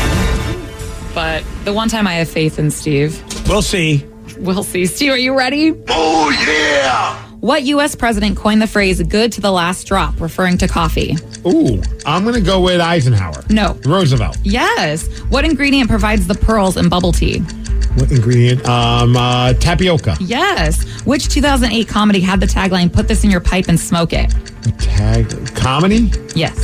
But the one time I have faith in Steve. We'll see. We'll see. Steve, are you ready? Oh, yeah. What U.S. president coined the phrase good to the last drop, referring to coffee? Ooh, I'm going to go with Eisenhower. No. Roosevelt. Yes. What ingredient provides the pearls in bubble tea? What ingredient? Tapioca. Yes. Which 2008 comedy had the tagline, put this in your pipe and smoke it? Comedy? Yes.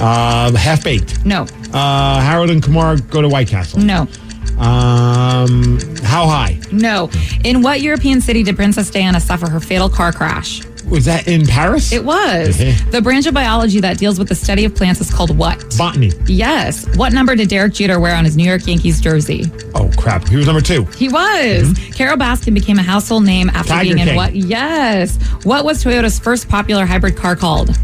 Half Baked. No. Harold and Kumar Go to White Castle. No. How High? No. In what European city did Princess Diana suffer her fatal car crash? Was that in Paris? It was. The branch of biology that deals with the study of plants is called what? Botany. Yes. What number did Derek Jeter wear on his New York Yankees jersey? Oh, crap. He was number 2. He was. Carol Baskin became a household name after Tiger being in King. what? Yes. What was Toyota's first popular hybrid car called?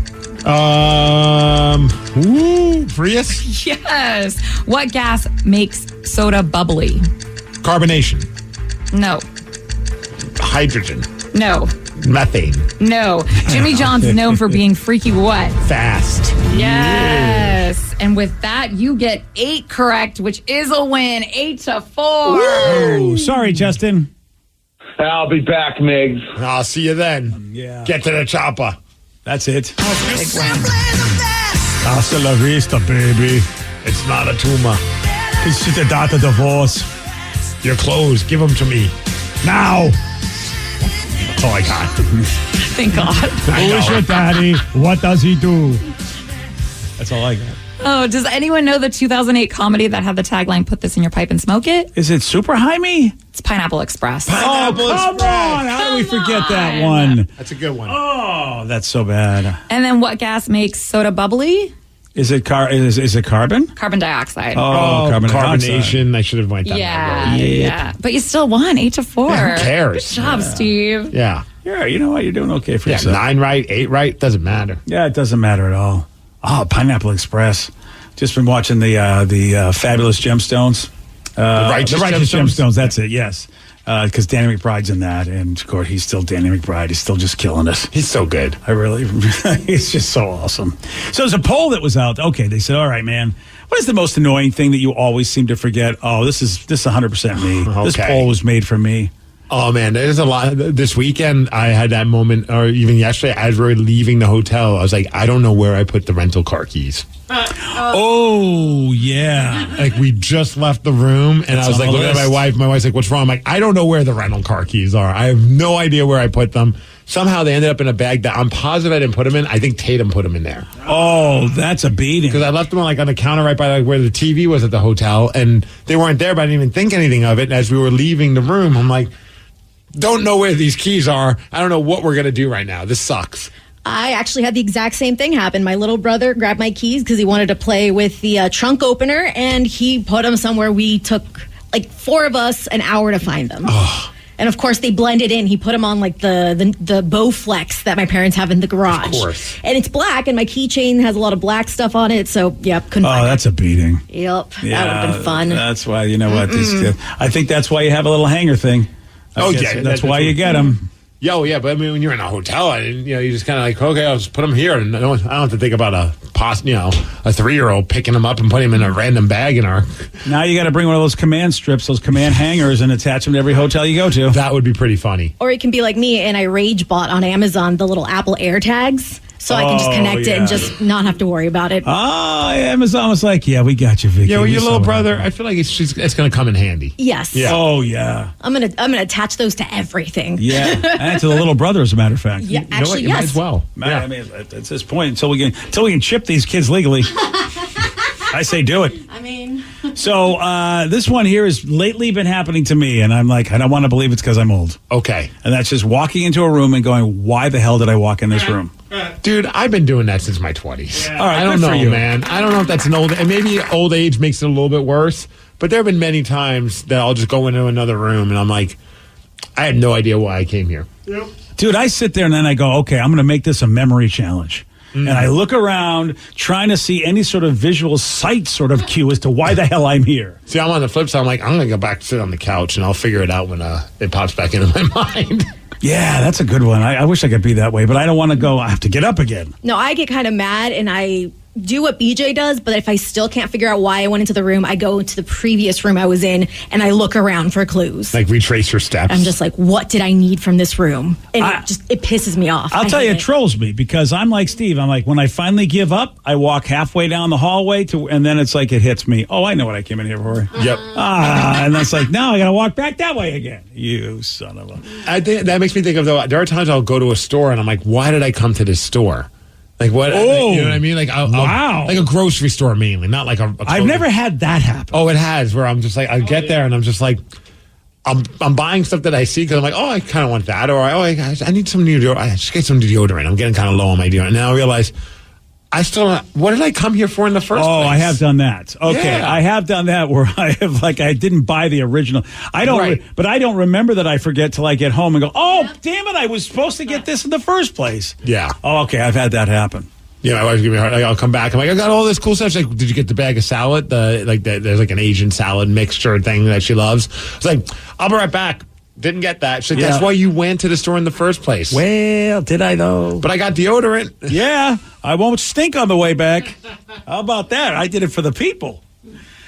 Prius? Yes. What gas makes soda bubbly? Carbonation. No. Hydrogen. No. Methane. No. Jimmy John's known for being freaky what? Fast. Yes. And with that, you get 8 correct, which is a win. 8-4. Oh, sorry, Justin. I'll be back, Migs. I'll see you then. Yeah. Get to the chopper. That's it. Hasta la vista, baby. It's not a tumor. It's just a data divorce. Your clothes, give them to me. Now. That's all I got. Thank God. Who is your daddy? What does he do? That's all I got. Oh, does anyone know the 2008 comedy that had the tagline, "Put this in your pipe and smoke it"? Is it Super Jaime? It's Pineapple Express. Come on! How do we forget that one? That's a good one. Oh, that's so bad. And then what gas makes soda bubbly? Is it is it carbon? Carbon dioxide. Oh, carbon carbonation. I should have went that. Yeah. But you still won 8-4. Yeah, who cares? Good job, Steve. Yeah. Yeah, you know what? You're doing okay for yourself. 9 right, 8 right, doesn't matter. Yeah, it doesn't matter at all. Oh, Pineapple Express. Just been watching the Fabulous Gemstones. The Righteous Gemstones. That's it. Yes, because Danny McBride's in that, and of course he's still Danny McBride. He's still just killing it. He's so good. He's just so awesome. So there's a poll that was out. Okay, they said, all right, man, what is the most annoying thing that you always seem to forget? Oh, this is 100% me. Okay. This poll was made for me. Oh, man, there's a lot. This weekend, I had that moment, or even yesterday, as we were leaving the hotel, I was like, I don't know where I put the rental car keys. Oh, yeah. Like, we just left the room, and I was like, looking at my wife. My wife's like, what's wrong? I'm like, I don't know where the rental car keys are. I have no idea where I put them. Somehow they ended up in a bag that I'm positive I didn't put them in. I think Tatum put them in there. Oh, that's a beating. Because I left them on the counter right by where the TV was at the hotel, and they weren't there, but I didn't even think anything of it. And as we were leaving the room, I'm like, don't know where these keys are. I don't know what we're going to do right now. This sucks. I actually had the exact same thing happen. My little brother grabbed my keys because he wanted to play with the trunk opener, and he put them somewhere. We took, 4 of us, an hour to find them. Oh. And, of course, they blended in. He put them on, the Bowflex that my parents have in the garage. Of course. And it's black, and my keychain has a lot of black stuff on it, so, couldn't find it. That's a beating. Yep, Yeah, that would have been fun. That's why, you know what, these kids, I think that's why you have a little hanger thing. That's why you get them. Yeah, but I mean, when you're in a hotel, you just kind of okay, I'll just put them here, and I don't have to think about a 3-year-old picking them up and putting them in a random bag in our. Now you got to bring one of those command strips, those command hangers, and attach them to every hotel you go to. That would be pretty funny. Or it can be like me, and I rage bought on Amazon the little Apple AirTags. So I can just connect it and just not have to worry about it. Amazon was like, yeah, we got you, Vicky. Yeah, well, your little brother, I feel like it's going to come in handy. Yes. Yeah. Oh, yeah. I'm gonna attach those to everything. Yeah, and to the little brother, as a matter of fact. Yeah, actually, yes. Might as well. I mean, at this point, until we can chip these kids legally, I say do it. I mean. So this one here has lately been happening to me, and I'm like, I don't want to believe it's because I'm old. Okay. And that's just walking into a room and going, why the hell did I walk in this room? Dude, I've been doing that since my 20s. Yeah. All right, I don't good for know, you. man. I don't know if that's an old, and maybe old age makes it a little bit worse, but there have been many times that I'll just go into another room and I'm like, I had no idea why I came here. Yep. Dude, I sit there and then I go, okay, I'm going to make this a memory challenge. And I look around trying to see any sort of visual sight sort of cue as to why the hell I'm here. See, I'm on the flip side. I'm like, I'm going to go back and sit on the couch and I'll figure it out when it pops back into my mind. Yeah, that's a good one. I wish I could be that way, but I don't want to go, I have to get up again. No, I get kind of mad and I do what BJ does, but if I still can't figure out why I went into the room, I go into the previous room I was in and I look around for clues. Like retrace your steps. I'm just like, what did I need from this room? And it pisses me off. I'll tell you, it trolls me because I'm like Steve. I'm like, when I finally give up, I walk halfway down the hallway and then it's like it hits me. Oh, I know what I came in here for. Yep. And that's like, now I got to walk back that way again. You son of a. I think that makes me think of, though, there are times I'll go to a store and I'm like, why did I come to this store? Like what? Oh, you know what I mean? Like wow. Like a grocery store mainly, not like a I've never had that happen. Oh, it has. Where I'm just like, I get there and I'm just like, I'm buying stuff that I see because I'm like, oh, I kind of want that, or I need some new deodorant. I just get some deodorant. I'm getting kind of low on my deodorant. And now I realize what did I come here for in the first place? Oh, I have done that. Okay, Yeah. I have done that where I have I didn't buy the original. I don't, Right. but I don't remember that I forget till I get home and go, oh, damn it, I was supposed to get this in the first place. Yeah. Oh, okay, I've had that happen. Yeah, my wife's giving me a hard. I'll come back. I'm like, I got all this cool stuff. She's like, did you get the bag of salad? There's like an Asian salad mixture thing that she loves. It's like, I'll be right back. Didn't get that. She's like, that's why you went to the store in the first place. Well, did I though? But I got deodorant. Yeah, I won't stink on the way back. How about that? I did it for the people.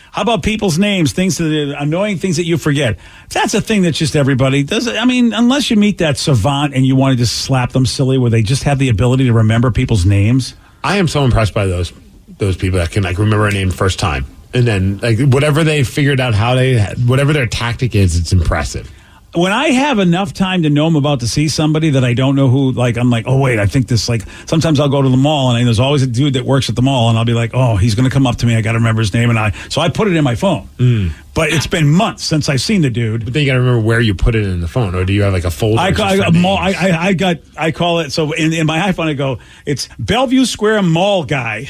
How about people's names, annoying things that you forget? That's a thing that just everybody does. I mean, unless you meet that savant and you want to just slap them silly where they just have the ability to remember people's names. I am so impressed by those people that can remember a name first time. And then whatever they figured out whatever their tactic is, it's impressive. when I have enough time to know I'm about to see somebody that I don't know who, like, I'm like, oh, wait, I think this, like, sometimes I'll go to the mall and there's always a dude that works at the mall and I'll be like, oh, he's going to come up to me. I got to remember his name. So I put it in my phone. But it's been months since I've seen the dude. But then you got to remember where you put it in the phone, or do you have like a folder? I call it, so in my iPhone I go, it's Bellevue Square Mall guy.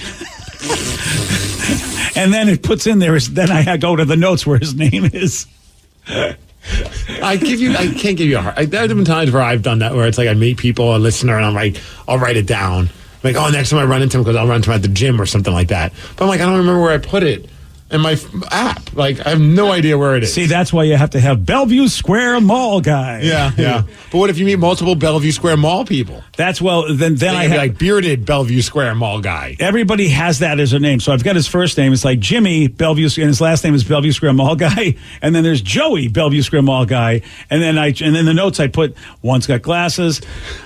And then it puts in there, then I go to the notes where his name is. I can't give you a hard. There have been times where I've done that, where it's like I meet people, a listener, and I'm like, I'll write it down. Like, oh, next time I run into him, because I'll run into him at the gym or something like that. But I'm like, I don't remember where I put it in my app. Like, I have no idea where it is. See, that's why you have to have Bellevue Square Mall guy. Yeah. But what if you meet multiple Bellevue Square Mall people? Then I have like bearded Bellevue Square Mall guy. Everybody has that as their name. So I've got his first name. It's like Jimmy Bellevue, and his last name is Bellevue Square Mall guy. And then there's Joey Bellevue Square Mall guy. And then the notes I put, one's got glasses.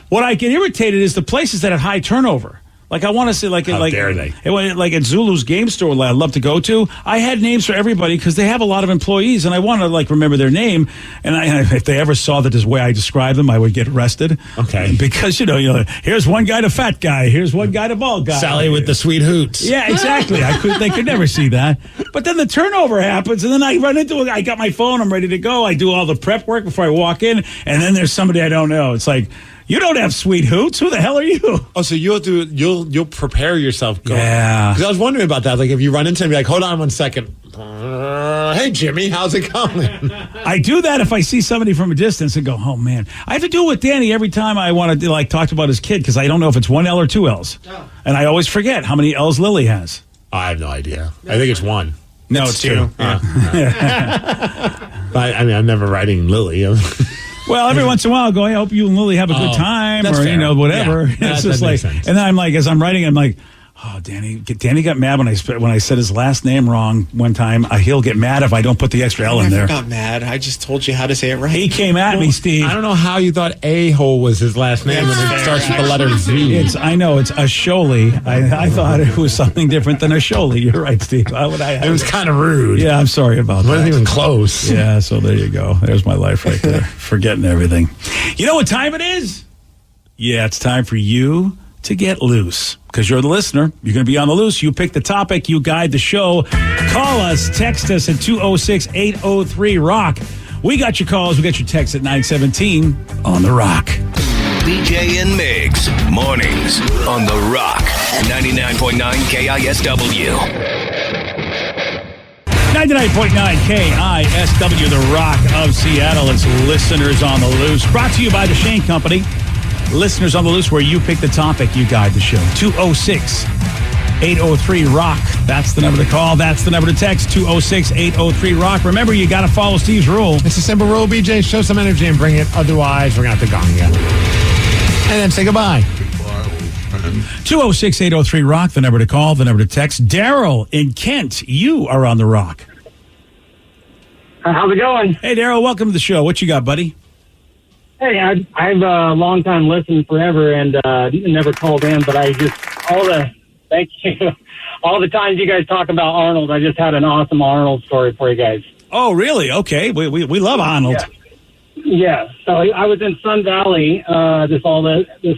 What I get irritated is the places that have high turnover. Like, I want to say, how dare they? Like at Zulu's game store I love to go to, I had names for everybody because they have a lot of employees, and I want to, like, remember their name. And if they ever saw that this way I describe them, I would get arrested. Okay. Because, here's one guy to fat guy, here's one guy to bald guy. Sally with the sweet hoots. Yeah, exactly. They could never see that. But then the turnover happens, and then I run into it. I got my phone, I'm ready to go. I do all the prep work before I walk in, and then there's somebody I don't know. It's like, you don't have sweet hoots. Who the hell are you? Oh, so you'll prepare yourself. Yeah. Because I was wondering about that. Like, if you run into him, you're like, hold on 1 second. Hey, Jimmy, how's it going? I do that if I see somebody from a distance and go, oh, man. I have to do it with Danny every time I want to, like, talk about his kid because I don't know if it's one L or two L's. Oh. And I always forget how many L's Lily has. I have no idea. I think it's one. No, it's two. Yeah. I'm never writing Lily. Well, every once in a while, I'll go, I hope you and Lily have a good time, or, fair. Whatever. Yeah, it's just like, and then I'm like, as I'm writing, I'm like, oh, Danny got mad when I said his last name wrong one time. He'll get mad if I don't put the extra L in there. I got mad. I just told you how to say it right. He came at me, Steve. I don't know how you thought A-hole was his last name when it starts with the letter Z. I know, it's Asholi. I thought it was something different than Asholi. You're right, Steve. It was kind of rude. Yeah, I'm sorry about that. It wasn't even close. Yeah, so there you go. There's my life right there. Forgetting everything. You know what time it is? Yeah, it's time for you to get loose. Because you're the listener. You're going to be on the loose. You pick the topic. You guide the show. Call us. Text us at 206-803-ROCK. We got your calls. We got your texts at 917 on The Rock. BJ and Migs, mornings on The Rock. 99.9 KISW. 99.9 KISW, The Rock of Seattle. It's Listeners on the Loose. Brought to you by the Shane Company. Listeners on the Loose, where you pick the topic, you guide the show. 206-803-ROCK. That's the number to call. That's the number to text. 206-803-ROCK. Remember, you got to follow Steve's rule. It's a simple rule, BJ. Show some energy and bring it. Otherwise, we're going to have to gong you. And then say goodbye. 206-803-ROCK. The number to call. The number to text. Daryl in Kent, you are on The Rock. How's it going? Hey, Daryl. Welcome to the show. What you got, buddy? Hey, I've a long time listened forever and never called in, but thank you. All the times you guys talk about Arnold, I just had an awesome Arnold story for you guys. Oh, really? Okay. We love Arnold. Yeah. So I was in Sun Valley this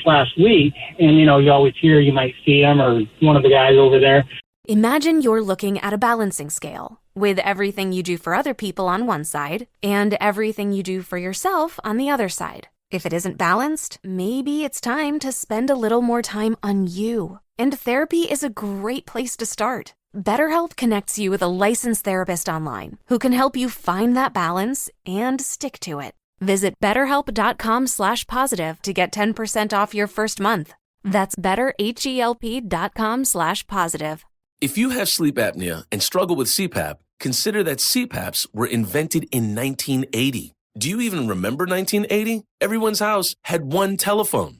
last week, and you always hear you might see him or one of the guys over there. Imagine you're looking at a balancing scale with everything you do for other people on one side and everything you do for yourself on the other side. If it isn't balanced, maybe it's time to spend a little more time on you. And therapy is a great place to start. BetterHelp connects you with a licensed therapist online who can help you find that balance and stick to it. Visit BetterHelp.com/positive to get 10% off your first month. That's BetterHelp.com/positive. If you have sleep apnea and struggle with CPAP, consider that CPAPs were invented in 1980. Do you even remember 1980? Everyone's house had one telephone.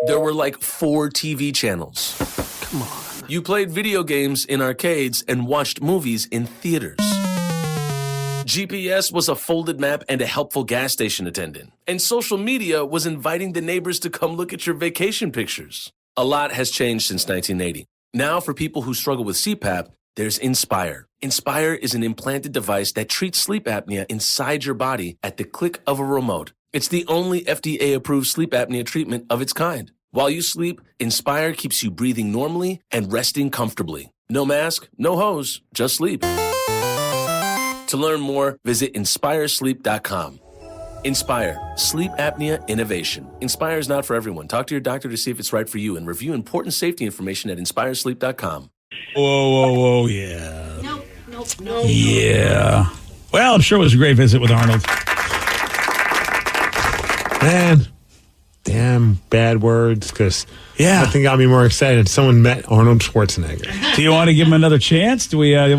There were like 4 TV channels. Come on. You played video games in arcades and watched movies in theaters. GPS was a folded map and a helpful gas station attendant. And social media was inviting the neighbors to come look at your vacation pictures. A lot has changed since 1980. Now, for people who struggle with CPAP, there's Inspire. Inspire is an implanted device that treats sleep apnea inside your body at the click of a remote. It's the only FDA-approved sleep apnea treatment of its kind. While you sleep, Inspire keeps you breathing normally and resting comfortably. No mask, no hose, just sleep. To learn more, visit inspiresleep.com. Inspire, sleep apnea innovation. Inspire is not for everyone. Talk to your doctor to see if it's right for you and review important safety information at inspiresleep.com. Whoa, yeah. Nope. Yeah. Well, I'm sure it was a great visit with Arnold. Man, damn bad words, because nothing got me more excited. Someone met Arnold Schwarzenegger. Do you want to give him another chance? Do we have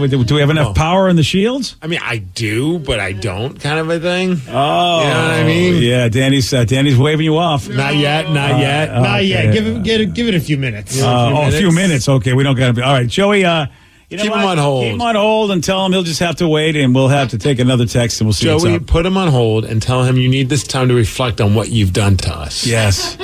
enough power in the shields? I mean, I do, but I don't, kind of a thing. Oh, you know what I mean? Yeah, Danny's waving you off. Not yet. Not yet. Give it a few minutes. A few minutes. Okay, we don't got to be. All right, Joey. Keep him on hold. Keep him on hold and tell him he'll just have to wait, and we'll have to take another text, and we'll see. Joey, what's up. put him on hold and tell him you need this time to reflect on what you've done to us. Yes.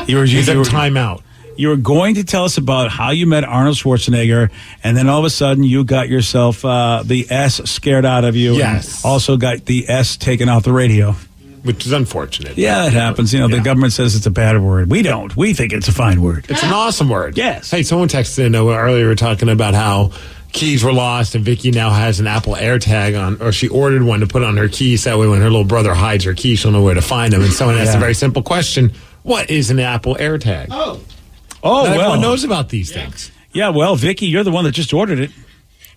You were timeout. You were going to tell us about how you met Arnold Schwarzenegger, and then all of a sudden you got yourself the S scared out of you. Yes. And also got the S taken off the radio. Which is unfortunate. Yeah, it happens. You know, the government says it's a bad word. We don't. We think it's a fine word. It's an awesome word. Yes. Hey, someone texted in earlier, we were talking about how keys were lost, and Vicky now has an Apple AirTag on, or she ordered one to put on her keys. That way when her little brother hides her keys, she'll know where to find them. And someone asked a very simple question: what is an Apple AirTag? Oh, Not well. everyone knows about these things. Yeah, well, Vicky, you're the one that just ordered it.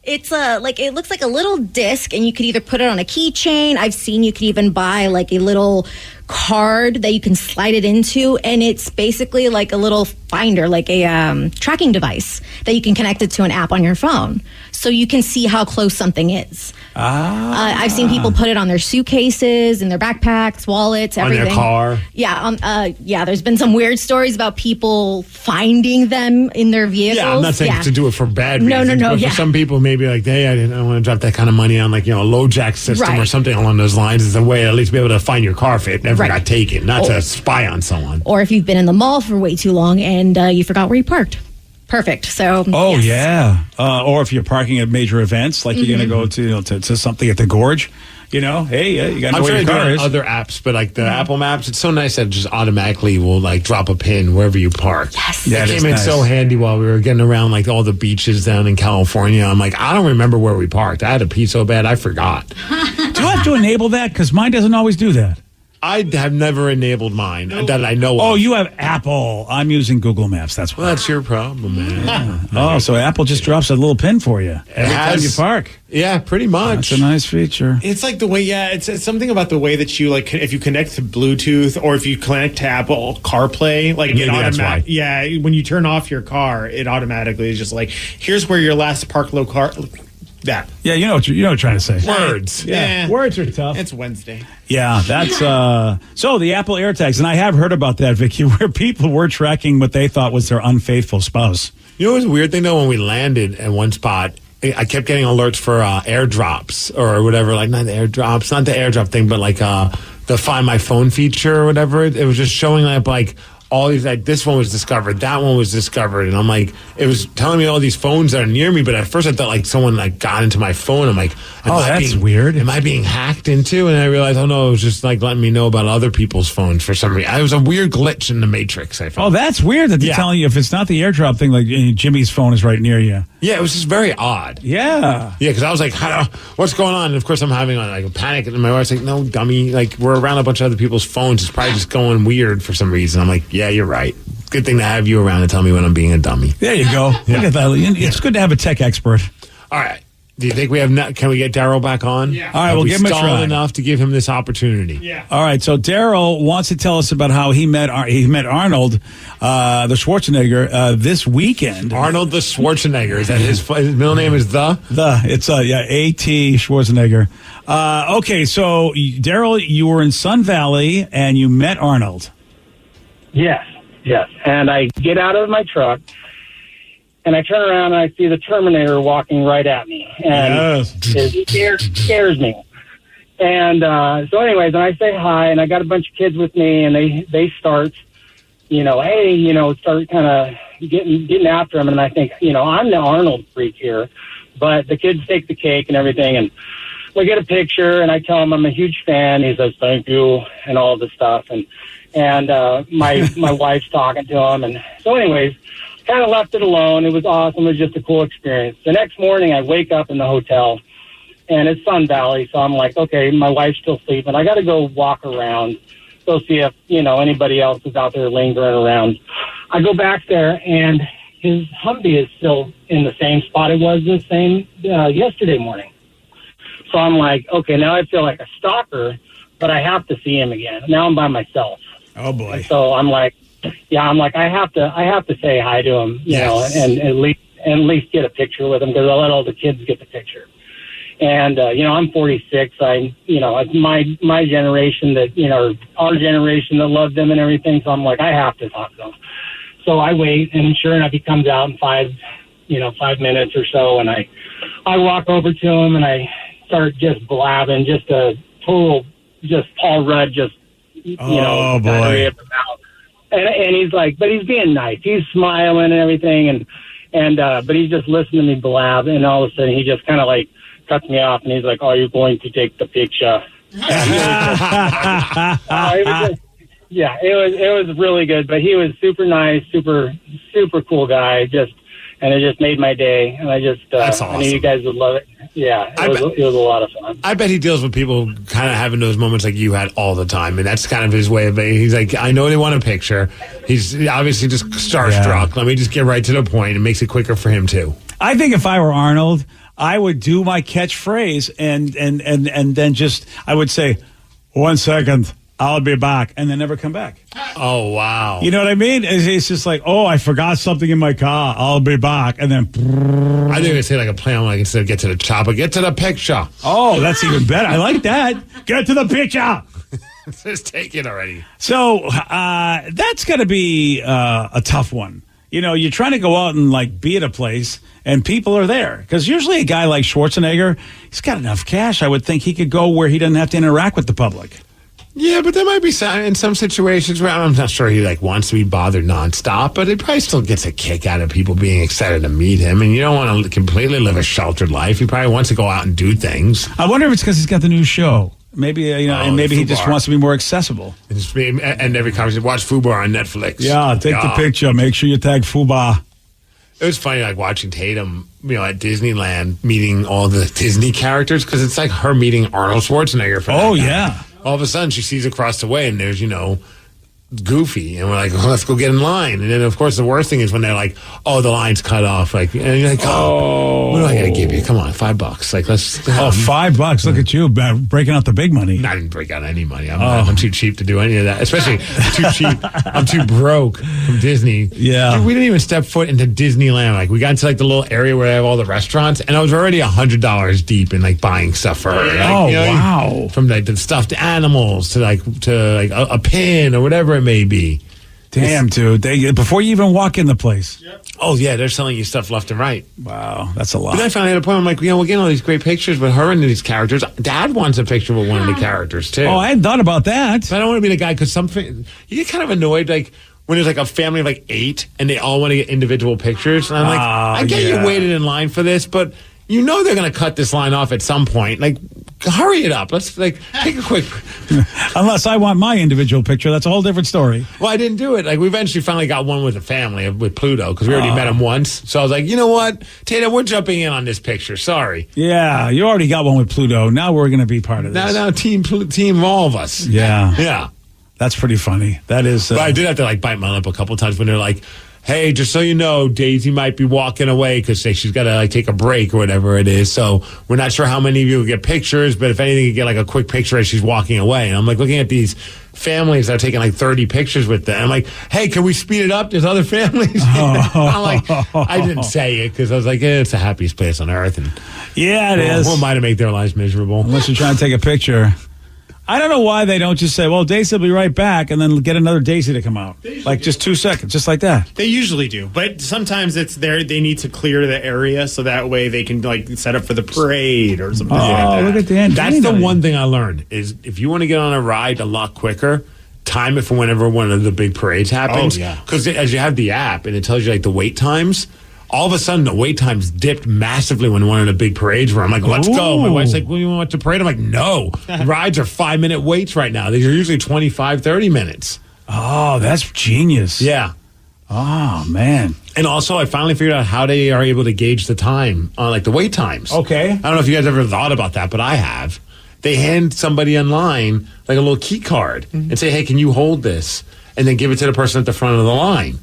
It's it looks like a little disc, and you could either put it on a keychain. I've seen you could even buy like a little card that you can slide it into, and it's basically like a little finder, like a tracking device that you can connect it to an app on your phone, so you can see how close something is. I've seen people put it on their suitcases, in their backpacks, wallets, everything. On their car. Yeah, there's been some weird stories about people finding them in their vehicles. Yeah, I'm not saying to do it for bad reasons. No. But for some people, maybe like, hey, I don't want to drop that kind of money on like, a low jack system or something along those lines. Is a way to at least be able to find your car if it never got taken, not to spy on someone. Or if you've been in the mall for way too long and you forgot where you parked. Perfect. So. Oh, yeah. Or if you're parking at major events, like you're going to go to something at the Gorge, hey, you got to know where your car is. Other apps, but like the Apple Maps, it's so nice that it just automatically will like drop a pin wherever you park. Yes. It came in so handy while we were getting around like all the beaches down in California. I'm like, I don't remember where we parked. I had to pee so bad I forgot. Do you have to enable that? Because mine doesn't always do that. I have never enabled mine that I know of. Oh, you have Apple. I'm using Google Maps. That's why. Well, that's your problem, man. Oh, so Apple just drops a little pin for you every time you park. Yeah, pretty much. That's a nice feature. It's like the way, it's something about the way that you like if you connect to Bluetooth or if you connect to Apple CarPlay, like it automatically. Yeah, when you turn off your car, it automatically is just like, here's where your last park low car. That. Yeah, you know what you're trying to say. Words. Yeah. Words are tough. It's Wednesday. Yeah, that's so the Apple AirTags, and I have heard about that, Vicky, where people were tracking what they thought was their unfaithful spouse. You know what's a weird thing though? When we landed at one spot, I kept getting alerts for airdrops or whatever. Like not the airdrops, not the airdrop thing, but like the Find My Phone feature or whatever. It was just showing up like all these, like this one was discovered, that one was discovered, and I'm like, it was telling me all these phones that are near me, but at first I thought like someone like got into my phone. I'm like, that's weird. Am I being hacked into? And I realized, oh no, it was just like letting me know about other people's phones for some reason. It was a weird glitch in the Matrix, I felt. Oh, that's weird that they're telling you if it's not the airdrop thing, like Jimmy's phone is right near you. Yeah, it was just very odd. Yeah. Yeah, because I was like, what's going on? And of course I'm having like a panic, and my wife's like, no, dummy, like we're around a bunch of other people's phones. It's probably just going weird for some reason. I'm like, yeah, you're right. Good thing to have you around to tell me when I'm being a dummy. There you go. Look at that. It's good to have a tech expert. All right. Do you think we have? Can we get Daryl back on? Yeah. All right, we'll give him a try. Enough to give him this opportunity. Yeah. All right. So Daryl wants to tell us about how he met Arnold, the Schwarzenegger, this weekend. Arnold the Schwarzenegger. Is that his middle name? Is the? It's A.T. Schwarzenegger. Okay. So Daryl, you were in Sun Valley and you met Arnold. Yes. And I get out of my truck, and I turn around, and I see the Terminator walking right at me. And it scares me. And so anyways, and I say hi, and I got a bunch of kids with me, and they start, start kind of, getting after him, and I think, I'm the Arnold freak here, but the kids take the cake and everything, and we get a picture, and I tell him I'm a huge fan. He says thank you and all this stuff, and my wife's talking to him, and so anyways, kind of left it alone. It was awesome. It was just a cool experience. The next morning, I wake up in the hotel, and it's Sun Valley, so I'm like, okay, my wife's still sleeping. I got to go walk around, go see if, anybody else is out there lingering around. I go back there, and his Humvee is still in the same spot it was yesterday morning. So I'm like, okay, now I feel like a stalker, but I have to see him again. Now I'm by myself. Oh, boy. And so I'm like, I have to say hi to him, and at least get a picture with him, because I'll let all the kids get the picture. And, I'm 46. It's my generation that, our generation that loved them and everything. So I'm like, I have to talk to them. So I wait, and sure enough, he comes out in 5 minutes or so. And I walk over to him, and I start just blabbing, just a total, just Paul Rudd, oh, boy. And he's like, but he's being nice. He's smiling and everything. But he's just listening to me blab. And all of a sudden, he just kind of like cuts me off, and he's like, are you going to take the picture? It was really good. But he was super nice, super, super cool guy. And it just made my day. And that's awesome. I knew you guys would love it. Yeah, it was a lot of fun. I bet he deals with people kind of having those moments like you had all the time. And that's kind of his way of it. He's like, I know they want a picture. He's obviously just starstruck. Yeah. Let me just get right to the point. It makes it quicker for him, too. I think if I were Arnold, I would do my catchphrase and then just, I would say, 1 second, I'll be back, and then never come back. Oh, wow. You know what I mean? It's just like, oh, I forgot something in my car. I'll be back. And then... I think I'd say like a plan, like instead of get to the chopper, get to the picture. Oh, that's even better. I like that. Get to the picture. Just take it already. So that's going to be a tough one. You're trying to go out and like be at a place and people are there. Because usually a guy like Schwarzenegger, he's got enough cash. I would think he could go where he doesn't have to interact with the public. Yeah, but there might be in some situations where I'm not sure he wants to be bothered nonstop, but he probably still gets a kick out of people being excited to meet him. And you don't want to completely live a sheltered life. He probably wants to go out and do things. I wonder if it's because he's got the new show. Maybe and maybe he just wants to be more accessible. And every conversation, watch Fubar on Netflix. Yeah, take the picture. Make sure you tag Fubar. It was funny, watching Tatum, at Disneyland, meeting all the Disney characters, because it's like her meeting Arnold Schwarzenegger. Yeah. All of a sudden, she sees across the way, and there's, Goofy, and we're like, let's go get in line. And then, of course, the worst thing is when they're like, oh, the line's cut off. And you're like, oh, what do I got to give you? Come on, $5. Let's. $5. Look at you breaking out the big money. I didn't break out any money. I'm too cheap to do any of that. Especially too cheap. I'm too broke from Disney. Yeah, dude, we didn't even step foot into Disneyland. We got into the little area where they have all the restaurants, and I was already $100 deep in buying stuff for her. Wow! From the stuffed animals to a pin or whatever it may be. Damn, dude. Before you even walk in the place. Yep. Oh, yeah, they're selling you stuff left and right. Wow, that's a lot. But then I finally had a point. I'm like, we're getting all these great pictures with her and these characters. Dad wants a picture with one of the characters, too. Oh, I hadn't thought about that. But I don't want to be the guy, because you get kind of annoyed, when there's a family of 8 and they all want to get individual pictures. And I'm like, I get you waited in line for this, but they're going to cut this line off at some point. Hurry it up. Let's take a quick. Unless I want my individual picture, that's a whole different story. Well, I didn't do it. We eventually finally got one with the family with Pluto, because we already met him once. So I was like, you know what, Tatum, we're jumping in on this picture. Sorry. Yeah, you already got one with Pluto. Now we're going to be part of this. Now team all of us. Yeah, yeah. That's pretty funny. That is. But I did have to bite my lip a couple of times when they're like, hey, just so you know, Daisy might be walking away because she's got to take a break or whatever it is. So we're not sure how many of you will get pictures, but if anything, you get a quick picture as she's walking away. And I'm looking at these families that are taking 30 pictures with them. I'm like, hey, can we speed it up? There's other families. I'm I didn't say it because I was like, it's the happiest place on earth. And yeah, it is. Who am I to make their lives miserable? Unless you're trying to take a picture. I don't know why they don't just say, well, Daisy will be right back, and then get another Daisy to come out. Just 2 seconds, just like that. They usually do. But sometimes it's there. They need to clear the area so that way they can set up for the parade or something like that. Look at Dan. That's the one thing I learned is if you want to get on a ride a lot quicker, time it for whenever one of the big parades happens. Oh, yeah. Because as you have the app and it tells you like the wait times, all of a sudden the wait times dipped massively when one of the big parades were. I'm like, let's go. My wife's like, well, you want to parade? I'm like, no. Rides are 5-minute waits right now. These are usually 25, 30 minutes. Oh, that's genius. Yeah. Oh, man. And also, I finally figured out how they are able to gauge the time on like the wait times. Okay. I don't know if you guys ever thought about that, but I have. They hand somebody in line like a little key card and say, hey, can you hold this? And then give it to the person at the front of the line.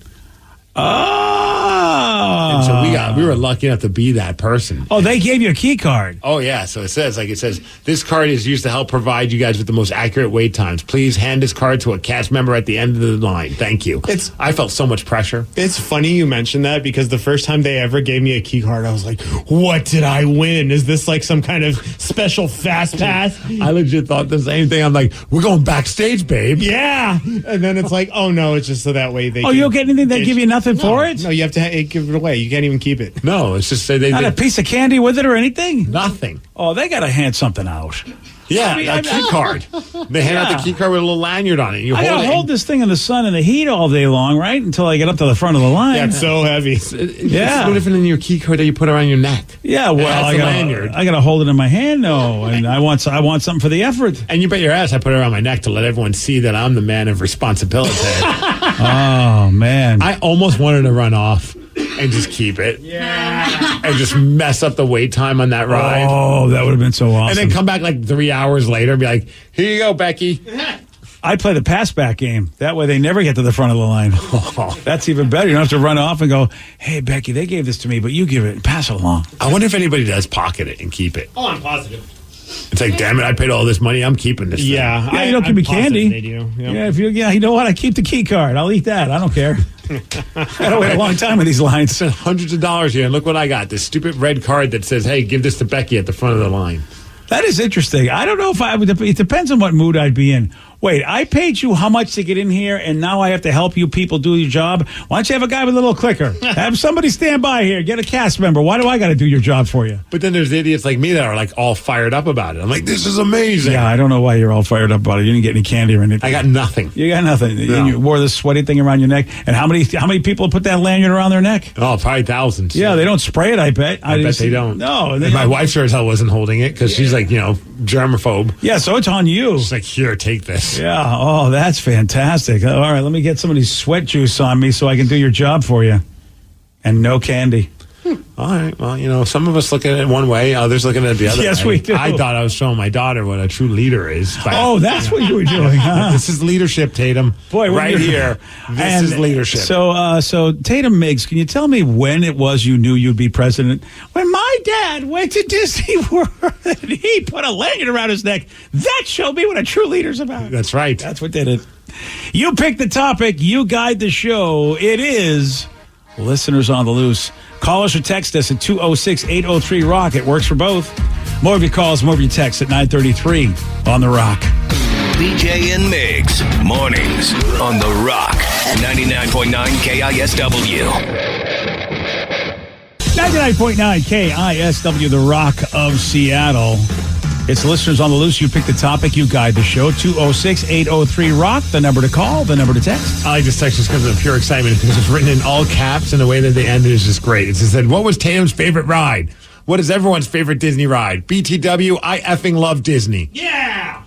Oh. And so we were lucky enough to be that person. Oh, they gave you a key card. Oh, yeah. So it says, this card is used to help provide you guys with the most accurate wait times. Please hand this card to a cast member at the end of the line. Thank you. I felt so much pressure. It's funny you mentioned that because the first time they ever gave me a key card, I was like, what did I win? Is this like some kind of special fast pass? I legit thought the same thing. I'm like, we're going backstage, babe. Yeah. And then it's like, oh, no, it's just so that way they you don't get anything? They give you nothing for it? No, you have to give it away. You can't even keep it. No, it's just they Not a piece of candy with it or anything? Nothing. Oh, they got to hand something out. Yeah, a key card. They hand out the key card with a little lanyard on it. I gotta hold this thing in the sun and the heat all day long, right? Until I get up to the front of the line. Yeah, it's so heavy. It's no different than your key card that you put around your neck. Yeah, well, I gotta hold it in my hand, though, and I want something for the effort. And you bet your ass I put it around my neck to let everyone see that I'm the man of responsibility. Oh man, I almost wanted to run off and just keep it. Yeah. And just mess up the wait time on that ride. Oh, that would have been so awesome. And then come back like 3 hours later and be like, here you go, Becky. I play the pass back game. That way they never get to the front of the line. Oh, that's even better. You don't have to run off and go, hey, Becky, they gave this to me, but you give it and pass it along. I wonder if anybody does pocket it and keep it. Oh, I'm positive. It's like, damn it, I paid all this money. I'm keeping this thing. You don't give me candy. They do. Yep. Yeah, you know what? I keep the key card. I'll eat that. I don't care. I gotta wait a long time with these lines. Spent hundreds of dollars here, and look what I got. This stupid red card that says, hey, give this to Becky at the front of the line. That is interesting. I don't know if I would. It depends on what mood I'd be in. Wait, I paid you how much to get in here, and now I have to help you people do your job? Why don't you have a guy with a little clicker? Have somebody stand by here. Get a cast member. Why do I got to do your job for you? But then there's idiots like me that are like all fired up about it. I'm like, this is amazing. Yeah, I don't know why you're all fired up about it. You didn't get any candy or anything. I got nothing. You got nothing. No. And you wore this sweaty thing around your neck. And how many people put that lanyard around their neck? Oh, probably thousands. Yeah, they don't spray it, I bet. I bet they don't. No. And my wife sure as hell wasn't holding it because she's like, germaphobe. Yeah, so it's on you. She's like, here, take this. Yeah. Oh, that's fantastic. All right, let me get some of these sweat juice on me so I can do your job for you. And no candy. All right. Well, some of us look at it one way, others looking at it the other way. Yes, we do. I thought I was showing my daughter what a true leader is. Oh, that's what you were doing, huh? This is leadership, Tatum. Boy, right here. This is leadership. So Tatum Migs, can you tell me when it was you knew you'd be president? When my dad went to Disney World and he put a lanyard around his neck. That showed me what a true leader's about. That's right. That's what did it. You pick the topic. You guide the show. It is Listeners on the Loose. Call us or text us at 206-803-ROCK. It works for both. More of your calls, more of your texts at 933 on The Rock. BJ and Migs, mornings on The Rock, 99.9 KISW. 99.9 KISW, The Rock of Seattle. It's Listeners on the Loose. You pick the topic. You guide the show. 206-803-ROCK. The number to call. The number to text. I like this text just because of pure excitement because it's written in all caps and the way that they ended is just great. It just said, what was Tatum's favorite ride? What is everyone's favorite Disney ride? BTW, I effing love Disney. Yeah!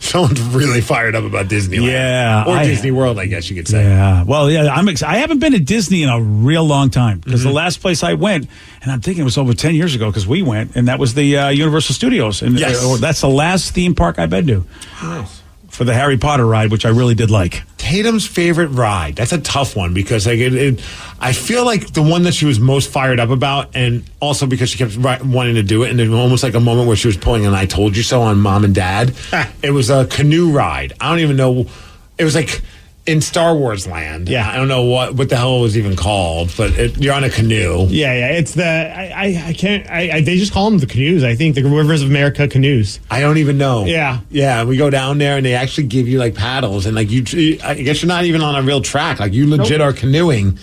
Someone's really fired up about Disneyland. Yeah. Or Disney World, I guess you could say. Yeah. Well, yeah, I haven't been to Disney in a real long time because the last place I went, and I'm thinking it was over 10 years ago because we went, and that was the Universal Studios. And Yes. that's the last theme park I've been to. Nice. For the Harry Potter ride, which I really did like. Tatum's favorite ride. That's a tough one because I feel like the one that she was most fired up about, and also because she kept wanting to do it, and there was almost like a moment where she was pulling an "I told you so" on Mom and Dad. It was a canoe ride. I don't even know. It was like in Star Wars land. Yeah. I don't know what the hell it was even called, but you're on a canoe. Yeah. It's I can't. They just call them the canoes. I think the Rivers of America canoes. I don't even know. Yeah. Yeah. We go down there and they actually give you like paddles and like I guess you're not even on a real track. Like you legit are canoeing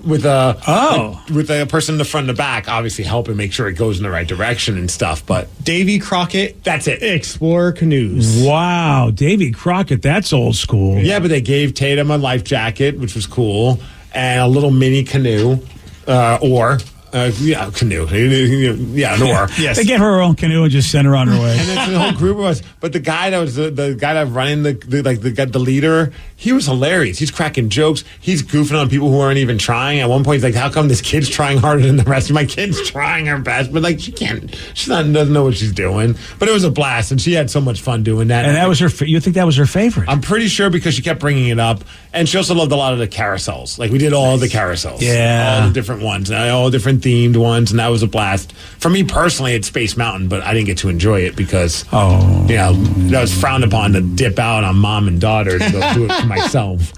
with a person in the front and the back, obviously helping make sure it goes in the right direction and stuff. But Davy Crockett, that's it. Explorer canoes. Wow, Davy Crockett, that's old school. Yeah, but they gave Tatum a life jacket, which was cool, and a little mini canoe, canoe. Yeah, an oar. Yes. They gave her own canoe and just sent her on her way. And then the whole group of us. But the guy that was the guy that was running the leader, he was hilarious. He's cracking jokes. He's goofing on people who aren't even trying. At one point, he's like, "How come this kid's trying harder than the rest of my kid's trying her best?" But like, doesn't know what she's doing. But it was a blast, and she had so much fun doing that. And that was her. You think that was her favorite? I'm pretty sure because she kept bringing it up, and she also loved a lot of the carousels. Like we did all the carousels, all the different ones, all different themed ones, and that was a blast. For me personally, it's Space Mountain, but I didn't get to enjoy it because that was frowned upon to dip out on mom and daughter to go do it for myself.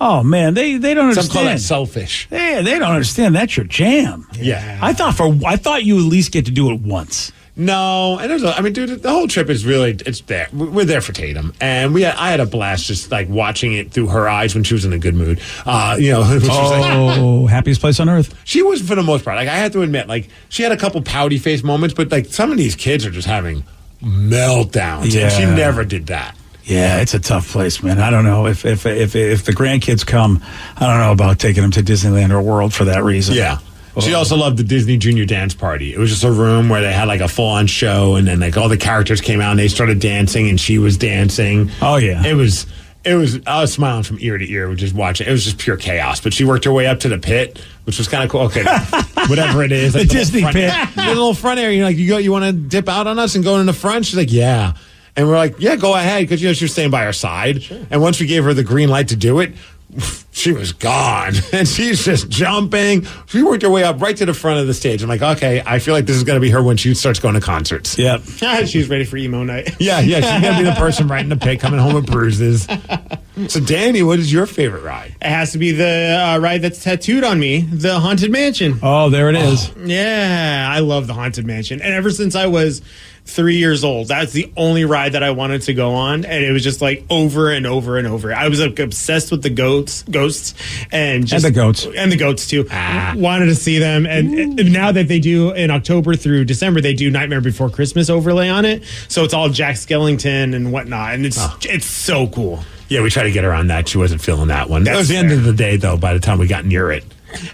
Oh man, they don't understand. Some call that selfish. They don't understand. That's your jam. Yeah. I thought you at least get to do it once. No, and dude, the whole trip is it's there. We're there for Tatum, and I had a blast just like watching it through her eyes when she was in a good mood. Happiest place on earth. She was for the most part. Like I have to admit, like she had a couple pouty face moments, but like some of these kids are just having meltdowns, and she never did that. Yeah, it's a tough place, man. I don't know if the grandkids come. I don't know about taking them to Disneyland or World for that reason. Yeah. She also loved the Disney Junior Dance Party. It was just a room where they had like a full-on show, and then like all the characters came out and they started dancing, and she was dancing. Oh yeah, it was. I was smiling from ear to ear, just watching. It was just pure chaos. But she worked her way up to the pit, which was kind of cool. Okay, whatever it is, like the Disney pit, the little front area. You're like, you want to dip out on us and go in the front? She's like, yeah. And we're like, yeah, go ahead, because she was staying by our side. Sure. And once we gave her the green light to do it, she was gone, and she's just jumping. She worked her way up right to the front of the stage. I'm like, okay, I feel like this is going to be her when she starts going to concerts. Yep. She's ready for emo night. Yeah, she's going to be the person right in the pit, coming home with bruises. So, Danny, what is your favorite ride? It has to be the ride that's tattooed on me, the Haunted Mansion. Oh, there it is. Yeah, I love the Haunted Mansion. And ever since I was 3 years old, that's the only ride that I wanted to go on, and it was just like over and over and over. I was like obsessed with the ghosts, and the goats too. Wanted to see them, and now that they do in October through December, they do Nightmare Before Christmas overlay on it, so it's all Jack Skellington and whatnot, and it's so cool. Yeah, we tried to get her on that. She wasn't feeling that one. That was the end of the day, though. By the time we got near it.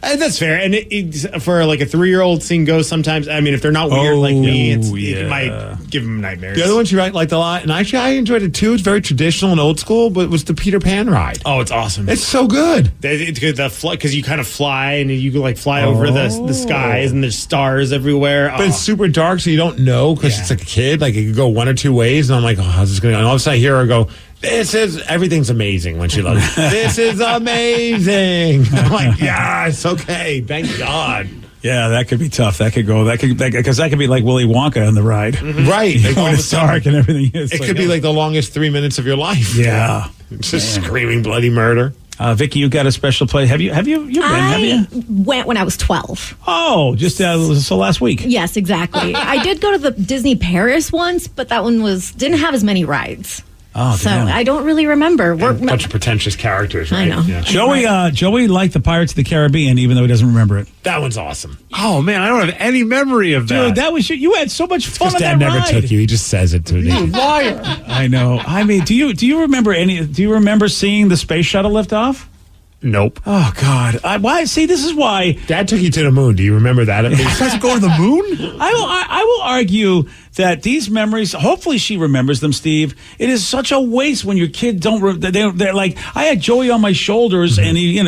That's fair, and it's for like a 3-year-old seeing ghosts sometimes. I mean, if they're not weird like me, it might give them nightmares. The other one she liked a lot, and actually I enjoyed it too. It's very traditional and old school, but it was the Peter Pan ride. Oh, it's awesome! It's so good. Because you kind of fly and you like fly over the skies and there's stars everywhere. But it's super dark, so you don't know because it's like a kid. Like it could go one or two ways, and I'm like, oh, how's this going to go? And all of a sudden, I hear her go, everything's amazing when she loves it. This is amazing. I'm like, yes, okay, thank God. Yeah, that could be tough. That could be like Willy Wonka on the ride. Mm-hmm. Right. Like when it's dark and everything is. It could be like the longest 3 minutes of your life. Yeah. Just screaming bloody murder. Vicky, you got a special place. Have you been? I went when I was 12. Oh, just so last week. Yes, exactly. I did go to the Disney Paris once, but that one didn't have as many rides. Oh, so damn. I don't really remember. A bunch of pretentious characters, right? I know. Yeah. Joey liked the Pirates of the Caribbean, even though he doesn't remember it. That one's awesome. Oh man, I don't have any memory of that. Dude, that was you had so much fun. Dad never took you. He just says it to me. You liar! I know. I mean, do you remember Do you remember seeing the space shuttle lift off? Nope. Oh God! Why? See, this is why Dad took you to the moon. Do you remember that? At least? Does it go to the moon? I will argue that these memories. Hopefully, she remembers them, Steve. It is such a waste when your kid don't. They're like, I had Joey on my shoulders, and he, and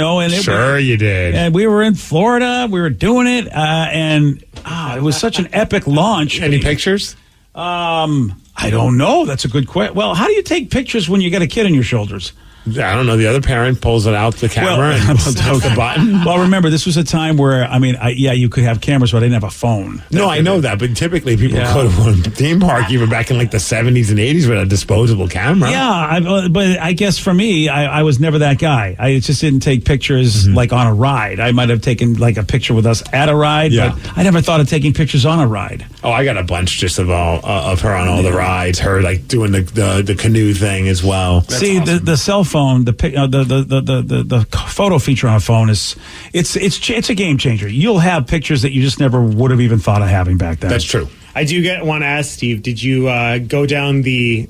you did. And we were in Florida. We were doing it, and it was such an epic launch. Any pictures? I don't know. That's a good question. Well, how do you take pictures when you got a kid on your shoulders? I don't know. The other parent pulls it out the camera and hits the button. Well, remember, this was a time where, you could have cameras, but I didn't have a phone. No, I know that, but typically people go to a theme park, even back in like the 70s and 80s, with a disposable camera. Yeah, but I guess for me, I was never that guy. I just didn't take pictures like on a ride. I might have taken like a picture with us at a ride, but I never thought of taking pictures on a ride. Oh, I got a bunch just of her on all the rides, her like doing the canoe thing as well. That's awesome. The cell phone phone, the photo feature on a phone it's a game changer. You'll have pictures that you just never would have even thought of having back then. That's true. I do want to ask Steve, did you go down the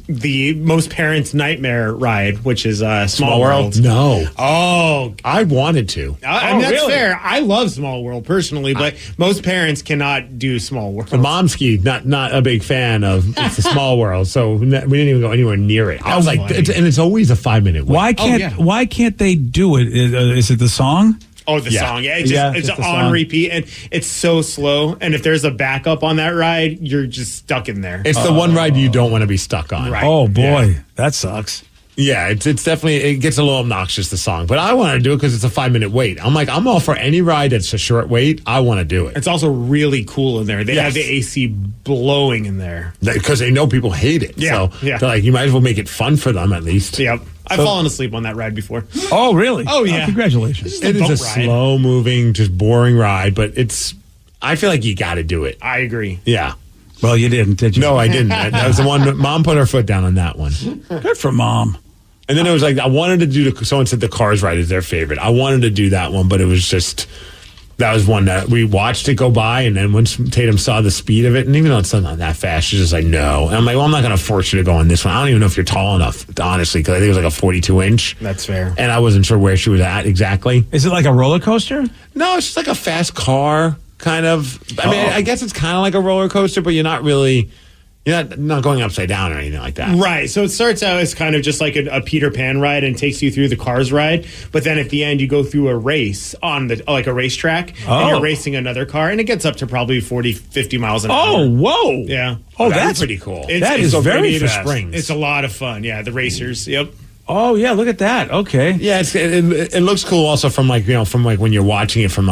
most parents' nightmare ride, which is Small World? No. Oh, I wanted to. I mean, that's really? fair. I love Small World personally, but most parents cannot do Small World. The Momski, not a big fan of it's the Small World, so we didn't even go anywhere near it. I was like, it's always a 5-minute wait. Why can't they do it? Is it the song? Oh, the song. Yeah, it's on song. repeat, and it's so slow. And if there's a backup on that ride, you're just stuck in there. It's the one ride you don't want to be stuck on. Right. Oh, boy. That sucks. Yeah, it's definitely, it gets a little obnoxious, the song. But I want to do it because it's a 5-minute wait. I'm like, I'm all for any ride that's a short wait. I want to do it. It's also really cool in there. They have the AC blowing in there. Because they know people hate it. Yeah, So they're like, you might as well make it fun for them at least. Yep. I've fallen asleep on that ride before. Oh, really? Oh, yeah. Congratulations. It is a slow-moving, just boring ride, but I feel like you got to do it. I agree. Yeah. Well, you didn't, did you? No, I didn't. That was the one, Mom put her foot down on that one. Good for Mom. And then it was like, I wanted to do someone said the Cars ride is their favorite. I wanted to do that one, but it was just, that was one that we watched it go by, and then once Tatum saw the speed of it, and even though it's not that fast, she's just like, no. And I'm like, well, I'm not going to force you to go on this one. I don't even know if you're tall enough, honestly, because I think it was like a 42-inch. That's fair. And I wasn't sure where she was at exactly. Is it like a roller coaster? No, it's just like a fast car, kind of. I mean, I guess it's kind of like a roller coaster, but you're not really... You're not going upside down or anything like that. Right. So it starts out as kind of just like a Peter Pan ride and takes you through the Cars ride. But then at the end, you go through a race on like a racetrack. And you're racing another car. And it gets up to probably 40, 50 miles an hour. Oh, whoa. Yeah. Oh, that's pretty cool. That is very fast. Springs. It's a lot of fun. Yeah. The racers. Yep. Oh, yeah. Look at that. Okay. Yeah. It looks cool also from when you're watching it from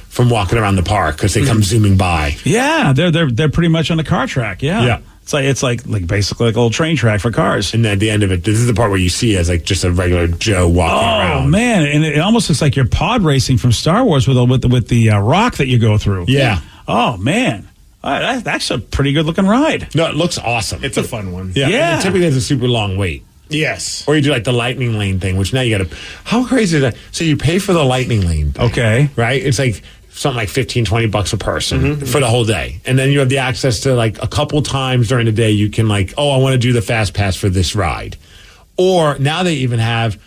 from walking around the park because they come zooming by. Yeah. They're pretty much on the car track. Yeah. Yeah. It's like basically like a little train track for cars. And then at the end of it, this is the part where you see as like just a regular Joe walking around. Oh man, and it almost looks like you're pod racing from Star Wars with the rock that you go through. Yeah. Oh man, that's a pretty good looking ride. No, it looks awesome. It's a fun one. Yeah. And typically it's a super long wait. Yes. Or you do like the lightning lane thing, which now you got to. How crazy is that? So you pay for the lightning lane thing, okay, right? It's like something like $15-20 a person for the whole day. And then you have the access to like a couple times during the day you can like, I want to do the fast pass for this ride. Or now they even have,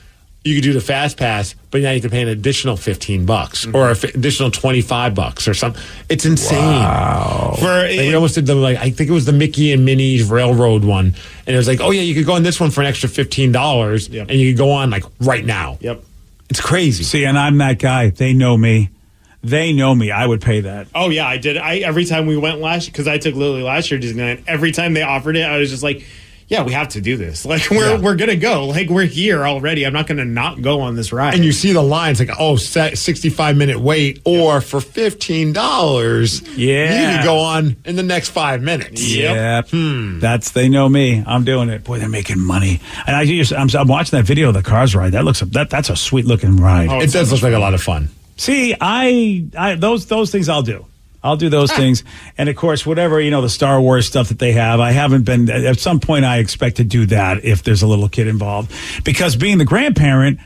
you could do the fast pass, but now you have to pay an additional $15 or additional $25 or something. It's insane. Wow. We almost did I think it was the Mickey and Minnie's Railroad one. And it was like, oh yeah, you could go on this one for an extra $15 and you could go on like right now. Yep. It's crazy. See, and I'm that guy. They know me. I would pay that. Oh yeah, I did. Every time we went because I took Lily last year to Disneyland. Every time they offered it, I was just like, yeah, we have to do this. Like we're gonna go. Like we're here already. I'm not gonna not go on this ride. And you see the lines like 65-minute wait, or for $15, you can go on in the next 5 minutes. Yep. They know me. I'm doing it. Boy, they're making money. And I'm watching that video of the Cars ride. That's a sweet looking ride. It does look like a lot of fun. See, those things I'll do. I'll do those things. And of course, whatever, the Star Wars stuff that they have, I haven't been, at some point I expect to do that if there's a little kid involved. Because being the grandparent,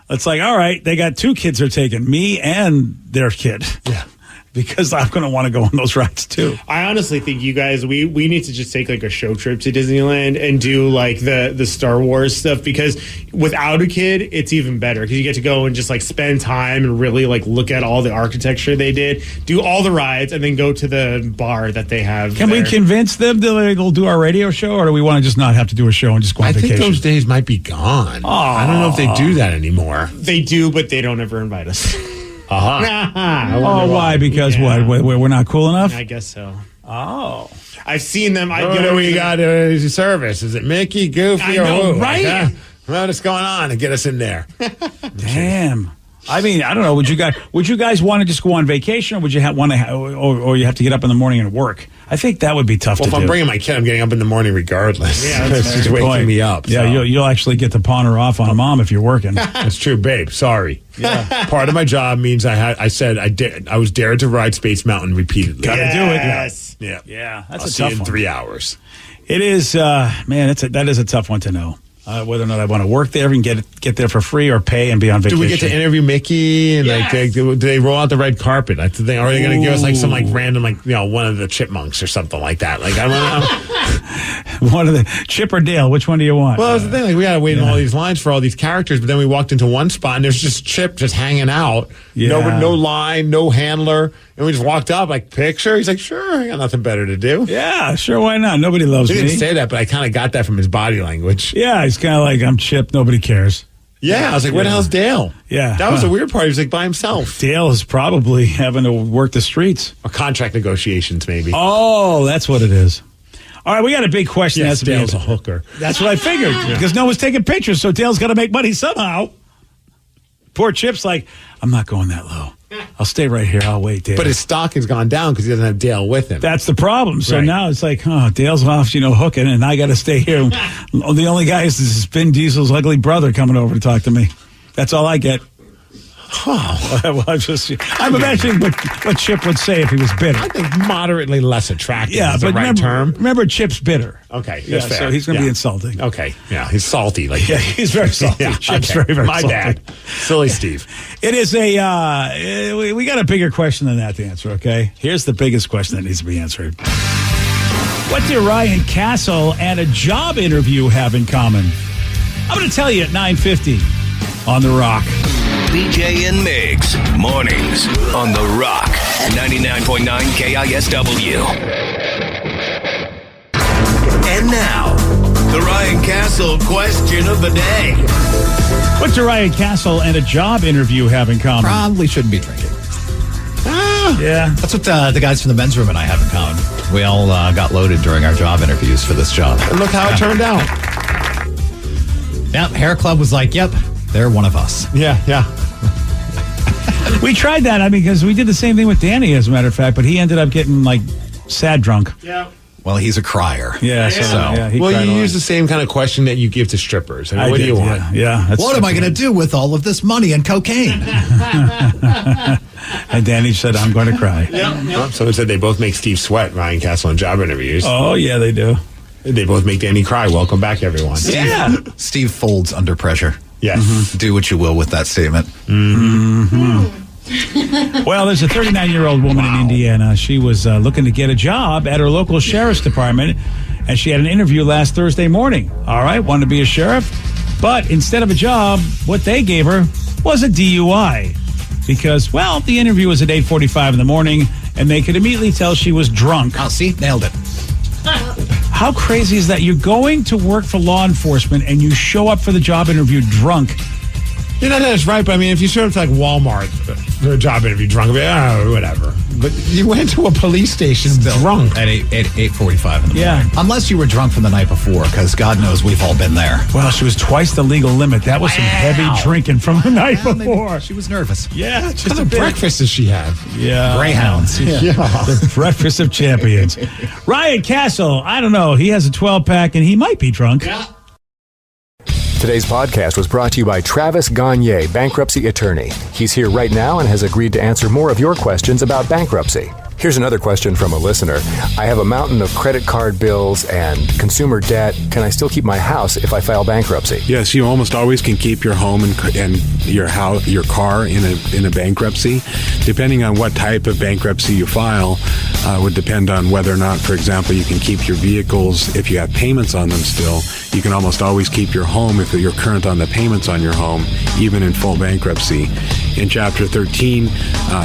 it's like, all right, they got 2 kids they're taking, me and their kid. Yeah. Because I'm going to want to go on those rides too. I honestly think you guys, we need to just take like a show trip to Disneyland and do like the Star Wars stuff, because without a kid, it's even better because you get to go and just like spend time and really like look at all the architecture they did, do all the rides, and then go to the bar that they have. Can we convince them that they'll do our radio show, or do we want to just not have to do a show and just go on vacation? I think those days might be gone. I don't know if they do that anymore. They do, but they don't ever invite us. Why? Because what? We're not cool enough? I guess so. Oh. I've seen them. We got service. Is it Mickey, Goofy, I or know, who? right? What's going on and get us in there? Damn. I mean, I don't know. Would you guys want to just go on vacation, or would you want to, or you have to get up in the morning and work? I think that would be tough to do. Well, if I'm bringing my kid, I'm getting up in the morning regardless. Yeah, it's just waking me up. Yeah, so. you'll actually get to pawn her off on Mom if you're working. That's true, babe. Sorry. Yeah. Part of my job means I was dared to ride Space Mountain repeatedly. Got to do it. Yes. Yeah. Yeah. I'll That's see a you tough in one. 3 hours. It is, man. That is a tough one to know. whether or not I want to work there and get there for free or pay and be on vacation. Do we get to interview Mickey? And do they roll out the red carpet? Are they going to give us like some like random one of the chipmunks or something like that? Like I don't know. One of the Chip or Dale? Which one do you want? Well, that's the thing. Like we got to wait in all these lines for all these characters, but then we walked into one spot and there's just Chip just hanging out. Yeah. No line, no handler, and we just walked up like picture. He's like, sure, I got nothing better to do. Yeah, sure. Why not? Nobody loves He me. didn't say that, but I kind of got that from his body language. Yeah, he's kind of like, I'm Chip. Nobody cares. Yeah, I was like, where the hell's Dale? Yeah. That was the weird part. He was like by himself. Dale is probably having to work the streets. Or contract negotiations, maybe. Oh, that's what it is. All right, we got a big question. Yes, That's Dale's a hooker. That's what I figured, because no one's taking pictures, so Dale's got to make money somehow. Poor Chip's like, I'm not going that low. I'll stay right here. I'll wait, Dale. But his stock has gone down because he doesn't have Dale with him. That's the problem. So Right. now it's like, oh, Dale's off, hooking, and I got to stay here. The only guy is this Vin Diesel's ugly brother coming over to talk to me. That's all I get. Oh. Well, I'm imagining what Chip would say if he was bitter. I think moderately less attractive is the but right term. remember, Chip's bitter. Okay, Yeah, that's fair. so he's going to be insulting. Okay, yeah, he's salty. Like Yeah, he's very salty. Yeah, Chip's okay. very My salty. bad. Silly Steve. It is we got a bigger question than that to answer, okay? Here's the biggest question that needs to be answered. What do Ryan Castle and a job interview have in common? I'm going to tell you at 9:50 on The Rock. BJ and Migs, mornings on The Rock, 99.9 KISW. And now, the Ryan Castle question of the day. What do Ryan Castle and a job interview have in common? Probably shouldn't be drinking. Yeah. That's what the guys from the men's room and I have in common. We all got loaded during our job interviews for this job. And look how it turned out. Yep, Hair Club was like, yep, they're one of us. Yeah. We tried that, because we did the same thing with Danny, as a matter of fact, but he ended up getting, sad drunk. Yeah. Well, he's a crier. Yeah, he Well, cried you a lot. use the same kind of question that you give to strippers. I mean, what do you want? Yeah. What am I going to do with all of this money and cocaine? And Danny said, I'm going to cry. Well, someone said they both make Steve sweat, Ryan Castle, in job interviews. Oh, yeah, they do. They both make Danny cry. Welcome back, everyone. Yeah. Steve folds under pressure. Yes. Do what you will with that statement. Well, there's a 39-year-old woman in Indiana. She was looking to get a job at her local sheriff's department, and she had an interview last Thursday morning. All right, wanted to be a sheriff, but instead of a job, what they gave her was a DUI. Because, the interview was at 8:45 in the morning, and they could immediately tell she was drunk. Oh, see? Nailed it. How crazy is that? You're going to work for law enforcement, and you show up for the job interview drunk. You know, that's right, but I mean, if you showed up to Walmart for a job interview drunk, I'd be, whatever. But you went to a police station drunk. At 8:45 in the morning. Yeah. Unless you were drunk from the night before, because God knows we've all been there. Well, she was twice the legal limit. That was some heavy drinking from the night before. She was nervous. Yeah, What kind of breakfast does she have? Yeah. Greyhounds. The breakfast of champions. Ryan Castle, I don't know. He has a 12-pack, and he might be drunk. Today's podcast was brought to you by Travis Gagne, bankruptcy attorney. He's here right now and has agreed to answer more of your questions about bankruptcy. Here's another question from a listener. I have a mountain of credit card bills and consumer debt. Can I still keep my house if I file bankruptcy? Yes, you almost always can keep your home and your house, your car in a bankruptcy. Depending on what type of bankruptcy you file, would depend on whether or not, for example, you can keep your vehicles if you have payments on them still. You can almost always keep your home if you're current on the payments on your home, even in full bankruptcy. In Chapter 13,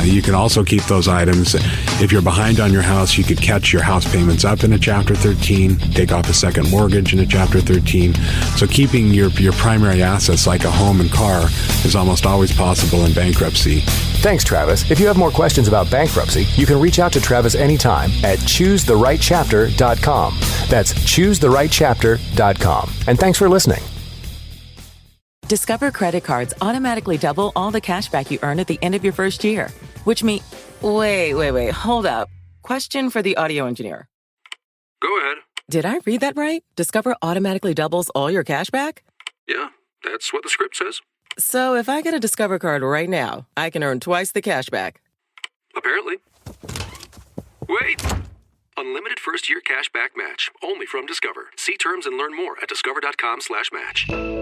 you can also keep those items. If you're behind on your house, you could catch your house payments up in a Chapter 13, take off a second mortgage in a Chapter 13. So keeping your primary assets like a home and car is almost always possible in bankruptcy. Thanks, Travis. If you have more questions about bankruptcy, you can reach out to Travis anytime at choosetherightchapter.com. That's choosetherightchapter.com. And thanks for listening. Discover credit cards automatically double all the cash back you earn at the end of your first year, which means... Wait, hold up. Question for the audio engineer. Go ahead. Did I read that right? Discover automatically doubles all your cash back? Yeah, that's what the script says. So if I get a Discover card right now, I can earn twice the cash back. Apparently. Wait! Unlimited first-year cash back match. Only from Discover. See terms and learn more at discover.com/match.